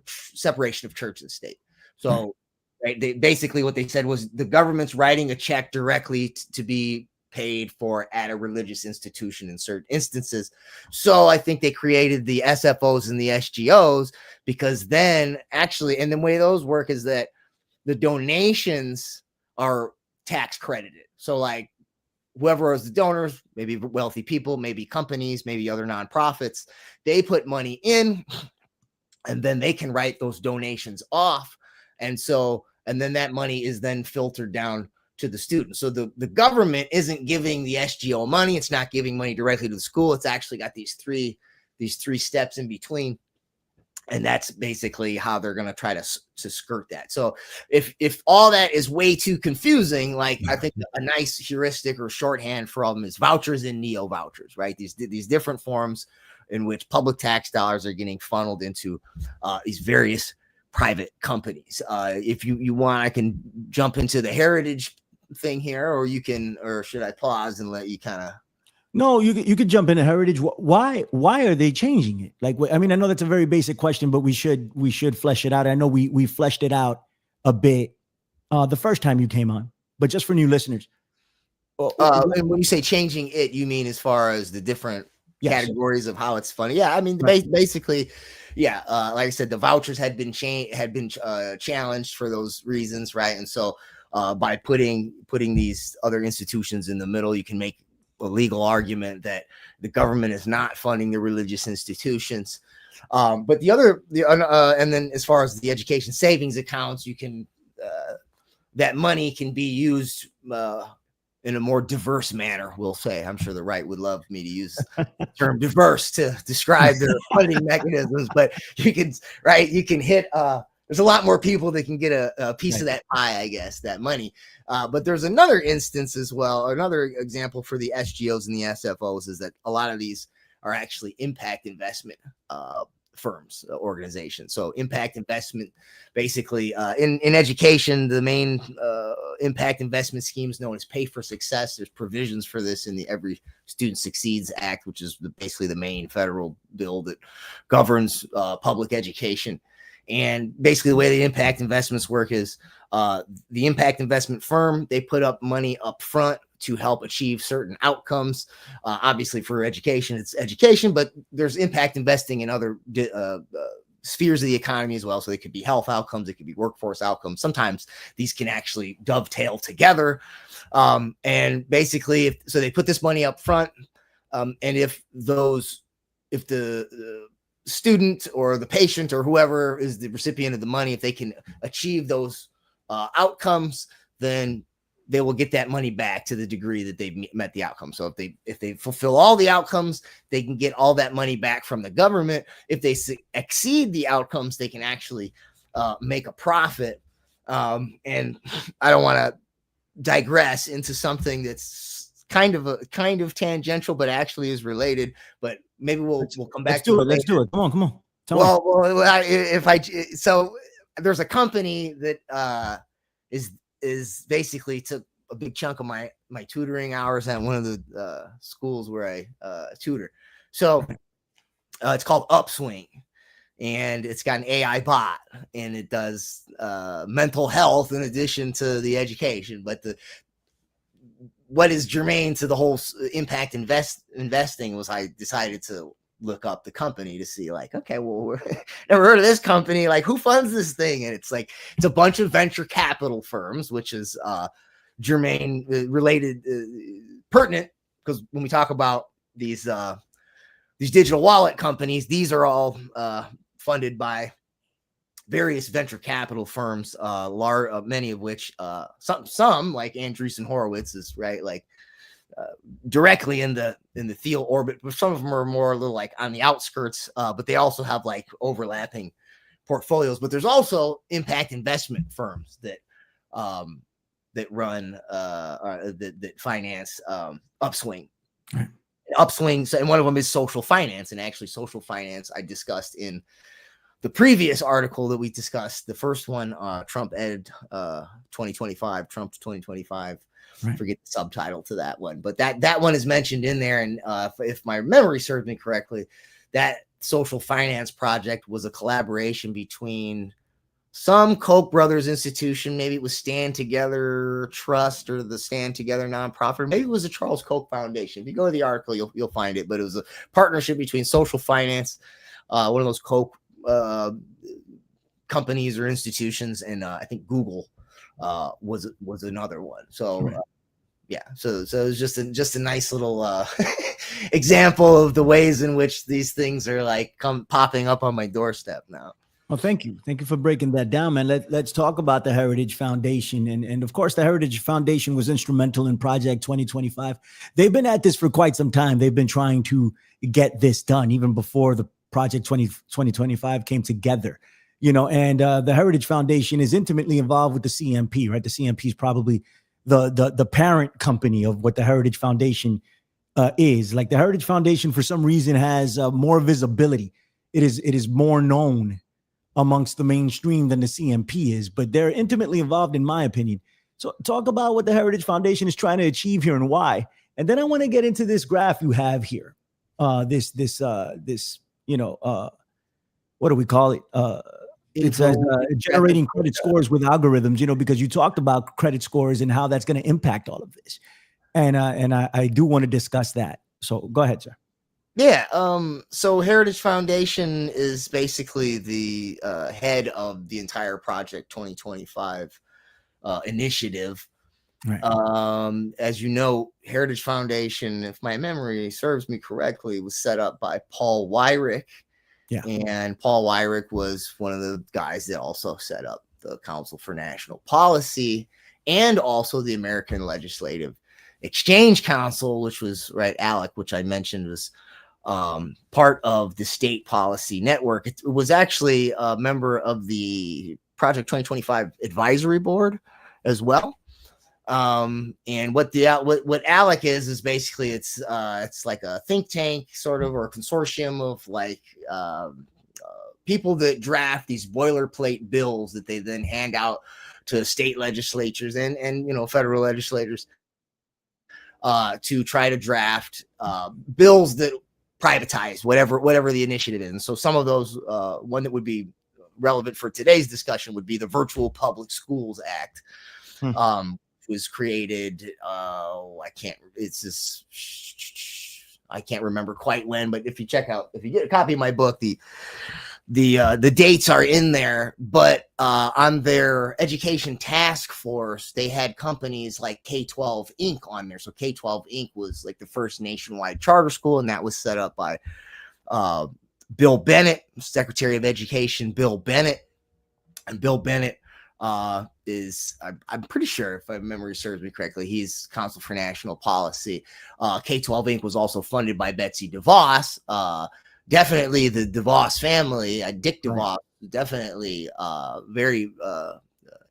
separation of church and state. So they basically, what they said was the government's writing a check directly to be paid for at a religious institution in certain instances. So I think they created the SFOs and the SGOs, because then actually, and the way those work is that the donations are tax credited. So like whoever is the donors, maybe wealthy people, maybe companies, maybe other nonprofits, they put money in, and then they can write those donations off. And then that money is then filtered down to the student. So the government isn't giving the SGO money. It's not giving money directly to the school. It's actually got these three steps in between. And that's basically how they're going to try to skirt that. So if all that is way too confusing, like, I think a nice heuristic or shorthand for all of them is vouchers and neo vouchers, right? These different forms in which public tax dollars are getting funneled into these various private companies. If you want, I can jump into the heritage thing here, or should I pause and let you kind of? No, you could jump into heritage. Why are they changing it? Like, I mean, I know that's a very basic question, but we should flesh it out. I know we fleshed it out a bit the first time you came on, but just for new listeners. And when you say changing it, you mean as far as the different categories of how it's funded? Yeah, I mean, basically, yeah. Like I said, the vouchers had been challenged for those reasons, right? And so by putting these other institutions in the middle, you can make a legal argument that the government is not funding the religious institutions. But and then as far as the education savings accounts, you can that money can be used in a more diverse manner. We'll say. I'm sure the right would love me to use the term diverse to describe their funding mechanisms, but you can hit. There's a lot more people that can get a piece of that pie, I guess, that money. But there's another instance as well. Another example for the SGOs and the SFOs is that a lot of these are actually impact investment firms, organizations. So impact investment, basically in education, the main impact investment schemes known as Pay for Success. There's provisions for this in the Every Student Succeeds Act, which is basically the main federal bill that governs public education. And basically the way the impact investments work is the impact investment firm, they put up money up front to help achieve certain outcomes. Obviously for education, it's education, but there's impact investing in other spheres of the economy as well. So they could be health outcomes, it could be workforce outcomes. Sometimes these can actually dovetail together. And basically, so they put this money up front. And if the student or the patient or whoever is the recipient of the money, if they can achieve those outcomes, then they will get that money back to the degree that they've met the outcome. So if they fulfill all the outcomes, they can get all that money back from the government. If they exceed the outcomes, they can actually make a profit. And I don't want to digress into something that's kind of tangential, but actually is related. But maybe we'll come back to it. Let's do it. Come on. So there's a company that is basically took a big chunk of my tutoring hours at one of the schools where I tutor. So it's called Upswing, and it's got an AI bot, and it does mental health in addition to the education. But what is germane to the whole impact investing was I decided to look up the company to see, like, okay, well, never heard of this company. Like, who funds this thing? And it's a bunch of venture capital firms, which is germane, related, pertinent, because when we talk about these digital wallet companies, these are all funded by various venture capital firms, many of which some like Andreessen Horowitz is directly in the Thiel orbit, but some of them are more a little like on the outskirts, but they also have like overlapping portfolios. But there's also impact investment firms that run that finance Upswing. Right. Upswing, and one of them is social finance, and actually social finance I discussed in the previous article that we discussed. The first one, Trump Ed 2025, Trump's 2025. Right. Forget the subtitle to that one, but that one is mentioned in there. And if my memory serves me correctly, that social finance project was a collaboration between some Koch brothers institution, maybe it was Stand Together Trust or the Stand Together nonprofit, maybe it was the Charles Koch Foundation. If you go to the article, you'll find it. But it was a partnership between social finance, one of those Koch companies or institutions, and I think Google was another one. So so it was just a nice little example of the ways in which these things are popping up on my doorstep now. Well, thank you for breaking that down, man. Let's talk about the Heritage Foundation, and of course the Heritage Foundation was instrumental in Project 2025. They've been at this for quite some time. They've been trying to get this done even before the Project 2025 came together. And the Heritage Foundation is intimately involved with the CMP, right? The CMP is probably the parent company of what the Heritage Foundation is. Like, the Heritage Foundation, for some reason, has more visibility. It is more known amongst the mainstream than the CMP is, but they're intimately involved, in my opinion. So talk about what the Heritage Foundation is trying to achieve here and why. And then I want to get into this graph you have here. This what do we call it? It says generating credit scores with algorithms, because you talked about credit scores and how that's going to impact all of this. And I do want to discuss that. So go ahead, sir. Yeah. So Heritage Foundation is basically the head of the entire Project 2025 initiative. Right. As you know, Heritage Foundation, if my memory serves me correctly, was set up by Paul Weyrich Yeah. And Paul Weyrich was one of the guys that also set up the Council for National Policy and also the American Legislative Exchange Council, which was ALEC, which I mentioned was part of the State Policy Network. It was actually a member of the Project 2025 Advisory Board as well. And what ALEC is basically it's like a think tank sort of, or a consortium of like people that draft these boilerplate bills that they then hand out to state legislatures and federal legislators to try to draft bills that privatize whatever the initiative is. And so some of those, one that would be relevant for today's discussion would be the Virtual Public Schools Act. Was created I can't remember quite when, but if you get a copy of my book, the dates are in there. But on their education task force, they had companies like K-12 Inc. on there. So K-12 Inc. was like the first nationwide charter school, and that was set up by Bill Bennett, Secretary of Education Bill Bennett. And Bill Bennett is, I'm pretty sure, if my memory serves me correctly, he's Council for National Policy. K-12 Inc. was also funded by Betsy DeVos. Definitely the DeVos family, Dick DeVos, definitely very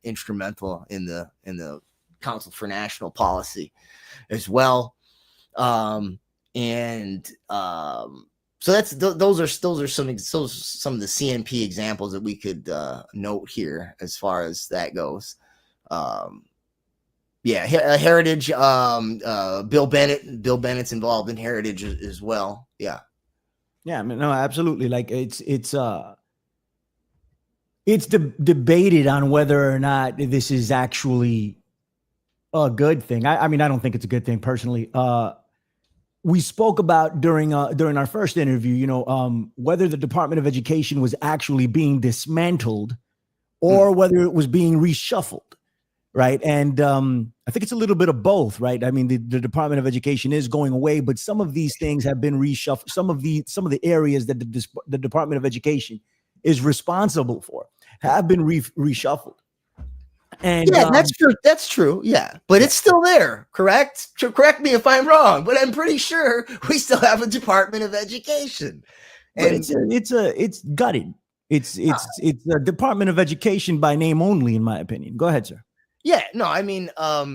instrumental in the Council for National Policy as well. So those are some of the CNP examples that we could note here as far as that goes. Heritage. Bill Bennett's involved in Heritage as well. Yeah. Yeah, I mean, no, absolutely. Like it's debated on whether or not this is actually a good thing. I mean, I don't think it's a good thing personally. We spoke about during our first interview, whether the Department of Education was actually being dismantled or whether it was being reshuffled, right? And I think it's a little bit of both, right? I mean, the Department of Education is going away, but some of these things have been reshuffled. Some of the areas that the Department of Education is responsible for have been reshuffled. And yeah, that's true. Yeah, but it's still there, correct? Correct me if I'm wrong, but I'm pretty sure we still have a Department of Education. And it's gutted. It's a Department of Education by name only, in my opinion. Go ahead, sir. Yeah, no, I mean,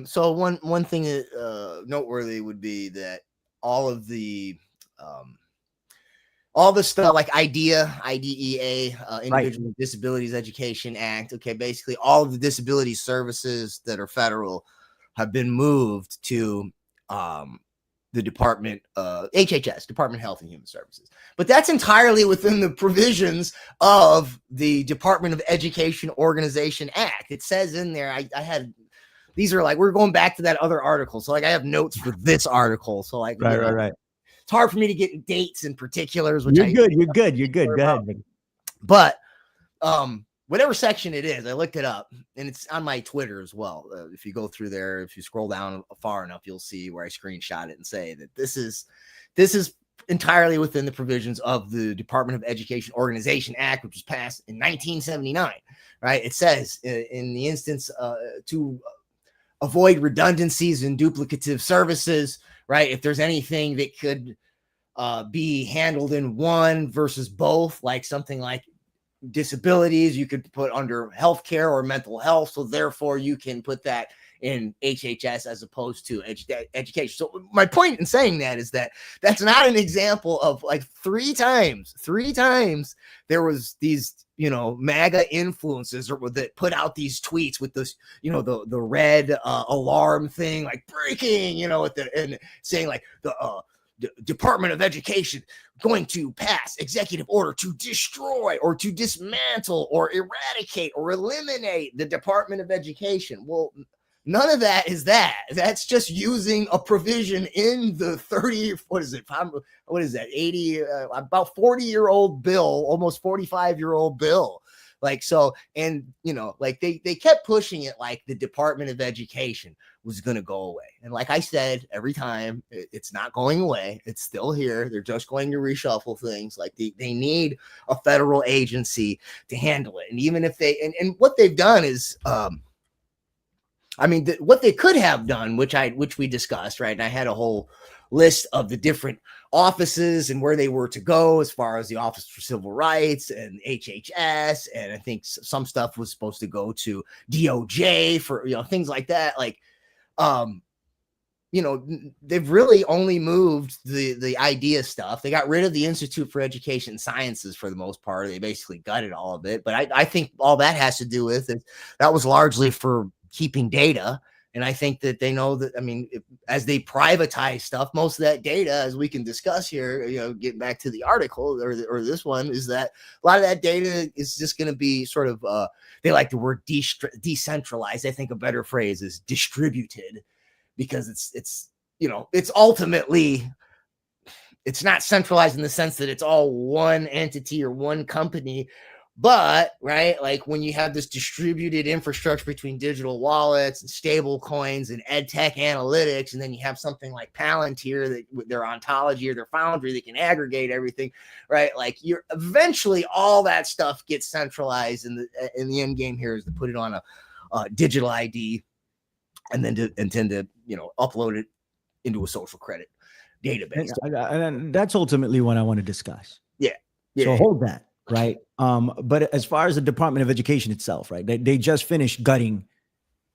so one thing that noteworthy would be that all the stuff like IDEA, Individual with Disabilities Education Act. Okay, basically all of the disability services that are federal have been moved to the Department, HHS, Department of Health and Human Services. But that's entirely within the provisions of the Department of Education Organization Act. It says in there, I had, these are like, we're going back to that other article. So like I have notes for this article. So like, right. It's hard for me to get dates and particulars. You're good. Go ahead. But whatever section it is, I looked it up, and it's on my Twitter as well. If you go through there, if you scroll down far enough, you'll see where I screenshot it and say that this is entirely within the provisions of the Department of Education Organization Act, which was passed in 1979. Right? It says in the instance to avoid redundancies and duplicative services. Right. If there's anything that could be handled in one versus both, like something like disabilities, you could put under healthcare or mental health. So therefore, you can put that in HHS as opposed to education. So my point in saying that is that that's not an example of like three times there was these, MAGA influencers that put out these tweets with this, the red alarm thing, like breaking, and saying like the Department of Education going to pass executive order to destroy or to dismantle or eradicate or eliminate the Department of Education. Well, none of that is that. That's just using a provision in the 80, about 40-year-old bill, almost 45-year-old bill Like, so, and like they kept pushing it like the Department of Education was going to go away. And like I said, every time it's not going away. It's still here. They're just going to reshuffle things. Like they need a federal agency to handle it. And even if they, and what they've done is, what they could have done, which we discussed, right? And I had a whole list of the different offices and where they were to go as far as the Office for Civil Rights and HHS. And I think some stuff was supposed to go to DOJ for, things like that. Like, they've really only moved the idea stuff. They got rid of the Institute for Education Sciences for the most part. They basically gutted all of it. But I think all that has to do with it. That was largely for keeping data. And I think that they know that, as they privatize stuff, most of that data, as we can discuss here, getting back to the article or this one, is that a lot of that data is just going to be sort of, they like the word decentralized. I think a better phrase is distributed, because it's ultimately, it's not centralized in the sense that it's all one entity or one company. But, right, like when you have this distributed infrastructure between digital wallets and stable coins and ed tech analytics, and then you have something like Palantir, that with their ontology or their foundry, that can aggregate everything, right? Like you're eventually all that stuff gets centralized, and the end game here is to put it on a digital ID, and then to upload it into a social credit database. And that's ultimately what I want to discuss. Yeah. So hold that. Right. But as far as the Department of Education itself, right, they just finished gutting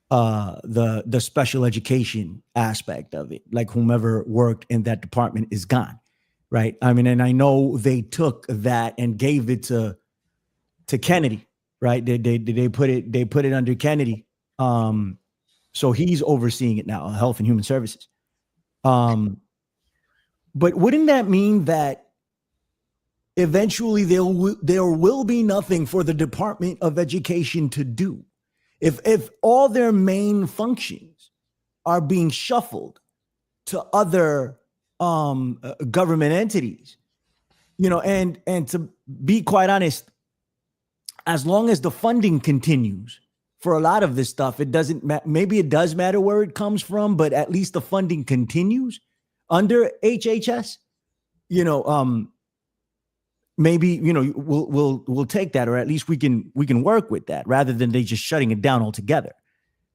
the special education aspect of it. Like whomever worked in that department is gone. Right. And I know they took that and gave it to Kennedy. Right. They put it under Kennedy. So he's overseeing it now, Health and Human Services. But wouldn't that mean that eventually there will be nothing for the Department of Education to do if all their main functions are being shuffled to other government entities? And to be quite honest, as long as the funding continues for a lot of this stuff, it doesn't maybe it does matter where it comes from, but at least the funding continues under HHS. Maybe we'll take that, or at least we can work with that rather than they just shutting it down altogether.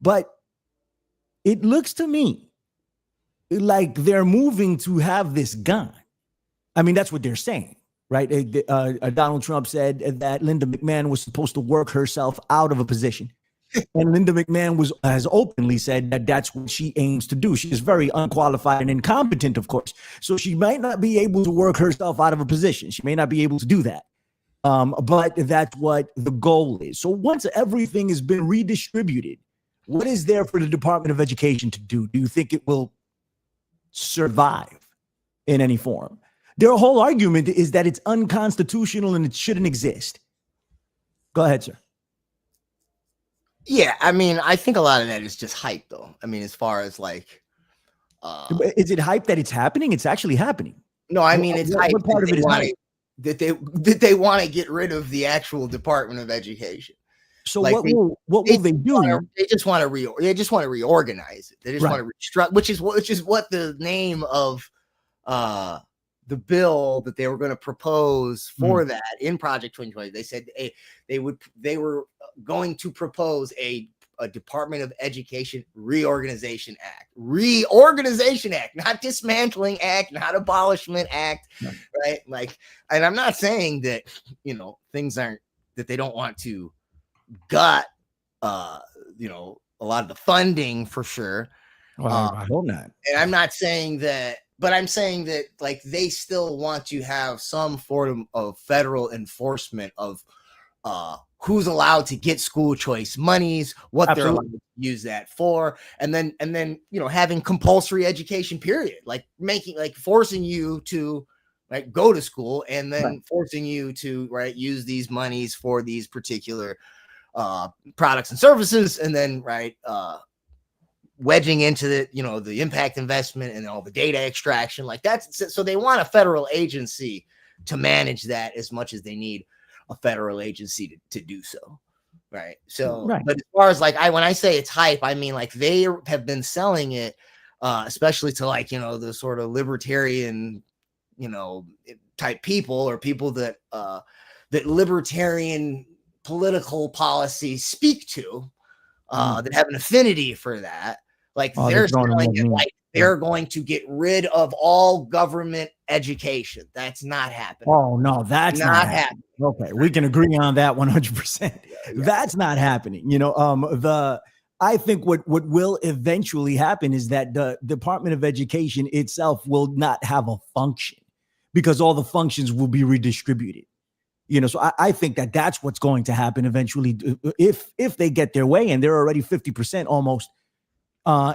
But it looks to me like they're moving to have this gone. That's what they're saying, right? Donald Trump said that Linda McMahon was supposed to work herself out of a position. And Linda McMahon has openly said that that's what she aims to do. She is very unqualified and incompetent, of course. So she might not be able to work herself out of a position. She may not be able to do that. But that's what the goal is. So once everything has been redistributed, what is there for the Department of Education to do? Do you think it will survive in any form? Their whole argument is that it's unconstitutional and it shouldn't exist. Go ahead, sir. Yeah, I think a lot of that is just hype, though. As far as like, is it hype that it's happening? It's actually happening. No, it's hype. What part of it is hype? That they want to get rid of the actual Department of Education. So like what will they do? They just want to reorganize it. They just want to restructure, which is what the name of the bill that they were going to propose for that in Project 2020. They said they were going to propose a Department of Education Reorganization Act, not Dismantling Act, not Abolishment Act, right? Like, and I'm not saying that, things aren't, that they don't want to gut, a lot of the funding for sure. Well, I hope not. And I'm not saying that, but I'm saying that like they still want to have some form of federal enforcement of who's allowed to get school choice monies, what they're allowed to use that for, and then having compulsory education period, like forcing you to go to school, and then forcing you to use these monies for these particular products and services, and then wedging into the impact investment and all the data extraction, like that's so they want a federal agency to manage that as much as they need. a federal agency to do so. Right. So, Right. but as far as like, when I say it's hype, I mean, like they have been selling it, especially to like, the sort of libertarian, type people, or people that, that libertarian political policies speak to, that have an affinity for that. Like they're selling it like they're going to get rid of all government education. That's not happening. Oh no, that's not happening. Okay, we can agree on that 100%. That's not happening. I think what will eventually happen is that the Department of Education itself will not have a function, because all the functions will be redistributed. So I think that that's what's going to happen eventually, if they get their way, and they're already 50% almost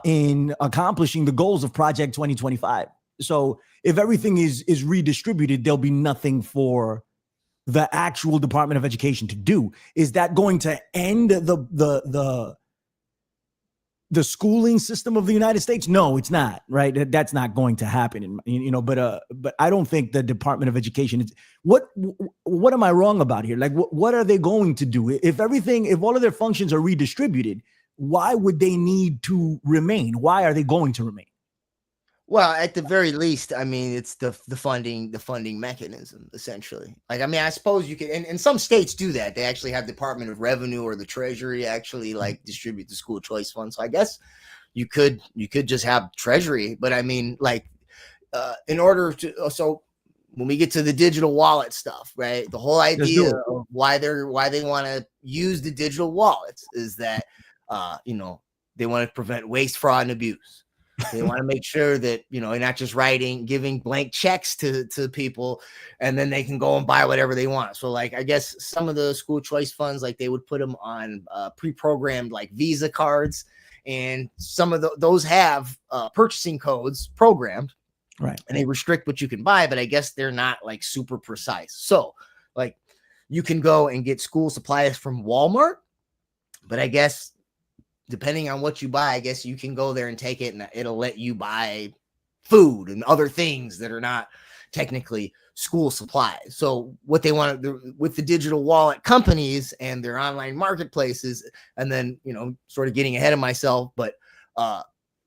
in accomplishing the goals of Project 2025. So if everything is redistributed, there'll be nothing for the actual Department of Education to do. Is that going to end the schooling system of the United States? No, it's not. Right? That's not going to happen. But I don't think the Department of Education is. What am I wrong about here? Like, what are they going to do if all of their functions are redistributed? Why would they need to remain? Why are they going to remain? Well, at the very least, I mean, it's the funding mechanism, essentially. Like, I mean, I suppose you could, and some states do that. They actually have Department of Revenue or the Treasury actually like distribute the school choice fund. So I guess you could just have Treasury, but I mean, like, in order to, so when we get to the digital wallet stuff, right? The whole idea of why they want to use the digital wallets is that, they want to prevent waste, fraud, and abuse. They want to make sure that, you're not just giving blank checks to people, and then they can go and buy whatever they want. So like, I guess some of the school choice funds, like they would put them on pre-programmed like Visa cards, and some of those have purchasing codes programmed, right? And they restrict what you can buy, but I guess they're not like super precise. So like, you can go and get school supplies from Walmart, but I guess depending on what you buy, I guess you can go there and take it, and it'll let you buy food and other things that are not technically school supplies. So what they want to do with the digital wallet companies and their online marketplaces, and then, sort of getting ahead of myself, but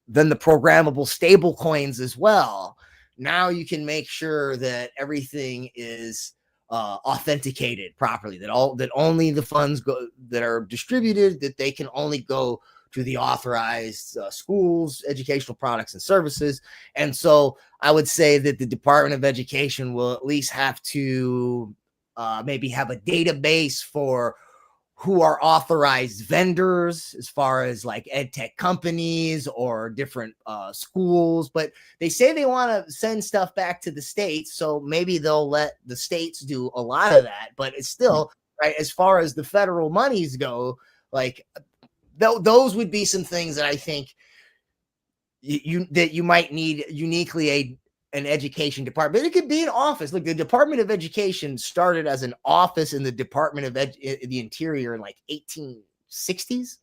then the programmable stable coins as well. Now you can make sure that everything is authenticated properly, that only the funds that are distributed, that they can only go to the authorized schools, educational products and services. And so I would say that the Department of Education will at least have to maybe have a database for who are authorized vendors as far as like ed tech companies or different schools. But they say they want to send stuff back to the states, so maybe they'll let the states do a lot of that. But it's still, right, as far as the federal monies go, like those would be some things that I think you might need uniquely an education department. It could be an office. Look, the Department of Education started as an office in the Department of the Interior in like 1860s.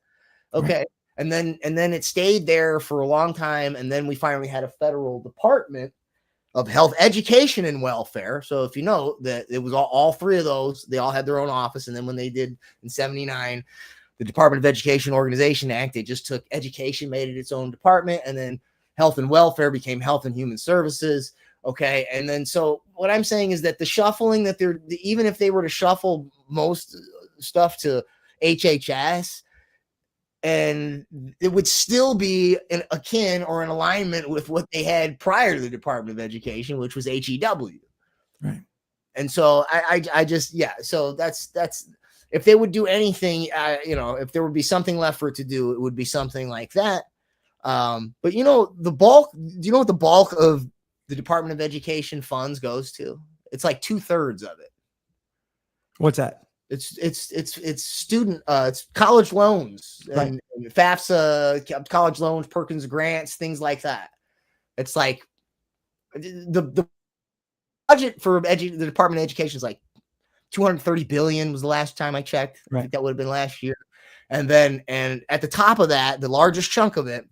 Okay. Right. And then it stayed there for a long time. And then we finally had a federal Department of Health, Education, and Welfare. So if you know that it was all three of those, they all had their own office. And then when they did in 79, the Department of Education Organization Act, they just took education, made it its own department, and then Health and Welfare became Health and Human Services. Okay. And then, so what I'm saying is that the shuffling that even if they were to shuffle most stuff to HHS, and it would still be akin or in alignment with what they had prior to the Department of Education, which was HEW. Right. And so I just, yeah. So that's, if they would do anything, if there would be something left for it to do, it would be something like that. But do you know what the bulk of the Department of Education funds goes to? It's like 2/3 of it. What's that? It's student, it's college loans, right, and FAFSA, college loans, Perkins grants, things like that. It's like the budget for the Department of Education is like 230 billion was the last time I checked. Right. I think that would have been last year. And at the top of that, the largest chunk of it,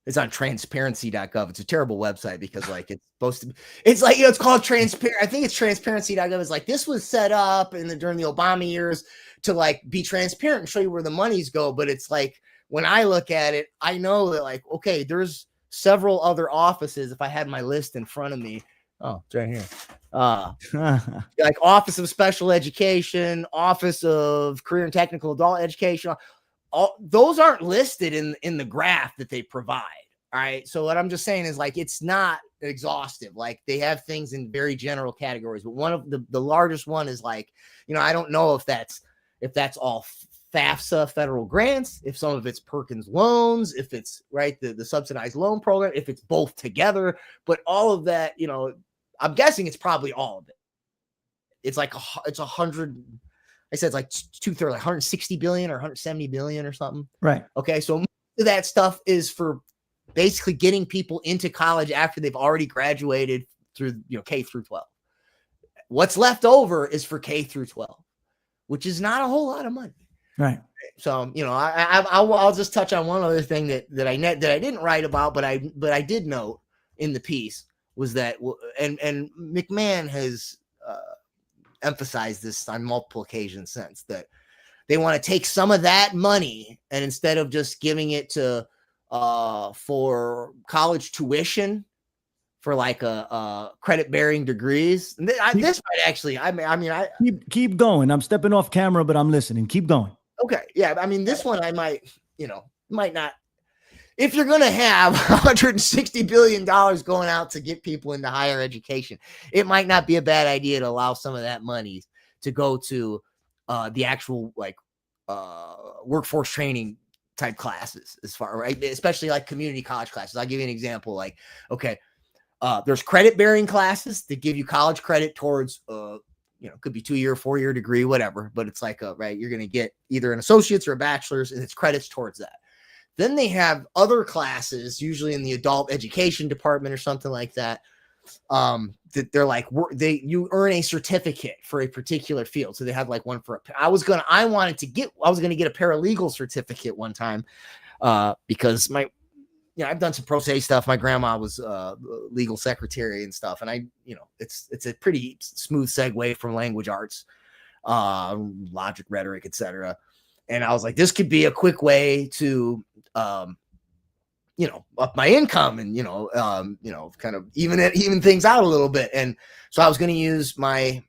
It's on transparency.gov. It's a terrible website because like it's supposed to be, it's like, it's called transparent. I think it's transparency.gov. It's like this was set up during the Obama years to like be transparent and show you where the monies go. But it's like, when I look at it, I know that like, okay, there's several other offices. If I had my list in front of me, oh, it's right here. Like Office of Special Education, Office of Career and Technical Adult Education. All those aren't listed in the graph that they provide. All right. So what I'm just saying is like, it's not exhaustive. Like they have things in very general categories, but one of the largest one is like, I don't know if that's all FAFSA federal grants, if some of it's Perkins loans, if it's right, the subsidized loan program, if it's both together, but all of that, I'm guessing it's probably all of it. It's like, it's 100, I said it's like 2/3, like 160 billion or 170 billion or something. Right. Okay. So most of that stuff is for basically getting people into college after they've already graduated through, K through 12. What's left over is for K through 12, which is not a whole lot of money. Right. So, I'll just touch on one other thing that I didn't write about, but I did note in the piece was that, and McMahon has emphasized this on multiple occasions since, that they want to take some of that money and instead of just giving it to for college tuition for like a credit bearing degrees. This might actually, I keep going. I'm stepping off camera, but I'm listening. Keep going. Okay. Yeah. I mean, this one I might, might not, if you're going to have $160 billion going out to get people into higher education, it might not be a bad idea to allow some of that money to go to the actual like workforce training type classes right? Especially like community college classes. I'll give you an example. Like, okay, there's credit bearing classes that give you college credit towards, could be 2-year, 4-year degree, whatever, but it's like, right, you're going to get either an associate's or a bachelor's and it's credits towards that. Then they have other classes, usually in the adult education department or something like that. That they're like, you earn a certificate for a particular field. So they have like one for, I was going to get a paralegal certificate one time, because I've done some pro se stuff. My grandma was legal secretary and stuff. And it's a pretty smooth segue from language arts, logic, rhetoric, etc. And I was like, this could be a quick way to, up my income and, kind of even things out a little bit. And so I was going to use my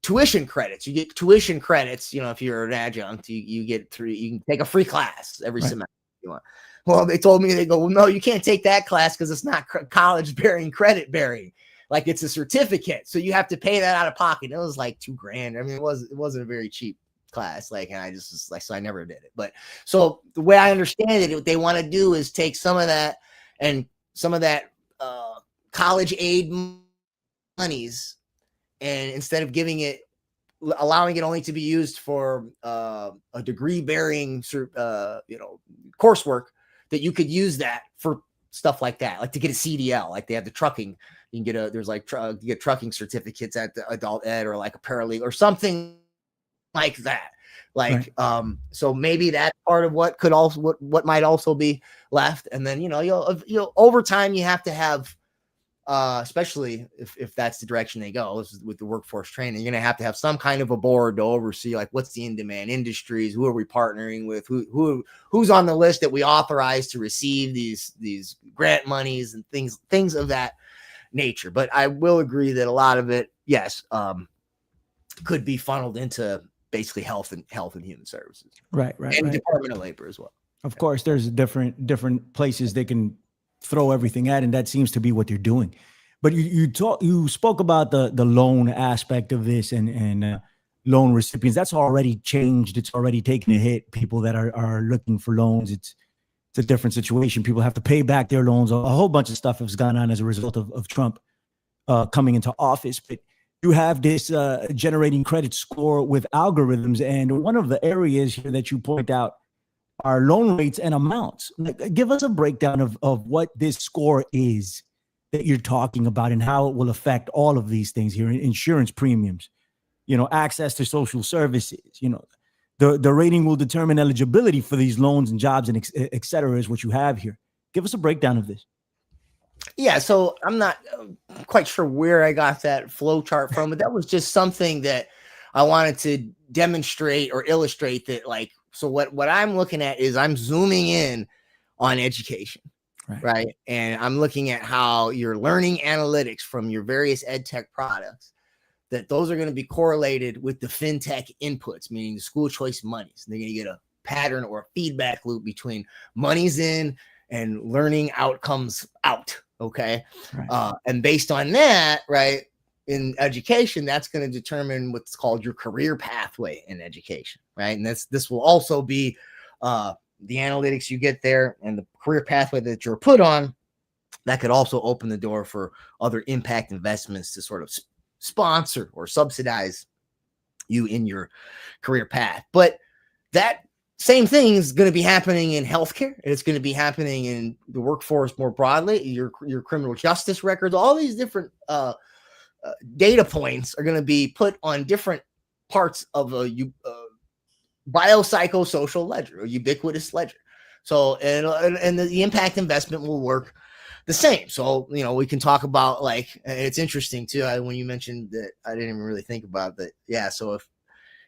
tuition credits. You get tuition credits, if you're an adjunct, you can take a free class every semester if you want. Well, they told me, they go, well, no, you can't take that class because it's not college bearing, credit bearing. Like it's a certificate. So you have to pay that out of pocket. It was like $2,000. I mean, it wasn't a very cheap class. Like, and I just was like, so I never did it. But so the way I understand it, what they want to do is take some of that and some of that college aid monies, and instead of allowing it only to be used for a degree bearing, coursework, that you could use that for stuff like that, like to get a CDL, like they have the trucking. You can get you get trucking certificates at the adult ed or like a paralegal or something like that. Like, right. So maybe that's part of what could also, what might also be left. And then, you'll over time, you have to have, especially if that's the direction they go with the workforce training, you're going to have some kind of a board to oversee, like what's the in-demand industries, who are we partnering with, who's on the list that we authorize to receive these grant monies and things of that nature. But I will agree that a lot of it, yes, could be funneled into basically health and human services, right, and Department of Labor as well. Of course, there's different places they can throw everything at, and that seems to be what they're doing. But you spoke about the loan aspect of this and loan recipients. That's already changed. It's already taken a hit. People that are looking for loans, it's a different situation. People have to pay back their loans. A whole bunch of stuff has gone on as a result of Trump coming into office. But you have this generating credit score with algorithms, and one of the areas here that you point out are loan rates and amounts. Give us a breakdown of what this score is that you're talking about and how it will affect all of these things here: insurance premiums, access to social services. The rating will determine eligibility for these loans and jobs and et cetera, is what you have here. Give us a breakdown of this. Yeah, so I'm not quite sure where I got that flow chart from, but that was just something that I wanted to demonstrate or illustrate that, like, so what I'm looking at is I'm zooming in on education, right? And I'm looking at how your learning analytics from your various ed tech products, that those are going to be correlated with the fintech inputs, meaning the school choice monies. And they're going to get a pattern or a feedback loop between monies in and learning outcomes out. Okay. And based on that, right, in education, that's going to determine what's called your career pathway in education, right? And this will also be the analytics you get there and the career pathway that you're put on. That could also open the door for other impact investments to sort of sponsor or subsidize you in your career path. But that same thing is going to be happening in healthcare. It's going to be happening in the workforce more broadly, your criminal justice records, all these different data points are going to be put on different parts of a biopsychosocial ledger, a ubiquitous ledger. So, and the impact investment will work the same. So, you know, we can talk about, like, it's interesting too, when you mentioned that, I didn't even really think about that. Yeah. So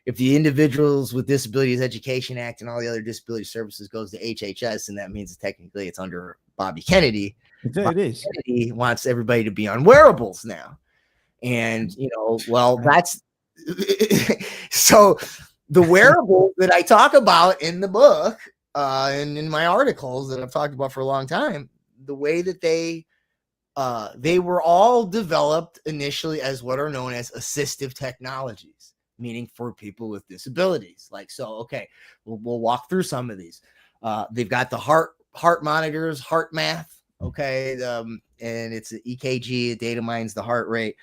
if the Individuals with Disabilities Education Act and all the other disability services goes to HHS, and that means technically it's under Bobby Kennedy. It is. Kennedy wants everybody to be on wearables now. And, you know, well, that's so the wearables that I talk about in the book and in my articles that I've talked about for a long time, the way that they were all developed initially as what are known as assistive technologies, meaning for people with disabilities. Like, so, okay, we'll walk through some of these. They've got the heart monitors, HeartMath, okay, and it's an EKG, it data mines the heart rate.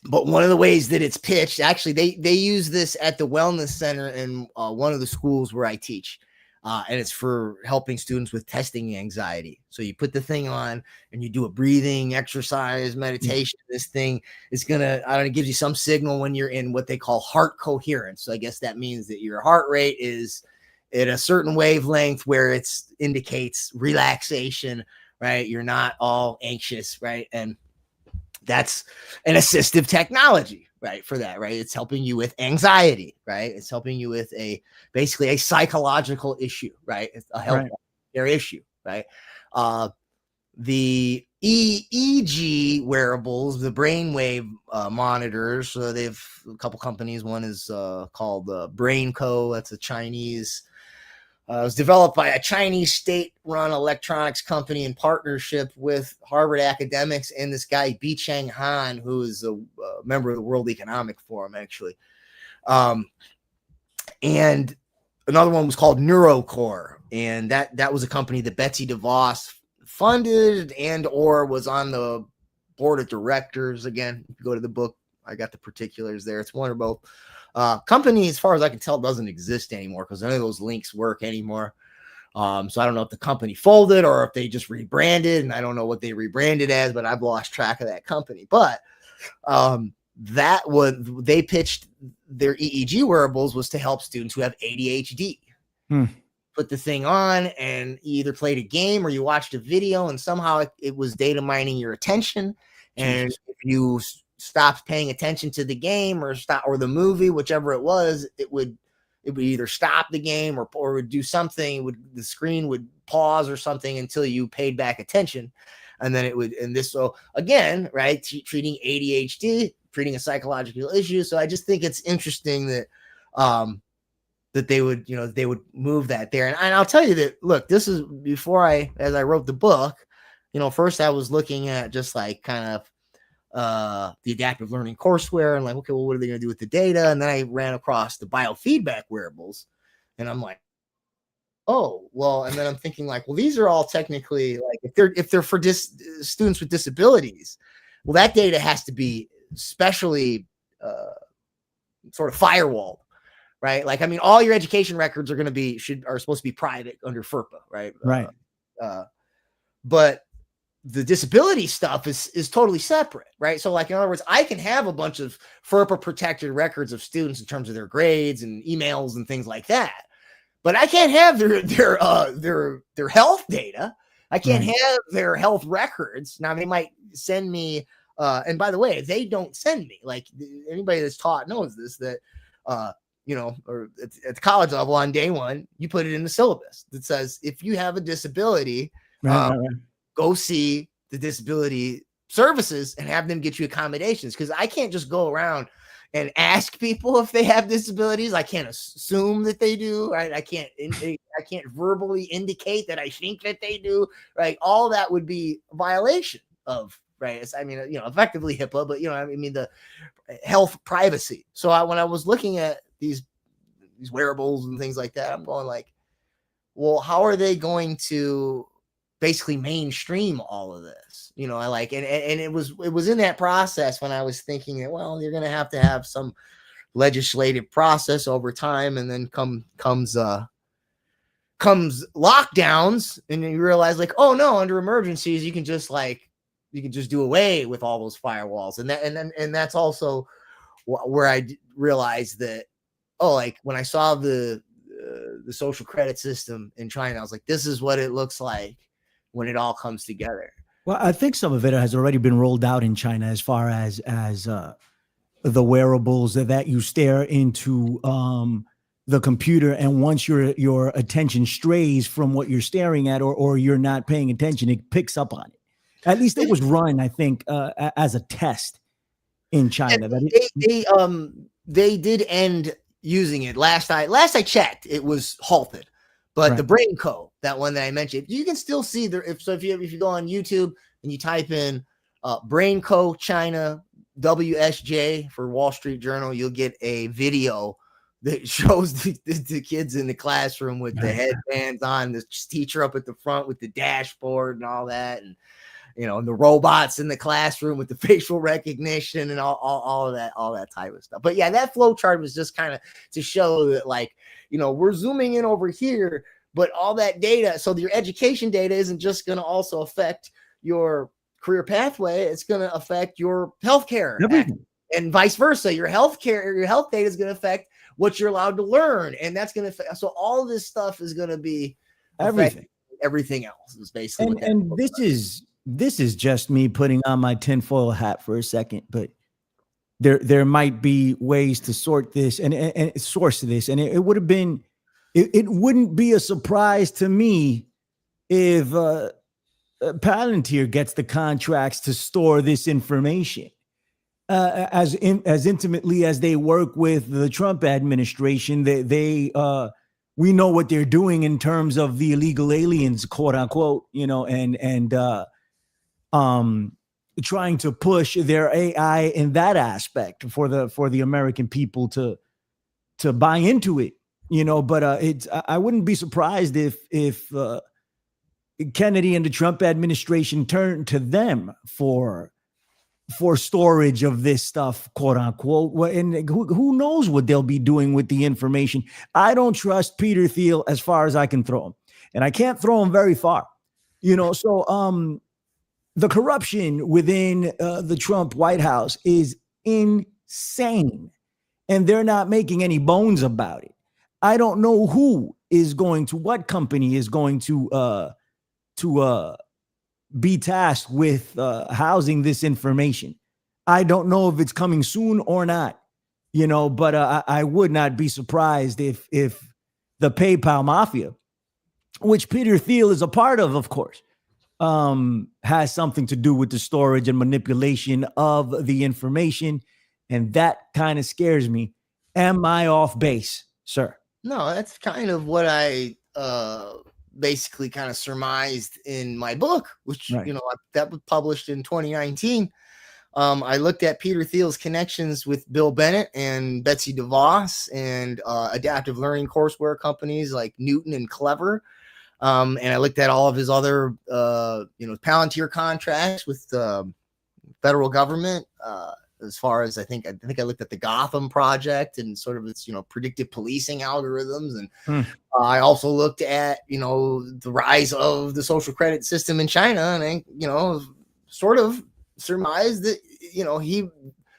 But one of the ways that it's pitched, actually, they use this at the wellness center in one of the schools where I teach. And it's for helping students with testing anxiety. So you put the thing on and you do a breathing exercise, meditation. This thing is it gives you some signal when you're in what they call heart coherence. So I guess that means that your heart rate is at a certain wavelength where it indicates relaxation, right? You're not all anxious, right? And that's an assistive technology, right? For that, right? It's helping you with anxiety, right? It's helping you with basically a psychological issue, right? It's a health care issue, right? The EEG wearables, the brainwave monitors. So they've a couple companies. One is called BrainCo. That's a Chinese. It was developed by a Chinese state-run electronics company in partnership with Harvard academics and this guy, Bi-Cheng Han, who is a member of the World Economic Forum, actually. And another one was called NeuroCore, and that was a company that Betsy DeVos funded and or was on the board of directors. Again, if you go to the book, I got the particulars there. It's one or both. Company, as far as I can tell, doesn't exist anymore because none of those links work anymore. So I don't know if the company folded or if they just rebranded, and I don't know what they rebranded as, but I've lost track of that company. But they pitched their EEG wearables was to help students who have ADHD. Put the thing on and you either played a game or you watched a video, and somehow it was data mining your attention. And if you stopped paying attention to the game or the movie, whichever it was, it would either stop the game or would do something. The screen would pause or something until you paid back attention, and then it would. And this, so again, right, treating ADHD, treating a psychological issue. So I just think it's interesting that that they would move that there. And I'll tell you that, look, this is as I wrote the book, first I was looking at just like kind of the adaptive learning courseware and like, okay, well, what are they going to do with the data? And then I ran across the biofeedback wearables and I'm like, oh, well, and then I'm thinking like, well, these are all technically like, if they're for students with disabilities, well, that data has to be specially sort of firewalled, right? Like, I mean, all your education records are supposed to be private under FERPA, right? Right. But the disability stuff is totally separate, right? So like, in other words, I can have a bunch of FERPA protected records of students in terms of their grades and emails and things like that. but I can't have their health data. I can't have their health records. Now they might send me, and by the way, they don't send me. Like anybody that's taught knows this, that or at the college level on day one, you put it in the syllabus that says if you have a disability, go see the disability services and have them get you accommodations. Because I can't just go around and ask people if they have disabilities. I can't assume that they do, right? I can't verbally indicate that I think that they do, right? All that would be a violation of, right? I mean, effectively HIPAA, but the health privacy. So when I was looking at these wearables and things like that, I'm going like, well, how are they going to basically mainstream all of this? And it was in that process when I was thinking that, well, you're going to have some legislative process over time, and then comes lockdowns, and you realize like, oh no, under emergencies you can just do away with all those firewalls, and that's also where I realized that, like when I saw the social credit system in China, I was like, this is what it looks like when it all comes together. Well, I think some of it has already been rolled out in China, as far as the wearables that you stare into the computer, and once your attention strays from what you're staring at, or you're not paying attention, it picks up on it. At least it was run, I think, as a test in China. They did end using it. Last I checked, it was halted. But the BrainCo, that one that I mentioned, you can still see there. If you go on YouTube and you type in BrainCo China WSJ for Wall Street Journal, you'll get a video that shows the kids in the classroom with the headbands on, the teacher up at the front with the dashboard and all that, and and the robots in the classroom with the facial recognition and all of that type of stuff. But yeah, that flow chart was just kind of to show that, like, we're zooming in over here, but all that data. So your education data isn't just going to also affect your career pathway. It's going to affect your healthcare, and vice versa. Your health data is going to affect what you're allowed to learn. And that's going to, so all of this stuff is going to be everything else is basically. And this is just me putting on my tinfoil hat for a second, but there might be ways to sort this and source this. And it would have been, it wouldn't be a surprise to me if Palantir gets the contracts to store this information as intimately as they work with the Trump administration. We know what they're doing in terms of the illegal aliens, quote unquote, trying to push their AI in that aspect for the American people to buy into it, but I wouldn't be surprised if Kennedy and the Trump administration turned to them for storage of this stuff, quote unquote. And who knows what they'll be doing with the information. I don't trust Peter Thiel as far as I can throw him, and I can't throw him very far, so the corruption within the Trump White House is insane, and they're not making any bones about it. I don't know what company is going to be tasked with housing this information. I don't know if it's coming soon or not, but I would not be surprised if the PayPal mafia, which Peter Thiel is a part of course, has something to do with the storage and manipulation of the information. And that kind of scares me. Am I off base, sir? No, that's kind of what I basically kind of surmised in my book, which, that was published in 2019. I looked at Peter Thiel's connections with Bill Bennett and Betsy DeVos and adaptive learning courseware companies like Newton and Clever. And I looked at all of his other, Palantir contracts with the federal government, as far as I think I looked at the Gotham project and sort of its, predictive policing algorithms. And I also looked at, the rise of the social credit system in China. And I, sort of surmised that,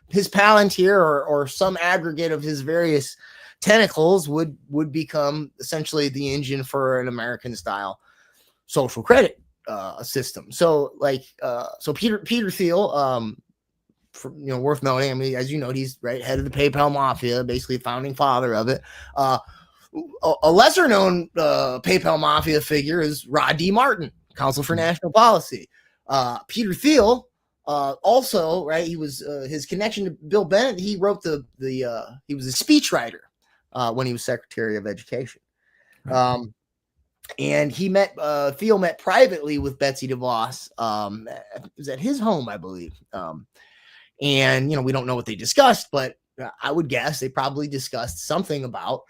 his Palantir or some aggregate of his various tentacles would become essentially the engine for an American style social credit system. So Peter Thiel, worth noting. I mean, as you know, he's head of the PayPal mafia, basically founding father of it. A lesser known PayPal mafia figure is Rod D. Martin, Council for National Policy. Peter Thiel, also, he was his connection to Bill Bennett. He wrote he was a speechwriter when he was Secretary of Education. And Thiel met privately with Betsy DeVos. It was at his home, I believe. And we don't know what they discussed, but I would guess they probably discussed something about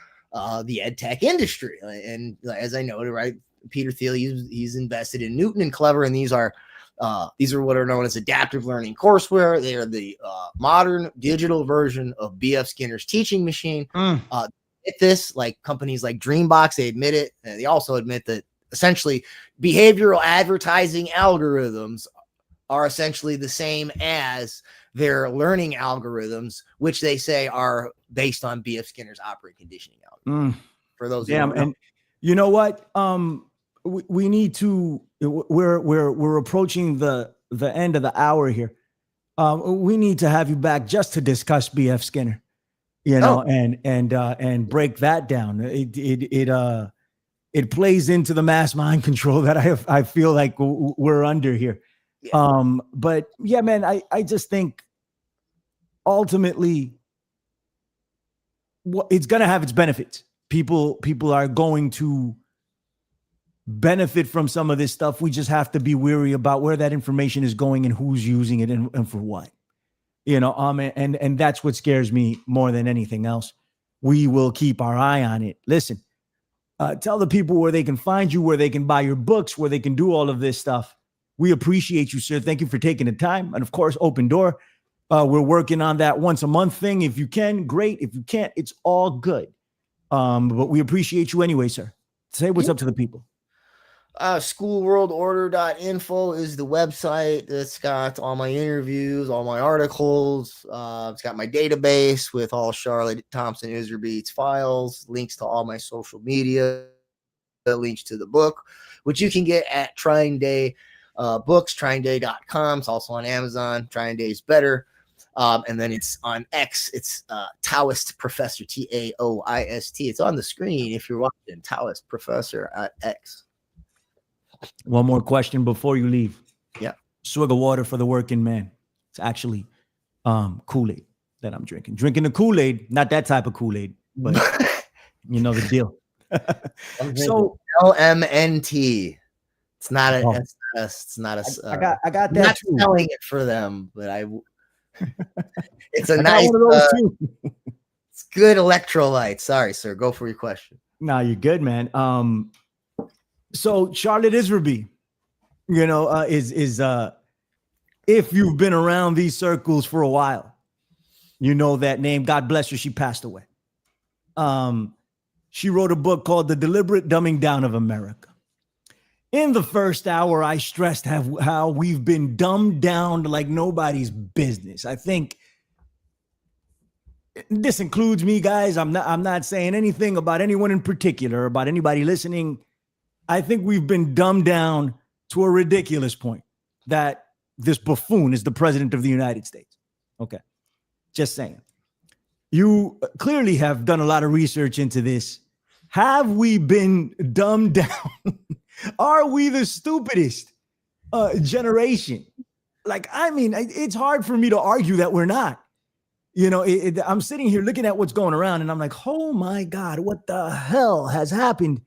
the ed tech industry. And as I noted, Peter Thiel, he's invested in Newton and Clever, and these are what are known as adaptive learning courseware. They are the modern digital version of B.F. Skinner's teaching machine. This, like companies like Dreambox, they admit it. And they also admit that essentially behavioral advertising algorithms are essentially the same as their learning algorithms, which they say are based on B.F. Skinner's operant conditioning algorithm. For those, and you know what? We need to. We're approaching the end of the hour here. We need to have you back just to discuss B.F. Skinner, and break that down. It plays into the mass mind control that I feel like we're under here. Yeah. But yeah, man, I just think ultimately it's going to have its benefits. People are going to benefit from some of this stuff. We just have to be wary about where that information is going and who's using it and for what, and that's what scares me more than anything else. We will keep our eye on it. Listen, tell the people where they can find you, where they can buy your books, where they can do all of this stuff. We appreciate you, sir. Thank you for taking the time. And of course, Open Door. We're working on that once a month thing. If you can, great. If you can't, it's all good. But we appreciate you anyway, sir. Say what's up to the people. Schoolworldorder.info is the website. It's got all my interviews, all my articles. It's got my database with all Charlotte Thompson Iserbyt's files, links to all my social media, links to the book, which you can get at Trying Day books, tryingday.com. It's also on Amazon. Trying Day is better. And then it's on X. It's Taoist Professor, Taoist. It's on the screen if you're watching. Taoist Professor at X. One more question before you leave. Yeah. Swig of water for the working man. It's actually Kool-Aid that I'm drinking. Drinking the Kool-Aid, not that type of Kool-Aid, but you know the deal. So LMNT. It's not a. It's not a. I got that. Not too. selling it for them, but it's a nice. It's good electrolyte. Sorry, sir. Go for your question. No, you're good, man. So Charlotte Iserby, is if you've been around these circles for a while, you know that name. God bless her. She passed away. She wrote a book called The Deliberate Dumbing Down of America. In the first hour, I stressed how we've been dumbed down to like nobody's business. I think this includes me, guys. I'm not saying anything about anyone in particular, about anybody listening. I think we've been dumbed down to a ridiculous point that this buffoon is the president of the United States. Okay. Just saying. You clearly have done a lot of research into this. Have we been dumbed down? Are we the stupidest generation? It's hard for me to argue that we're not. I'm sitting here looking at what's going around and I'm like, oh my God, what the hell has happened?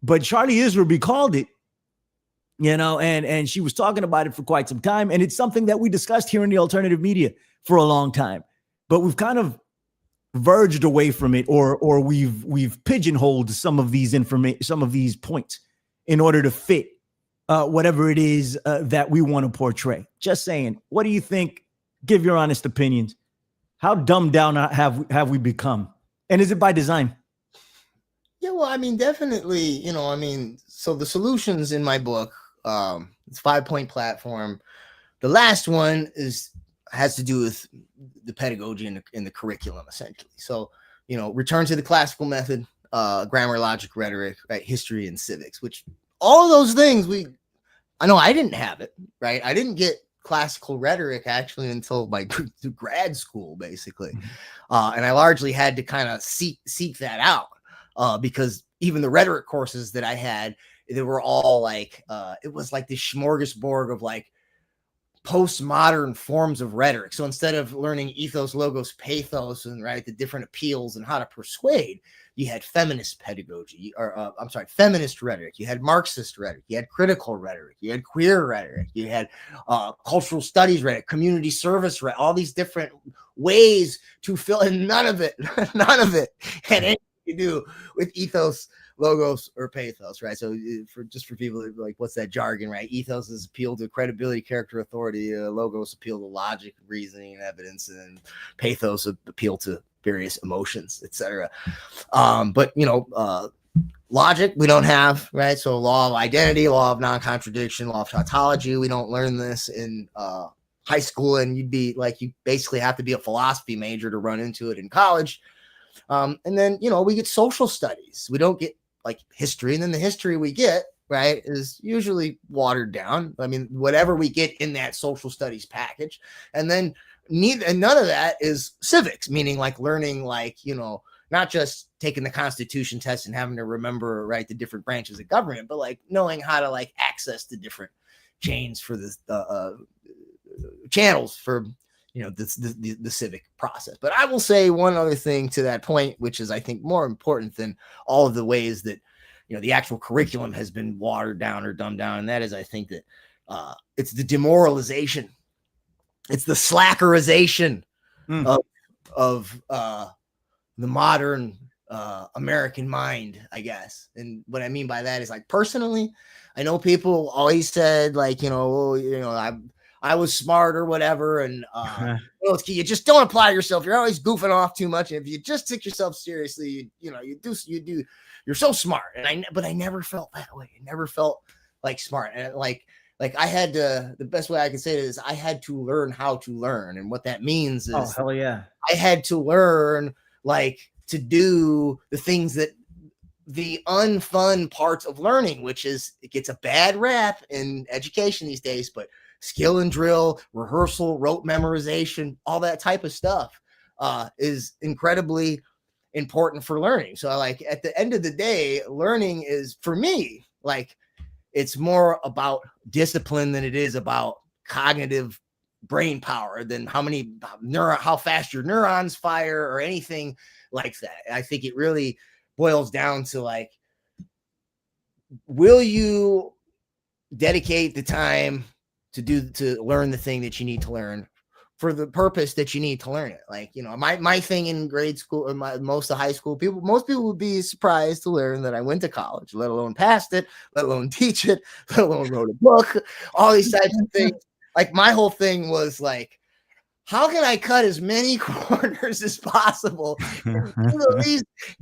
But Charlie Iserby called it, and she was talking about it for quite some time. And it's something that we discussed here in the alternative media for a long time, but we've kind of verged away from it, or we've pigeonholed some of these points in order to fit whatever it is that we want to portray. Just saying, what do you think? Give your honest opinions. How dumbed down have we become? And is it by design? Yeah, well, definitely, so the solutions in my book, it's 5-point platform. The last one has to do with the pedagogy in the curriculum, essentially. So return to the classical method, grammar, logic, rhetoric, right, history, and civics, which all of those things I know I didn't have it, right? I didn't get classical rhetoric actually until my grad school, basically. And I largely had to kind of seek that out because even the rhetoric courses that I had, they were all like, it was like this smorgasbord of like postmodern forms of rhetoric. So instead of learning ethos, logos, pathos, and right, the different appeals and how to persuade, you had feminist pedagogy, or feminist rhetoric. You had Marxist rhetoric. You had critical rhetoric. You had queer rhetoric. You had cultural studies rhetoric, community service rhetoric, all these different ways to fill in. None of it had anything to do with ethos, logos, or pathos, right? So for people like, what's that jargon, right? Ethos is appeal to credibility, character, authority. Logos appeal to logic, reasoning, and evidence, and pathos appeal to various emotions, etc. But logic we don't have, right? So law of identity, law of non-contradiction, law of tautology, we don't learn this in high school, and you basically have to be a philosophy major to run into it in college. And then we get social studies. We don't get like history, and then the history we get, right, is usually watered down. I mean, whatever we get in that social studies package, and then none of that is civics, meaning like learning, like, not just taking the Constitution test and having to remember, right, the different branches of government, but like knowing how to like access the different chains for the channels for the civic process. But I will say one other thing to that point, which is I think more important than all of the ways that the actual curriculum has been watered down or dumbed down, and that is, I think that it's the demoralization, it's the slackerization of the modern American mind, I guess. And what I mean by that is, like, personally, I know people always said, like, I was smart or whatever, and you just don't apply yourself. You're always goofing off too much. And if you just take yourself seriously, you're so smart. But I never felt that way. I never felt like smart. And like I had to, the best way I can say it is I had to learn how to learn. And what that means is, oh, hell yeah, I had to learn like to do the things that the unfun parts of learning, which is, it gets a bad rap in education these days, but skill and drill, rehearsal, rote memorization, all that type of stuff is incredibly important for learning. So like at the end of the day, learning is, for me, like, it's more about discipline than it is about cognitive brain power, than how fast your neurons fire or anything like that. I think it really boils down to, like, will you dedicate the time to learn the thing that you need to learn for the purpose that you need to learn it? Like, my thing in grade school, most of high school, most people would be surprised to learn that I went to college, let alone passed it, let alone teach it, let alone wrote a book, all these types of things. Like, my whole thing was like, how can I cut as many corners as possible and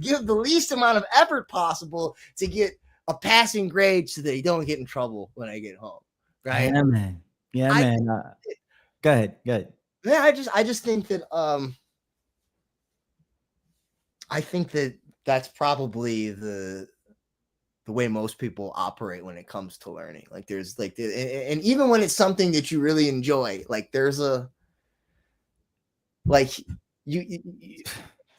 give the least amount of effort possible to get a passing grade so that you don't get in trouble when I get home? Right. Yeah, man. Yeah, man. Go ahead. Yeah, I just think that I think that that's probably the way most people operate when it comes to learning. Like, there's like, and even when it's something that you really enjoy, like, there's you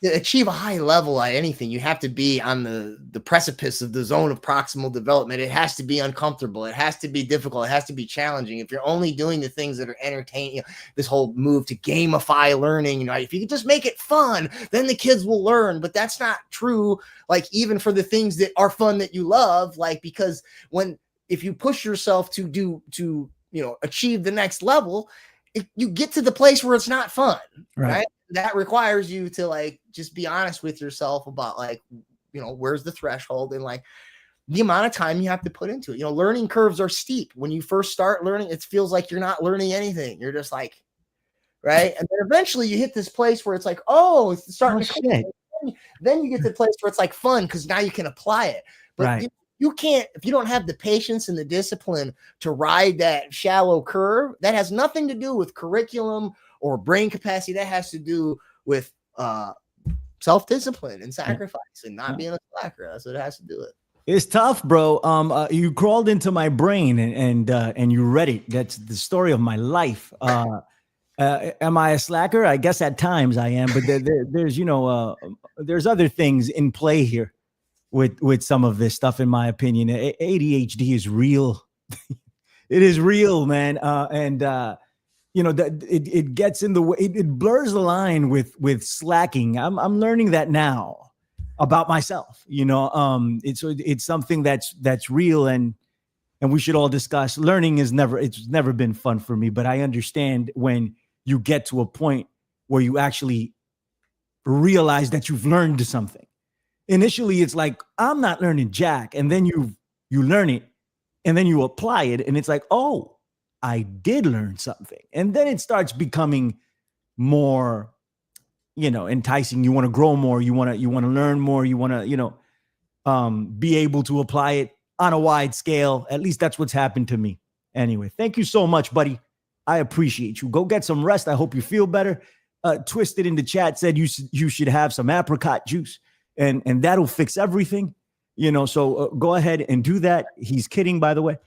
to achieve a high level at anything, you have to be on the precipice of the zone of proximal development. It has to be uncomfortable. It has to be difficult. It has to be challenging. If you're only doing the things that are entertaining, this whole move to gamify learning, if you could just make it fun, then the kids will learn. But that's not true. Like, even for the things that are fun that you love, like, because if you push yourself to achieve the next level, you get to the place where it's not fun, right? That requires you to, like, just be honest with yourself about, like, where's the threshold and, like, the amount of time you have to put into it. Learning curves are steep. When you first start learning, it feels like you're not learning anything. You're just like, right? And then eventually you hit this place where it's like, oh, it's starting to click. Then you get to the place where it's like fun because now you can apply it. But you can't, if you don't have the patience and the discipline to ride that shallow curve. That has nothing to do with curriculum or brain capacity. That has to do with self-discipline and sacrifice and not being a slacker. That's what it has to do it. It's tough, bro. You crawled into my brain and you read it. That's the story of my life. Am I a slacker? I guess at times I am, but there's there's other things in play here with some of this stuff. In my opinion, ADHD is real. It is real, man. That it gets in the way. It blurs the line with slacking. I'm learning that now about myself. It's something that's real, and we should all discuss. Learning it's never been fun for me, but I understand when you get to a point where you actually realize that you've learned something. Initially, it's like, I'm not learning jack. And then you learn it and then you apply it. And it's like, oh, I did learn something. And then it starts becoming more, enticing. You want to grow more. You want to learn more. You want to, be able to apply it on a wide scale. At least that's what's happened to me. Anyway, thank you so much, buddy. I appreciate you. Go get some rest. I hope you feel better. Twisted in the chat said you should have some apricot juice and that'll fix everything. So go ahead and do that. He's kidding, by the way.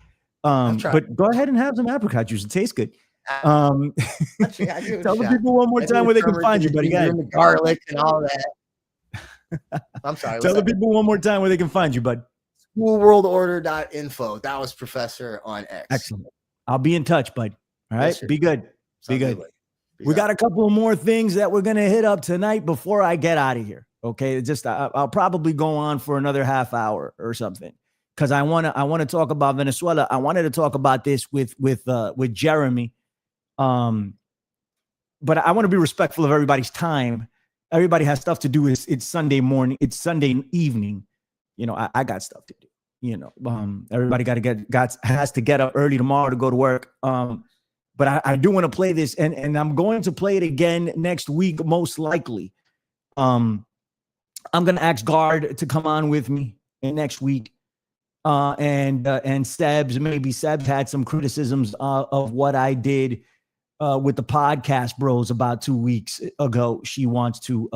But go ahead and have some apricot juice. It tastes good. Tell the people one more time where they can find you, buddy. The garlic and all that. I'm sorry. Tell the people one more time where they can find you, bud. Schoolworldorder.info. That was Professor on X. Excellent. I'll be in touch, bud. All right. Yes, be good. Be good. We got a couple more things that we're going to hit up tonight before I get out of here. Okay. I'll probably go on for another half hour or something. Cause I want to talk about Venezuela. I wanted to talk about this with Jeremy. But I want to be respectful of everybody's time. Everybody has stuff to do. It's Sunday morning. It's Sunday evening. I got stuff to do. Everybody has to get up early tomorrow to go to work. But I do want to play this, and I'm going to play it again next week, most likely. I'm going to ask Guard to come on with me next week. And Sebs had some criticisms of what I did with the podcast bros about 2 weeks ago. She wants to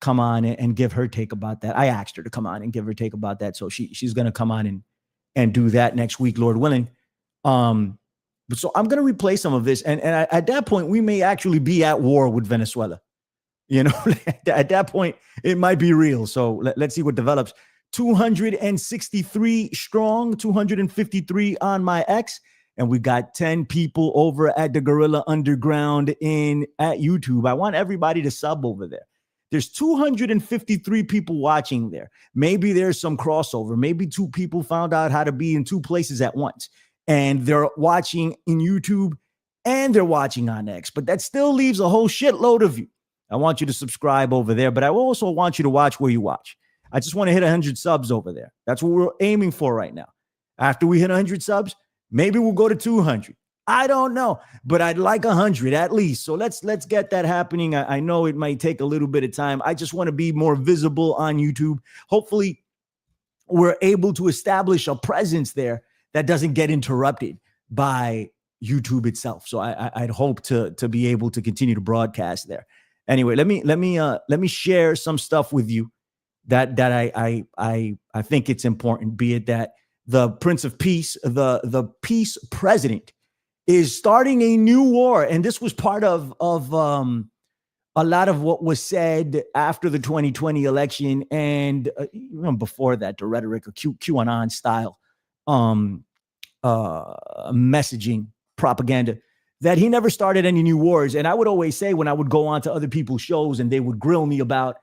come on and give her take about that. I asked her to come on and give her take about that. So she's going to come on and do that next week, Lord willing. So I'm going to replay some of this. And at that point, we may actually be at war with Venezuela. At that point, it might be real. So let's see what develops. 263 strong, 253 on my X. And we got 10 people over at the Gorilla Underground at YouTube. I want everybody to sub over there. There's 253 people watching there. Maybe there's some crossover. Maybe two people found out how to be in two places at once. And they're watching in YouTube and they're watching on X. But that still leaves a whole shitload of you. I want you to subscribe over there. But I also want you to watch where you watch. I just want to hit 100 subs over there. That's what we're aiming for right now. After we hit 100 subs, maybe we'll go to 200. I don't know, but I'd like 100 at least. So let's get that happening. I know it might take a little bit of time. I just want to be more visible on YouTube. Hopefully, we're able to establish a presence there that doesn't get interrupted by YouTube itself. So I'd hope to be able to continue to broadcast there. Anyway, let me share some stuff with you that I think it's important. Be it that the Prince of Peace, the peace president, is starting a new war, and this was part of a lot of what was said after the 2020 election, and even before that, the rhetoric of QAnon style messaging propaganda, that he never started any new wars. And I would always say, when I would go on to other people's shows and they would grill me about,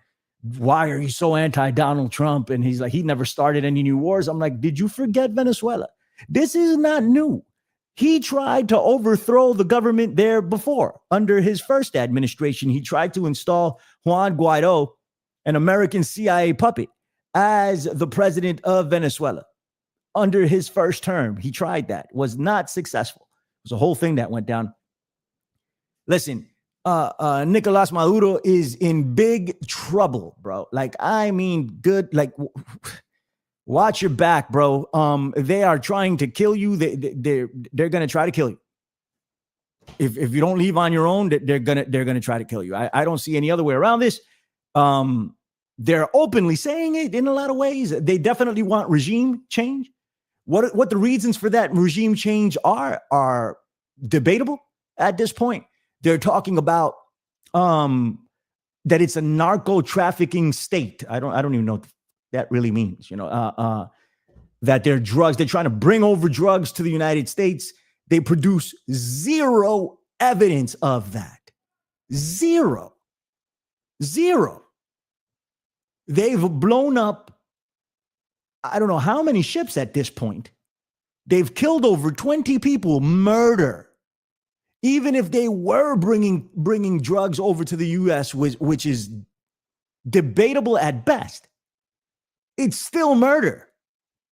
why are you so anti-Donald Trump? And he's like, he never started any new wars. I'm like, did you forget Venezuela? This is not new. He tried to overthrow the government there before. Under his first administration, he tried to install Juan Guaido, an American CIA puppet, as the president of Venezuela. Under his first term, he tried that. Was not successful. It was a whole thing that went down. Listen, Nicolas Maduro is in big trouble, bro. Like, I mean, good. Like, watch your back, bro. They are trying to kill you. They're gonna try to kill you. If you don't leave on your own, they're gonna try to kill you. I don't see any other way around this. They're openly saying it in a lot of ways. They definitely want regime change. What the reasons for that regime change are debatable at this point. They're talking about that it's a narco trafficking state. I don't even know what that really means. That they're drugs. They're trying to bring over drugs to the United States. They produce zero evidence of that. Zero. They've blown up, I don't know how many ships at this point. They've killed over 20 people, murder. Even if they were bringing drugs over to the U.S., which is debatable at best, it's still murder.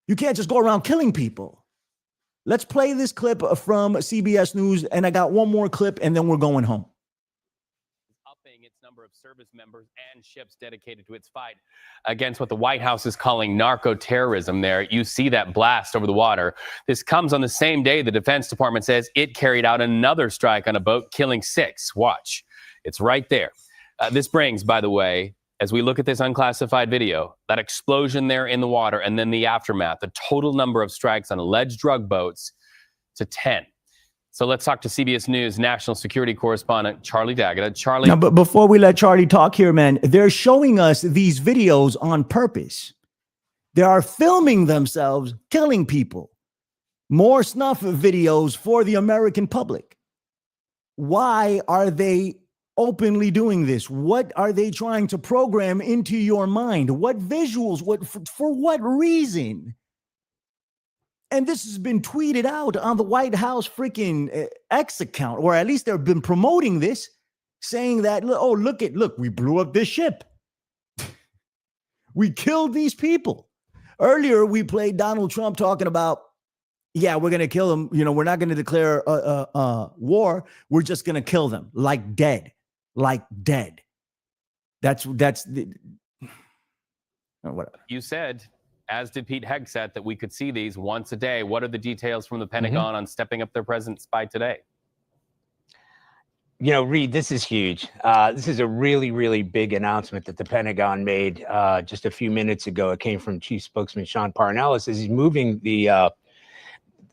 You can't just go around killing people. Let's play this clip from CBS News, and I got one more clip, and then we're going home. Upping its number of service members and ships dedicated to its fight against what the White House is calling narco-terrorism there. You see that blast over the water. This comes on the same day the Defense Department says it carried out another strike on a boat, killing 6. Watch. It's right there. This brings, by the way, as we look at this unclassified video, that explosion there in the water and then the aftermath, the total number of strikes on alleged drug boats to 10. So let's talk to CBS News national security correspondent Charlie D'Agata. Charlie. Now, but before we let Charlie talk here, man, they're showing us these videos on purpose. They are filming themselves killing people. More snuff videos for the American public. Why are they openly doing this? What are they trying to program into your mind? What visuals? For what reason? And this has been tweeted out on the White House freaking X account, or at least they've been promoting this, saying that, oh, look, we blew up this ship. We killed these people. Earlier, we played Donald Trump talking about, yeah, we're going to kill them. We're not going to declare war. We're just going to kill them like dead. That's the whatever. You said, as did Pete Hegseth, that we could see these once a day. What are the details from the Pentagon on stepping up their presence by today? Reed, this is huge. This is a really, really big announcement that the Pentagon made just a few minutes ago. It came from Chief Spokesman Sean Parnell. It says he's moving the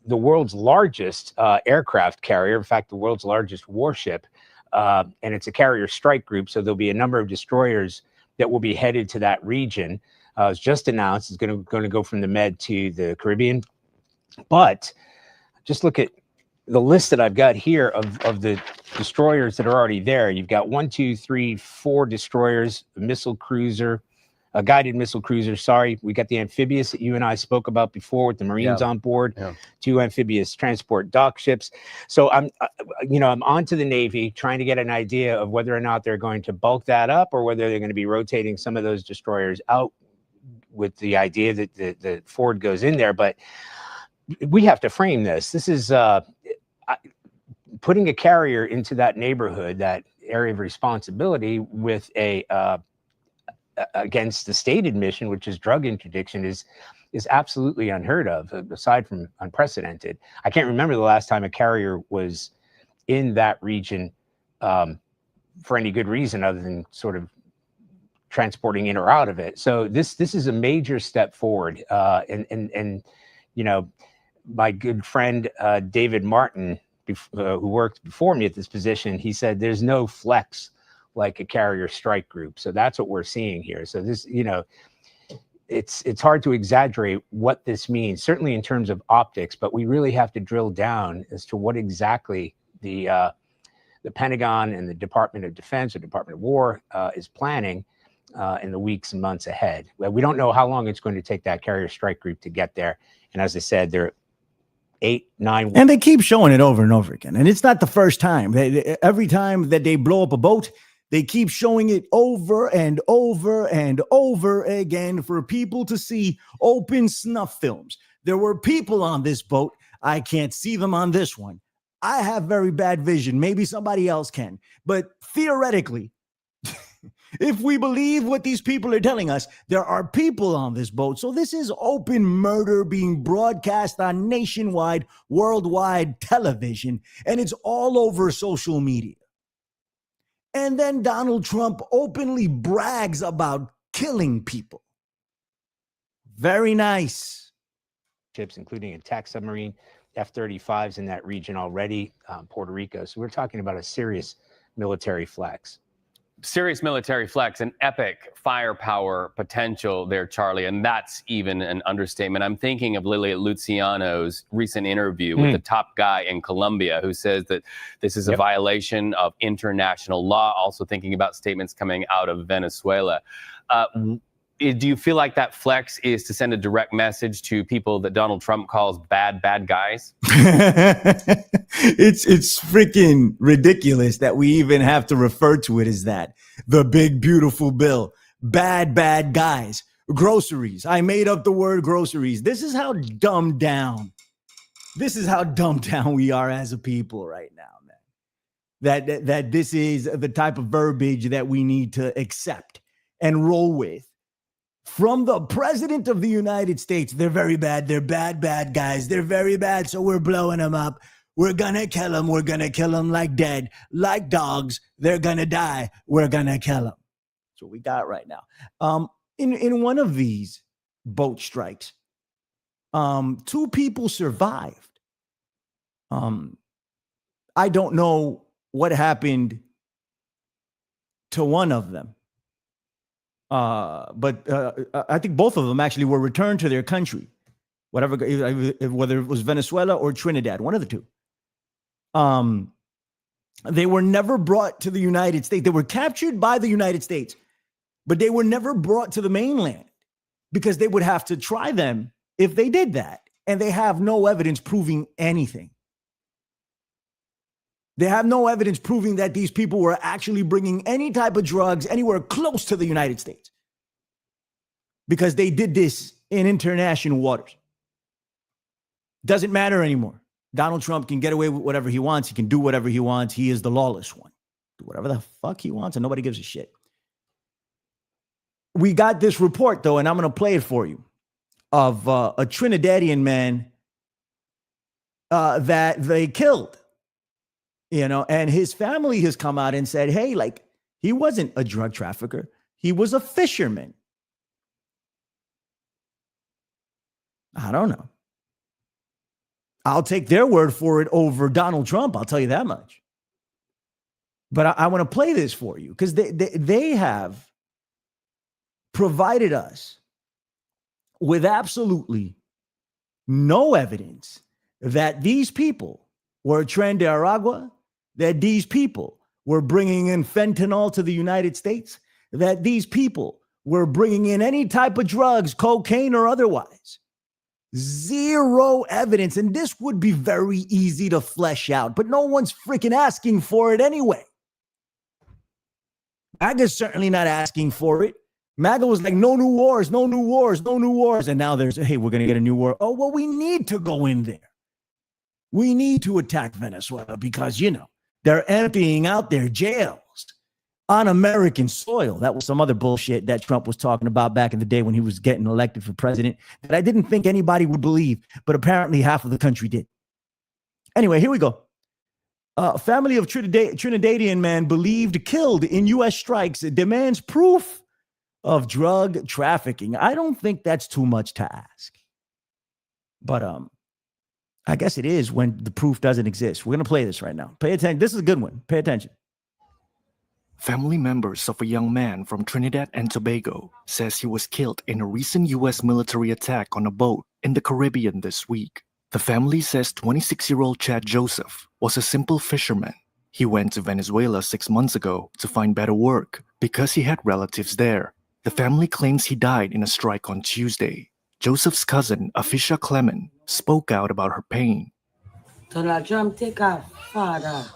world's largest aircraft carrier, in fact, the world's largest warship, and it's a carrier strike group. So there'll be a number of destroyers that will be headed to that region. It's just announced it's going to go from the Med to the Caribbean. But just look at the list that I've got here of the destroyers that are already there. You've got 1, 2, 3, 4 destroyers, a missile cruiser, a guided missile cruiser. Sorry, we got the amphibious that you and I spoke about before with the Marines on board. 2 amphibious transport dock ships. So I'm onto the Navy trying to get an idea of whether or not they're going to bulk that up or whether they're going to be rotating some of those destroyers out with the idea that the Ford goes in there. But we have to frame this. This is putting a carrier into that neighborhood, that area of responsibility with against the stated mission, which is drug interdiction, is absolutely unheard of, aside from unprecedented. I can't remember the last time a carrier was in that region for any good reason other than sort of transporting in or out of it. So this is a major step forward. And my good friend David Martin, who worked before me at this position, he said there's no flex like a carrier strike group. So that's what we're seeing here. So this, it's hard to exaggerate what this means, certainly in terms of optics, but we really have to drill down as to what exactly the Pentagon and the Department of Defense or Department of War is planning in the weeks and months ahead. We don't know how long it's going to take that carrier strike group to get there. And as I said, there are 8, 9. And they keep showing it over and over again. And it's not the first time. Every time that they blow up a boat, they keep showing it over and over and over again for people to see. Open snuff films. There were people on this boat. I can't see them on this one. I have very bad vision. Maybe somebody else can. But theoretically, if we believe what these people are telling us, there are people on this boat. So this is open murder being broadcast on nationwide, worldwide television, and it's all over social media. And then Donald Trump openly brags about killing people. Very nice. Ships, including attack submarine, F-35s in that region already, Puerto Rico. So we're talking about a serious military flex. Serious military flex, an epic firepower potential there, Charlie, and that's even an understatement. I'm thinking of Lilia Luciano's recent interview with the top guy in Colombia who says that this is a violation of international law, also thinking about statements coming out of Venezuela. Do you feel like that flex is to send a direct message to people that Donald Trump calls bad guys? It's freaking ridiculous that we even have to refer to it as that. The big, beautiful bill. Bad guys. Groceries. I made up the word groceries. This is how dumbed down. This is how dumbed down we are as a people right now, man. That this is the type of verbiage that we need to accept and roll with. From the president of the United States, they're very bad. They're bad guys. They're very bad. So we're blowing them up. We're going to kill them. We're going to kill them like dead, like dogs. They're going to die. We're going to kill them. That's what we got right now. In one of these boat strikes, 2 people survived. I don't know what happened to one of them. But I think both of them actually were returned to their country, whether it was Venezuela or Trinidad, one of the two. They were never brought to the United States. They were captured by the United States, but they were never brought to the mainland because they would have to try them if they did that. And they have no evidence proving anything. They have no evidence proving that these people were actually bringing any type of drugs anywhere close to the United States because they did this in international waters. Doesn't matter anymore. Donald Trump can get away with whatever he wants. He can do whatever he wants. He is the lawless one. Do whatever the fuck he wants and nobody gives a shit. We got this report, though, and I'm going to play it for you, of a Trinidadian man that they killed. And his family has come out and said, hey, like, he wasn't a drug trafficker. He was a fisherman. I don't know. I'll take their word for it over Donald Trump. I'll tell you that much. But I want to play this for you because they have provided us with absolutely no evidence that these people were Tren de Aragua, that these people were bringing in fentanyl to the United States, that these people were bringing in any type of drugs, cocaine or otherwise. Zero evidence. And this would be very easy to flesh out, but no one's freaking asking for it anyway. MAGA's certainly not asking for it. MAGA was like, no new wars, no new wars, no new wars. And now there's, hey, we're going to get a new war. Oh, well, we need to go in there. We need to attack Venezuela because, they're emptying out their jails on American soil. That was some other bullshit that Trump was talking about back in the day when he was getting elected for president that I didn't think anybody would believe, but apparently half of the country did. Anyway, here we go. A family of Trinidadian man believed killed in U.S. strikes demands proof of drug trafficking. I don't think that's too much to ask. But I guess it is when the proof doesn't exist. We're going to play this right now. Pay attention. This is a good one. Pay attention. Family members of a young man from Trinidad and Tobago says he was killed in a recent U.S. military attack on a boat in the Caribbean this week. The family says 26-year-old Chad Joseph was a simple fisherman. He went to Venezuela 6 months ago to find better work because he had relatives there. The family claims he died in a strike on Tuesday. Joseph's cousin, Afisha Clement, spoke out about her pain. Donald Trump take a father,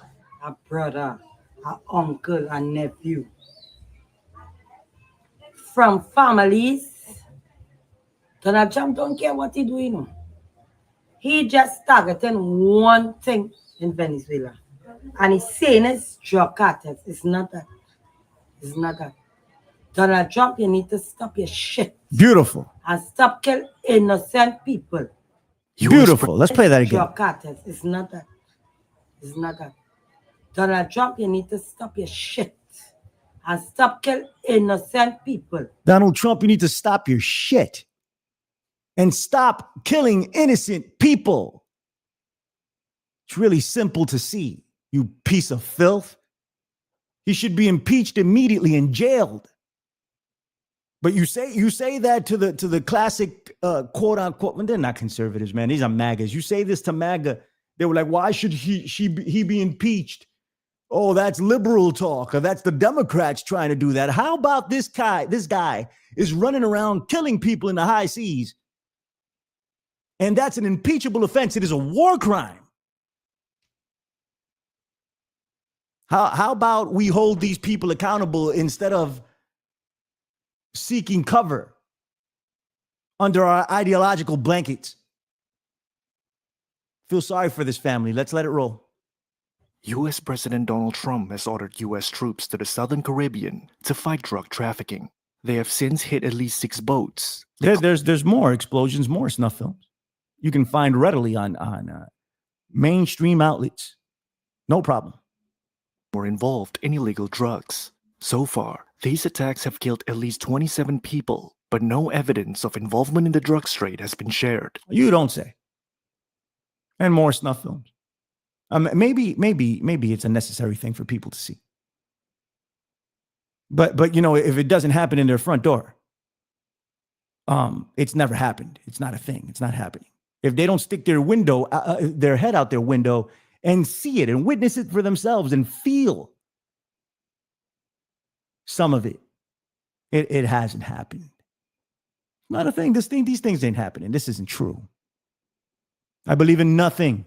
a brother, a uncle, a nephew from families. Donald Trump don't care what he doing. He just targeting one thing in Venezuela. And he's saying it's drug cartels. It's not that. It's not that. Donald Trump, you need to stop your shit. Beautiful. And stop killing innocent people. Beautiful. Let's play that again. Drug cartels. It's not that. It's not that. Donald Trump, you need to stop your shit. and stop kill innocent people. Donald Trump, you need to stop your shit and stop killing innocent people. It's really simple to see, you piece of filth. He should be impeached immediately and jailed. But you say that to the classic quote unquote, well, they're not conservatives, man. These are MAGAs. You say this to MAGA, they were like, why should he be impeached? Oh, that's liberal talk, or that's the Democrats trying to do that. How about this guy? This guy is running around killing people in the high seas, and that's an impeachable offense. It is a war crime. How about we hold these people accountable instead of seeking cover under our ideological blankets? Feel sorry for this family. Let's let it roll. U.S. President Donald Trump has ordered U.S. troops to the Southern Caribbean to fight drug trafficking. They have since hit at least 6 boats. There's more explosions, more snuff films. You can find readily on mainstream outlets. No problem. Were involved in illegal drugs. So far, these attacks have killed at least 27 people, but no evidence of involvement in the drugs trade has been shared. You don't say. And more snuff films. Maybe it's a necessary thing for people to see. But you know, if it doesn't happen in their front door, it's never happened. It's not a thing. It's not happening. If they don't stick their head out their window and see it and witness it for themselves and feel some of it, it hasn't happened. Not a thing. These things ain't happening. This isn't true. I believe in nothing.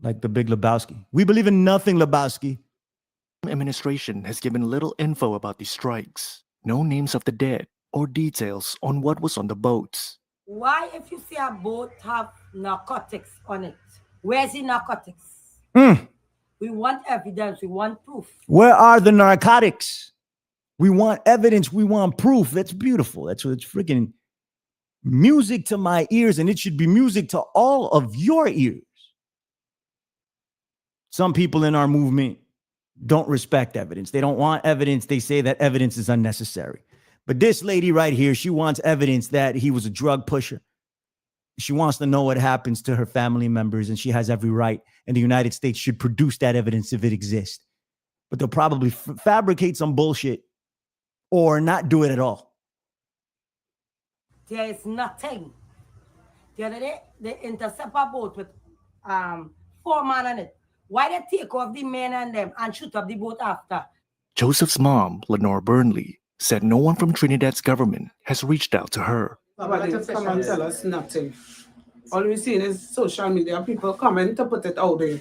Like the Big Lebowski. We believe in nothing, Lebowski. The administration has given little info about these strikes. No names of the dead or details on what was on the boats. Why, if you see a boat have narcotics on it, where's the narcotics? We want evidence. We want proof. Where are the narcotics? We want evidence. We want proof. That's beautiful. That's what it's freaking music to my ears, and it should be music to all of your ears. Some people in our movement don't respect evidence. They don't want evidence. They say that evidence is unnecessary. But this lady right here, she wants evidence that he was a drug pusher. She wants to know what happens to her family members, and she has every right. And the United States should produce that evidence if it exists. But they'll probably fabricate some bullshit or not do it at all. There is nothing. The other day, they intercept a boat with 4 men on it. Why they take off the men and them and shoot up the boat after? Joseph's mom, Lenore Burnley, said no one from Trinidad's government has reached out to her. Nobody come and tell us nothing. All we're seeing is social media. People coming to put it out there.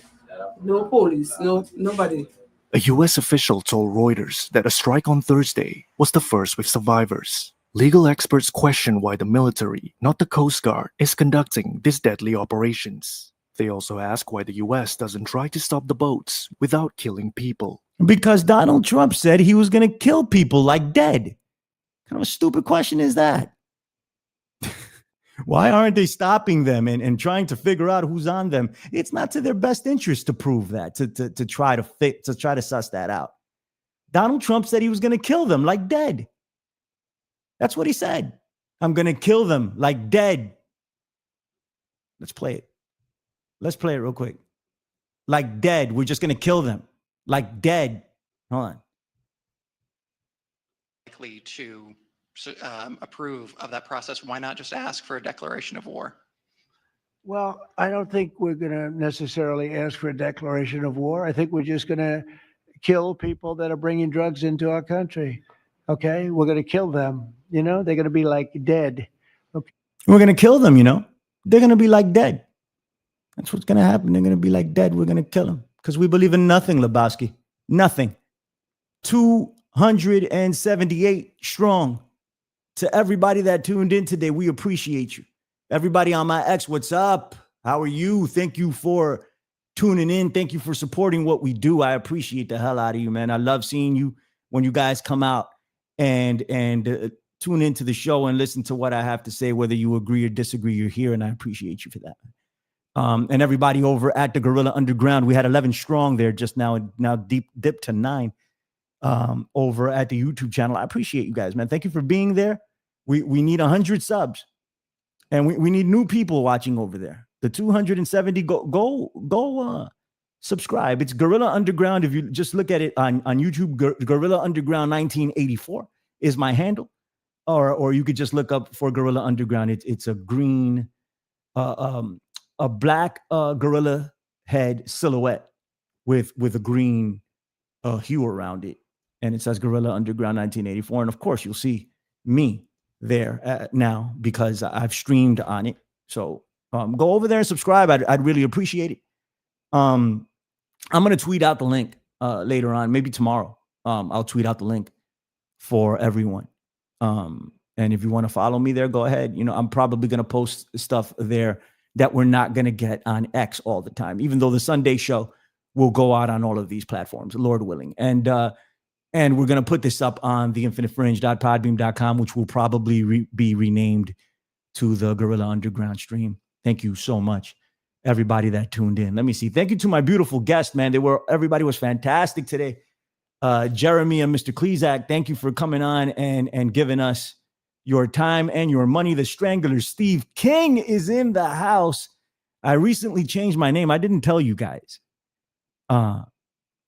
No police, nobody. A U.S. official told Reuters that a strike on Thursday was the first with survivors. Legal experts question why the military, not the Coast Guard, is conducting these deadly operations. They also ask why the U.S. doesn't try to stop the boats without killing people. Because Donald Trump said he was going to kill people like dead. What kind of a stupid question is that? Why aren't they stopping them and trying to figure out who's on them? It's not to their best interest to prove that, to try to suss that out. Donald Trump said he was going to kill them like dead. That's what he said. I'm going to kill them like dead. Let's play it. Let's play it real quick. Like dead. We're just going to kill them. Like dead. Hold on. Likely to approve of that process. Why not just ask for a declaration of war? Well, I don't think we're going to necessarily ask for a declaration of war. I think we're just going to kill people that are bringing drugs into our country. Okay? We're going to kill them. You know, they're going to be like dead. Okay. We're going to kill them, you know. They're going to be like dead. That's what's going to happen. They're going to be like dead. We're going to kill them because we believe in nothing, Lebowski. Nothing. 278 strong. To everybody that tuned in today, we appreciate you. Everybody on my X, what's up? How are you? Thank you for tuning in. Thank you for supporting what we do. I appreciate the hell out of you, man. I love seeing you when you guys come out and tune into the show and listen to what I have to say, whether you agree or disagree. You're here, and I appreciate you for that. And everybody over at the Gorilla Underground, we had 11 strong there just now dipped to 9. over at the YouTube channel. I appreciate you guys, man. Thank you for being there. We need 100 subs, and we need new people watching over there. The 270, go subscribe. It's Gorilla Underground. If you just look at it on YouTube, Gorilla Underground 1984 is my handle, or you could just look up for Gorilla Underground. It's a green, a black gorilla head silhouette with a green hue around it, and it says Gorilla Underground 1984. And of course, you'll see me there now because I've streamed on it. So go over there and subscribe. I'd really appreciate it. I'm gonna tweet out the link later on, maybe tomorrow. I'll tweet out the link for everyone. And if you want to follow me there, go ahead. You know, I'm probably gonna post stuff there that we're not gonna get on X all the time, even though the Sunday show will go out on all of these platforms, Lord willing. And we're gonna put this up on theinfinitefringe.podbeam.com, which will probably be renamed to the Gorilla Underground stream. Thank you so much, everybody that tuned in. Let me see. Thank you to my beautiful guests, man. Everybody was fantastic today. Jeremy and Mr. Klezak, thank you for coming on and giving us your time and your money. The Strangler, Steve King, is in the house. I recently changed my name. I didn't tell you guys. I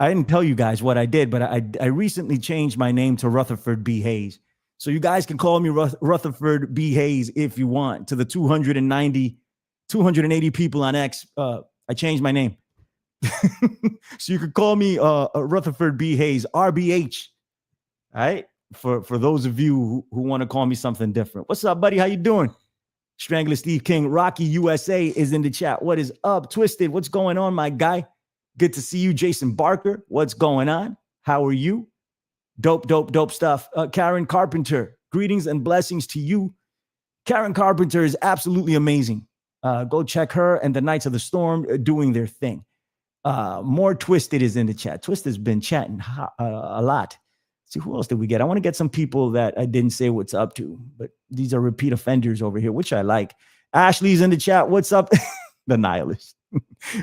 didn't tell you guys what I did, but I recently changed my name to Rutherford B. Hayes. So you guys can call me Rutherford B. Hayes if you want. To the 280 people on X, I changed my name. So you could call me Rutherford B. Hayes, RBH. All right? For those of you who want to call me something different. What's up, buddy? How you doing? Strangler Steve King, Rocky USA is in the chat. What is up? Twisted, what's going on, my guy? Good to see you. Jason Barker, what's going on? How are you? Dope stuff. Karen Carpenter, greetings and blessings to you. Karen Carpenter is absolutely amazing. Go check her and the Knights of the Storm doing their thing. More Twisted is in the chat. Twisted's been chatting a lot. Let's see, who else did we get? I want to get some people that I didn't say what's up to, but these are repeat offenders over here, which I like. Ashley's in the chat. What's up? The nihilist.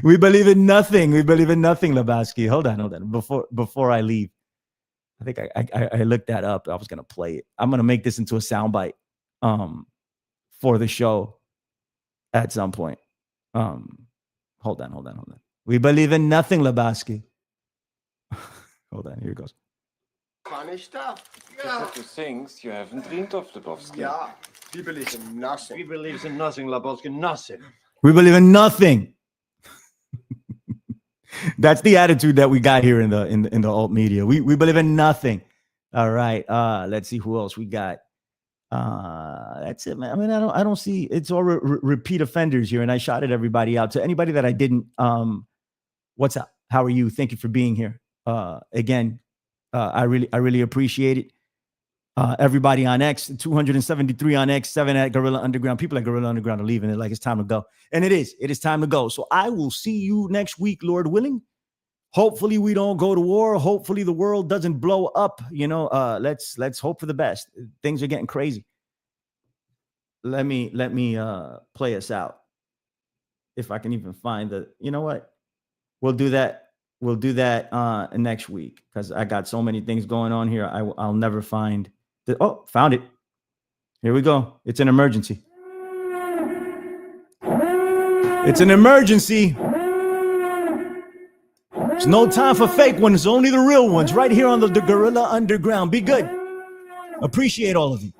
We believe in nothing. We believe in nothing, Lebowski. Hold on. Before I leave, I think I looked that up. I was gonna play it. I'm gonna make this into a soundbite for the show at some point. Hold on. We believe in nothing, Lebowski. Hold on, here it goes. Funny stuff. Yeah. The things you haven't dreamed of, Lebowski. Yeah, we believe in nothing. We believe in nothing, Lebowski, nothing. We believe in nothing. That's the attitude that we got here in the alt media. We believe in nothing. All right. Let's see who else we got. That's it, man. I mean, I don't see, it's all repeat offenders here, and I shouted everybody out. To anybody that I didn't, what's up? How are you? Thank you for being here. Again, I really appreciate it. Everybody on X, 273 on X, 7 at Gorilla Underground. People at Gorilla Underground are leaving it like it's time to go. And it is time to go. So I will see you next week, Lord willing. Hopefully we don't go to war. Hopefully the world doesn't blow up. You know, let's hope for the best. Things are getting crazy. Let me play us out. If I can even find you know what? We'll do that next week, because I got so many things going on here. I'll never find found it. Here we go. It's an emergency. It's an emergency. There's no time for fake ones, only the real ones, right here on the Gorilla Underground. Be good. Appreciate all of you.